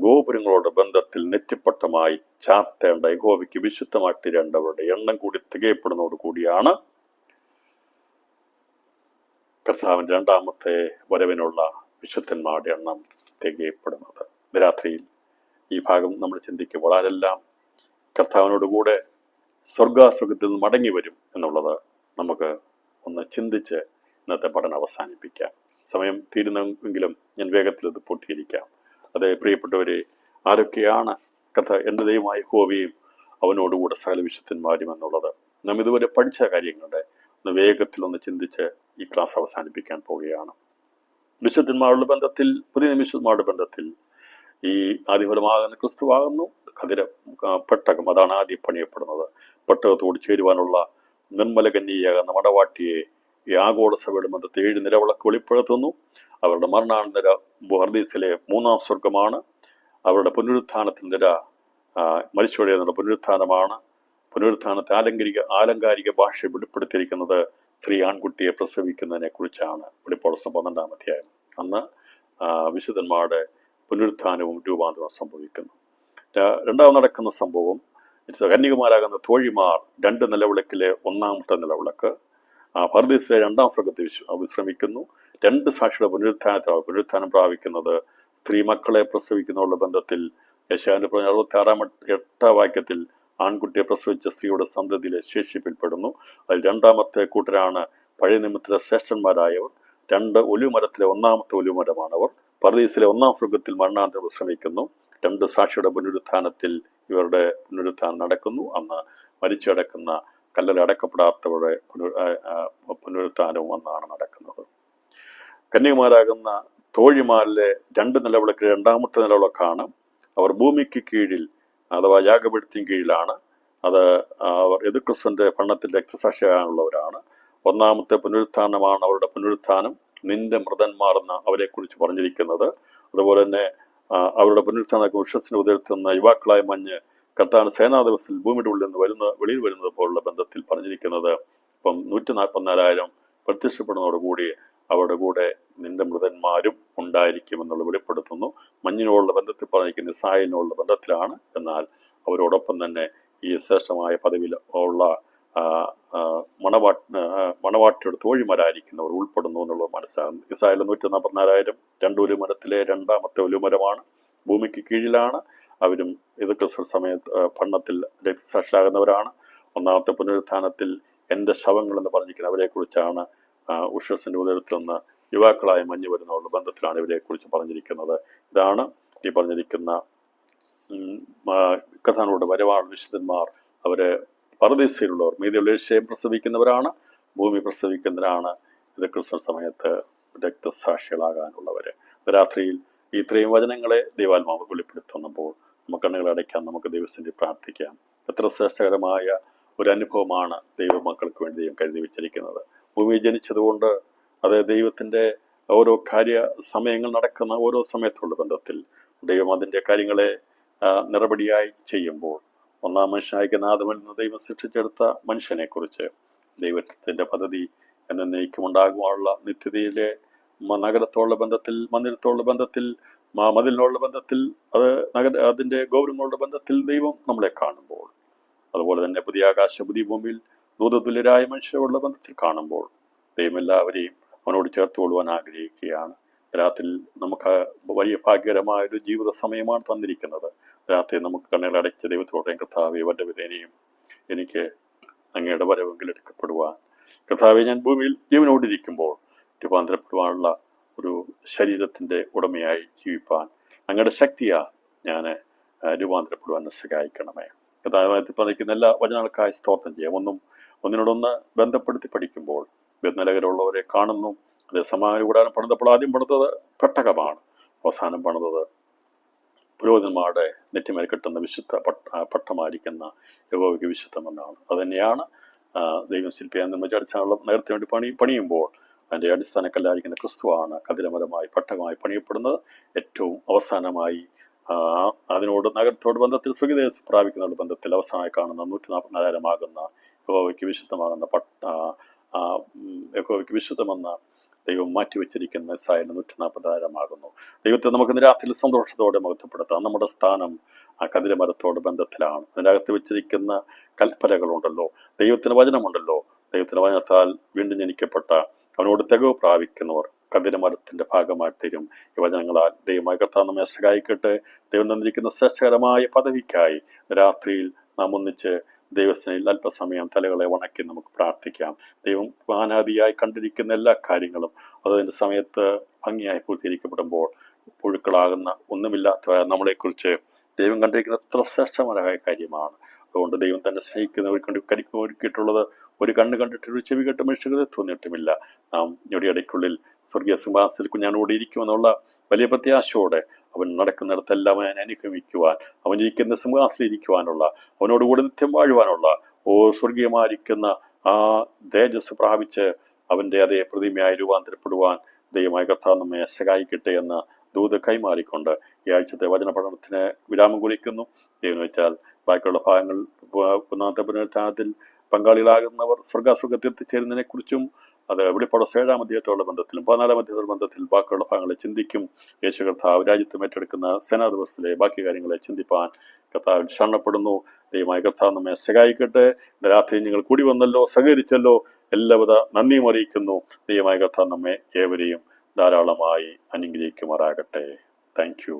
ഗോപുരങ്ങളുടെ ബന്ധത്തിൽ നെറ്റിപ്പട്ടമായി ചാർത്തേണ്ട, യഹോവയ്ക്ക് വിശുദ്ധമായി തീരേണ്ടവരുടെ എണ്ണം കൂടി തികയപ്പെടുന്നതോടു കൂടിയാണ് കർത്താവിൻ്റെ രണ്ടാമത്തെ വരവിനുള്ള വിശുദ്ധന്മാരുടെ എണ്ണം തികയപ്പെടുന്നത്. രാത്രിയിൽ ഈ ഭാഗം നമ്മൾ ചിന്തിക്കുമ്പോൾ ആരെല്ലാം കർത്താവിനോടുകൂടെ സ്വർഗാസുഖത്തിൽ നിന്ന് മടങ്ങി വരും എന്നുള്ളത് നമുക്ക് ഒന്ന് ചിന്തിച്ച് ഇന്നത്തെ പഠനം അവസാനിപ്പിക്കാം. സമയം തീരുന്നെങ്കിലും ഞാൻ വേഗത്തിൽ ഇത് പൂർത്തീകരിക്കാം. അതെ പ്രിയപ്പെട്ടവരെ, ആരൊക്കെയാണ് എൻ്റെ ദൈവമായ യഹോവയും അവനോടുകൂടെ സകല വിശുദ്ധന്മാരും എന്നുള്ളത് നാം ഇതുവരെ പഠിച്ച കാര്യങ്ങളുടെ ഒന്ന് വേഗത്തിൽ ഒന്ന് ചിന്തിച്ച് ഈ ക്ലാസ് അവസാനിപ്പിക്കാൻ പോവുകയാണ്. വിശുദ്ധന്മാരുടെ ബന്ധത്തിൽ, പുതിയ വിശുദ്ധന്മാരുടെ ബന്ധത്തിൽ ഈ ആദിഫലമാകുന്ന ക്രിസ്തുവാകുന്നു പെട്ടകം. അതാണ് ആദ്യം പണിയപ്പെടുന്നത്. പെട്ടകത്തോട് ചേരുവാനുള്ള നിർമ്മലകന്യയാകുന്ന മടവാട്ടിയെ ഈ ആഗോള സഭയുടെ ബന്ധത്തെ 7 നിലവിളക്ക് വെളിപ്പെടുത്തുന്നു. അവരുടെ മരണാനന്തര ഹർദീസിലെ 3-ാം സ്വർഗമാണ്. അവരുടെ പുനരുത്ഥാനത്തിൽ നിര മരിച്ചവരുടെ എന്നുള്ള പുനരുത്ഥാനമാണ്. പുനരുത്ഥാനത്തെ ആലങ്കാരിക ഭാഷ വെളിപ്പെടുത്തിയിരിക്കുന്നത് സ്ത്രീ ആൺകുട്ടിയെ പ്രസവിക്കുന്നതിനെ കുറിച്ചാണ്. വെളിപ്പാട് 12-ാം അധ്യായം. അന്ന് വിശുദ്ധന്മാരുടെ പുനരുത്ഥാനവും രൂപാന്തരവും സംഭവിക്കുന്നു. രണ്ടാമത് നടക്കുന്ന സംഭവം, കന്യകുമാരാകുന്ന തോഴിമാർ 2 നിലവിളക്കിലെ 1-ാമത്തെ നിലവിളക്ക് പർദീസിലെ 2-ാം സ്വർഗത്തിൽ വിശ്രമിക്കുന്നു. 2 സാക്ഷിയുടെ പുനരുത്ഥാനം പ്രാപിക്കുന്നത് സ്ത്രീ മക്കളെ പ്രസവിക്കുന്നതിനുള്ള ബന്ധത്തിൽ യെശയ്യാവിന്റെ 66-8 വാക്യത്തിൽ ആൺകുട്ടിയെ പ്രസവിച്ച സ്ത്രീയുടെ സന്തതിയിലെ ശേഷിപ്പിൽപ്പെടുന്നു. അതിൽ 2-ാമത്തെ കൂട്ടരാണ് പഴയ നിയമത്തിലെ ശ്രേഷ്ഠന്മാരായവർ. 2 ഒലിവുമരത്തിലെ 1-ാമത്തെ ഒലിവുമരമാണവർ. പർദീസിലെ 1-ാം സ്വർഗത്തിൽ മരണാനന്തരം വിശ്രമിക്കുന്നു. 2 സാക്ഷിയുടെ പുനരുത്ഥാനത്തിൽ ഇവരുടെ പുനരുത്ഥാനം നടക്കുന്നു. അന്ന് മരിച്ചടക്കുന്ന കല്ലറടക്കപ്പെടാത്തവരുടെ പുനരുത്ഥാനവും അന്നാണ് നടക്കുന്നത്. കന്യകുമാരാകുന്ന തോഴിമാരിലെ 2 നിലവിളക്കിൽ 2-ാമത്തെ നിലവിളക്കാണ്. അവർ ഭൂമിക്ക് കീഴിൽ അഥവാ യാഗപീഠത്തിന് കീഴിലാണ്. അത് അവർ യേശുക്രിസ്തുവിന്റെ ഭരണത്തിൽ രക്തസാക്ഷിയാണുള്ളവരാണ്. 1-ാമത്തെ പുനരുത്ഥാനമാണ് അവരുടെ പുനരുത്ഥാനം. നിന്റെ മൃതന്മാർ എന്ന അവരെ കുറിച്ച് പറഞ്ഞിരിക്കുന്നത്. അതുപോലെ തന്നെ അവരുടെ പുനരുത്ഥാന വൃക്ഷത്തിന് ഉദരത്തുന്ന യുവാക്കളായ മഞ്ഞ് കർത്താവിന്റെ സേനാ ദിവസത്തിൽ ഭൂമിയുടെ ഉള്ളിൽ നിന്ന് വെളിയിൽ വരുന്നത് പോലുള്ള ബന്ധത്തിൽ പറഞ്ഞിരിക്കുന്നത്. ഇപ്പം 144,000 പ്രത്യക്ഷപ്പെടുന്നതോടുകൂടി അവരുടെ കൂടെ നിന്റെ മൃതന്മാരും ഉണ്ടായിരിക്കുമെന്നുള്ള വെളിപ്പെടുത്തുന്നു. മഞ്ഞിനോടുള്ള ബന്ധത്തിൽ പറഞ്ഞിരിക്കുന്ന ഇസ്രായേലിനോടുള്ള ബന്ധത്തിലാണ്. എന്നാൽ അവരോടൊപ്പം തന്നെ ഈ ശ്രേഷ്ഠമായ പദവിയിൽ ഉള്ള മണവാട്ടിയുടെ തോഴിമാരായിരിക്കുന്നവർ ഉൾപ്പെടുന്നു എന്നുള്ളത് മനസ്സിലാകുന്നു. ഇസ്രായേൽ 144,000 2 ഒലിവുമരത്തിലെ 2-ാമത്തെ ഒലിവുമരമാണ്. ഭൂമിക്ക് കീഴിലാണ്. അവരും ഇത് ക്രിസ്മസ് സമയത്ത് പണ്ണത്തിൽ രക്തസാക്ഷിയാകുന്നവരാണ്. ഒന്നാമത്തെ പുനരുത്ഥാനത്തിൽ എൻ്റെ ശവങ്ങൾ എന്ന് പറഞ്ഞിരിക്കുന്നത് അവരെക്കുറിച്ചാണ്. ഉഷസിൻ്റെ ഉദരത്തിൽ നിന്ന് യുവാക്കളായ മഞ്ഞ് വരുന്നവരുടെ ബന്ധത്തിലാണ് ഇവരെക്കുറിച്ച് പറഞ്ഞിരിക്കുന്നത്. ഇതാണ് ഈ പറഞ്ഞിരിക്കുന്ന കഥാനോട് വരവാണ് വിശുദ്ധന്മാർ. അവര് പരദേശയിലുള്ളവർ, മീതിയുള്ള ഏഷ്യയെ പ്രസവിക്കുന്നവരാണ്, ഭൂമി പ്രസവിക്കുന്നവരാണ്. ഇത് ക്രിസ്മസ് സമയത്ത് രക്തസാക്ഷികളാകാനുള്ളവര്. രാത്രിയിൽ ഇത്രയും വചനങ്ങളെ ദൈവാത്മാവ് വെളിപ്പെടുത്തുമ്പോൾ നമുക്ക് കണ്ണുകൾ അടയ്ക്കാം, നമുക്ക് ദൈവത്തിൻ്റെ പ്രാർത്ഥിക്കാം. എത്ര ശ്രേഷ്ഠകരമായ ഒരു അനുഭവമാണ് ദൈവമക്കൾക്ക് വേണ്ടി ദൈവം കരുതി വെച്ചിരിക്കുന്നത്. ഭൂമി ജനിച്ചതുകൊണ്ട് അത് ദൈവത്തിൻ്റെ ഓരോ കാര്യ സമയങ്ങൾ നടക്കുന്ന ഓരോ സമയത്തുള്ള ബന്ധത്തിൽ ദൈവം അതിൻ്റെ കാര്യങ്ങളെ നിറപടിയായി ചെയ്യുമ്പോൾ ഒന്നാം മനുഷ്യനായിരിക്കുന്ന ആദമിൽ നിന്ന് ദൈവം സൃഷ്ടിച്ചെടുത്ത മനുഷ്യനെക്കുറിച്ച് ദൈവത്തിൻ്റെ പദ്ധതി എന്നേക്കും ഉണ്ടാകുവാനുള്ള നിത്യതയിലെ നഗരത്തോടുള്ള ബന്ധത്തിൽ, മന്ദിരത്തോടുള്ള ബന്ധത്തിൽ, മതിലിനോടുള്ള ബന്ധത്തിൽ, അതിൻ്റെ ഗൗരവങ്ങളുടെ ബന്ധത്തിൽ ദൈവം നമ്മളെ കാണുമ്പോൾ, അതുപോലെ തന്നെ പുതിയ ആകാശ പുതിയ ഭൂമിയിൽ ദൂതതുല്യരായ മനുഷ്യരോടുള്ള ബന്ധത്തിൽ കാണുമ്പോൾ ദൈവം എല്ലാവരെയും അവനോട് ചേർത്തുകൊള്ളുവാൻ ആഗ്രഹിക്കുകയാണ്. രാത്രി നമുക്ക് വലിയ ഭാഗ്യകരമായ ഒരു ജീവിത സമയമാണ് തന്നിരിക്കുന്നത്. രാത്രി നമുക്ക് കണ്ണുകൾ അടച്ച് ദൈവത്തോടെ കർത്താവെ ഇവരുടെ വിധേനയും എനിക്ക് അങ്ങയുടെ വരവെങ്കിൽ എടുക്കപ്പെടുവാൻ, കർത്താവെ ഞാൻ ഭൂമിയിൽ ജീവനോടിരിക്കുമ്പോൾ രൂപാന്തരപ്പെടുവാനുള്ള ഒരു ശരീരത്തിൻ്റെ ഉടമയായി ജീവിപ്പാൻ അങ്ങയുടെ ശക്തിയാൽ ഞാൻ രൂപാന്തരപ്പെടുവാൻ സഹായിക്കണമേ. കർത്താവായിട്ട് പറഞ്ഞിരിക്കുന്ന എല്ലാ വചനങ്ങൾക്കായി സ്തോത്രം ചെയ്യാം. ഒന്നിനോടൊന്ന് ബന്ധപ്പെടുത്തി പഠിക്കുമ്പോൾ ബന്ധനകരുള്ളവരെ കാണുന്നു. അത് സമാന കൂടാരം പണിതപ്പോൾ ആദ്യം പണിതത് പെട്ടകമാണ്, അവസാനം പണിതത് പുരോഹിതന്മാരുടെ നെറ്റിമേൽ കെട്ടുന്ന വിശുദ്ധ പട്ടമായിരിക്കുന്ന യഹോവയ്ക്ക് വിശുദ്ധമെന്നാണ്. അതുതന്നെയാണ് ദൈവം ശില്പിയാൻ നിർമ്മിച്ചടിസ്ഥാനുള്ള നേരത്തെ വേണ്ടി പണിയുമ്പോൾ അതിൻ്റെ അടിസ്ഥാനക്കല്ലായിരിക്കുന്ന ക്രിസ്തുവാണ് കതിരമരമായി പട്ടകമായി പണിയപ്പെടുന്നത്. ഏറ്റവും അവസാനമായി അതിനോട് നഗരത്തോട് ബന്ധത്തിൽ സ്വീകൃത പ്രാപിക്കുന്ന ബന്ധത്തിൽ അവസാനമായി കാണുന്ന 144,000 യഹോവയ്ക്ക് വിശുദ്ധമാകുന്ന യഹോവയ്ക്ക് വിശുദ്ധമെന്ന ദൈവം മാറ്റിവെച്ചിരിക്കുന്ന ഇസ്രായേലിന് 140,000 ദൈവത്തെ നമുക്ക് രാത്രിയിൽ സന്തോഷത്തോടെ മഹത്വപ്പെടുത്താം. നമ്മുടെ സ്ഥാനം ആ കതിരമരത്തോട് ബന്ധത്തിലാണ്. അതിനകത്ത് വെച്ചിരിക്കുന്ന കൽപ്പനകളുണ്ടല്ലോ, ദൈവത്തിന് വചനമുണ്ടല്ലോ. ദൈവത്തിന്റെ വചനത്താൽ വീണ്ടും ജനിക്കപ്പെട്ട അവനോട് തികവ് പ്രാപിക്കുന്നവർ കതിരമരത്തിന്റെ ഭാഗമായി തീരും. ഈ വചനങ്ങളാൽ ദൈവമായ കർത്താവ് നമ്മെ സഹായിക്കട്ടെ. ദൈവം തന്നിരിക്കുന്ന ശ്രേഷ്ഠകരമായ പദവിക്കായി രാത്രിയിൽ നാം ഒന്നിച്ച് ദൈവസ്ഥനിൽ അല്പസമയം തലകളെ വണക്കി നമുക്ക് പ്രാർത്ഥിക്കാം. ദൈവം അനാദിയായി കണ്ടിരിക്കുന്ന എല്ലാ കാര്യങ്ങളും അതതിൻ്റെ സമയത്ത് ഭംഗിയായി പൂർത്തീകരിക്കപ്പെടുമ്പോൾ പുഴുക്കളാകുന്ന ഒന്നുമില്ലാത്ത നമ്മളെക്കുറിച്ച് ദൈവം കണ്ടിരിക്കുന്ന എത്ര ശ്രേഷ്ഠമായ കാര്യമാണ്. അതുകൊണ്ട് ദൈവം തന്നെ സ്നേഹിക്കുന്നവർക്ക് കരിക്ക് ഒരുക്കിയിട്ടുള്ളത് ഒരു കണ്ണ് കണ്ടിട്ട് ഒരു ചെവി കേട്ട് മനുഷ്യരെ തോന്നിയിട്ടുമില്ല. നാം ഞൊടിയടയ്ക്കുള്ളിൽ സ്വർഗീയ സിംഹാസനത്തിൽ കുഞ്ഞാനോട് ഇരിക്കുമെന്നുള്ള വലിയ പ്രത്യാശയോടെ അവൻ നടക്കുന്നിടത്തെല്ലാം അവൻ അനുഗമിക്കുവാൻ, അവൻ ഇരിക്കുന്ന സിംഹാസനത്തിൽ ഇരിക്കുവാനുള്ള, അവനോടുകൂടി നിത്യം വാഴുവാനുള്ള സ്വർഗീയമായിരിക്കുന്ന ആ തേജസ് പ്രാപിച്ച് അവൻ്റെ അതേ പ്രതിമയായി രൂപാന്തരപ്പെടുവാൻ ദൈവമായ കർത്താവ് നമ്മെ സഹായിക്കട്ടെ എന്ന ദൂത് കൈമാറിക്കൊണ്ട് ഈ ആഴ്ചത്തെ വചന പഠനത്തിന് വിരാമം കുറിക്കുന്നു. ദൈവം വെച്ചാൽ ബാക്കിയുള്ള ഭാഗങ്ങൾ ഒന്നാമത്തെ പുനരുത്ഥാനത്തിൽ പങ്കാളികളാകുന്നവർ സ്വർഗാസുഖത്തിൽ എത്തിച്ചേരുന്നതിനെ കുറിച്ചും അത് വെളിപ്പാട് 7-ാം അധ്യായത്തോടുള്ള ബന്ധത്തിലും 14-ാം അധ്യായത്തോടുള്ള ബന്ധത്തിൽ ബാക്കിയുള്ള ഭാഗങ്ങളെ ചിന്തിക്കും. യേശു കർത്താവ് രാജ്യത്ത് ഏറ്റെടുക്കുന്ന സേനാ ദിവസത്തിലെ ബാക്കി കാര്യങ്ങളെ ചിന്തിപ്പാൻ കർത്താവിൽ ശരണപ്പെടുന്നു. ദൈവമായ കർത്താവ് നമ്മെ സഹായിക്കട്ടെ. രാത്രി നിങ്ങൾ കൂടി വന്നല്ലോ, സഹകരിച്ചല്ലോ, എല്ലാവിധ നന്ദിയും അറിയിക്കുന്നു. ദൈവമായ കർത്താവ് നമ്മെ ഏവരെയും ധാരാളമായി അനുഗ്രഹിക്കുമാറാകട്ടെ. Thank you.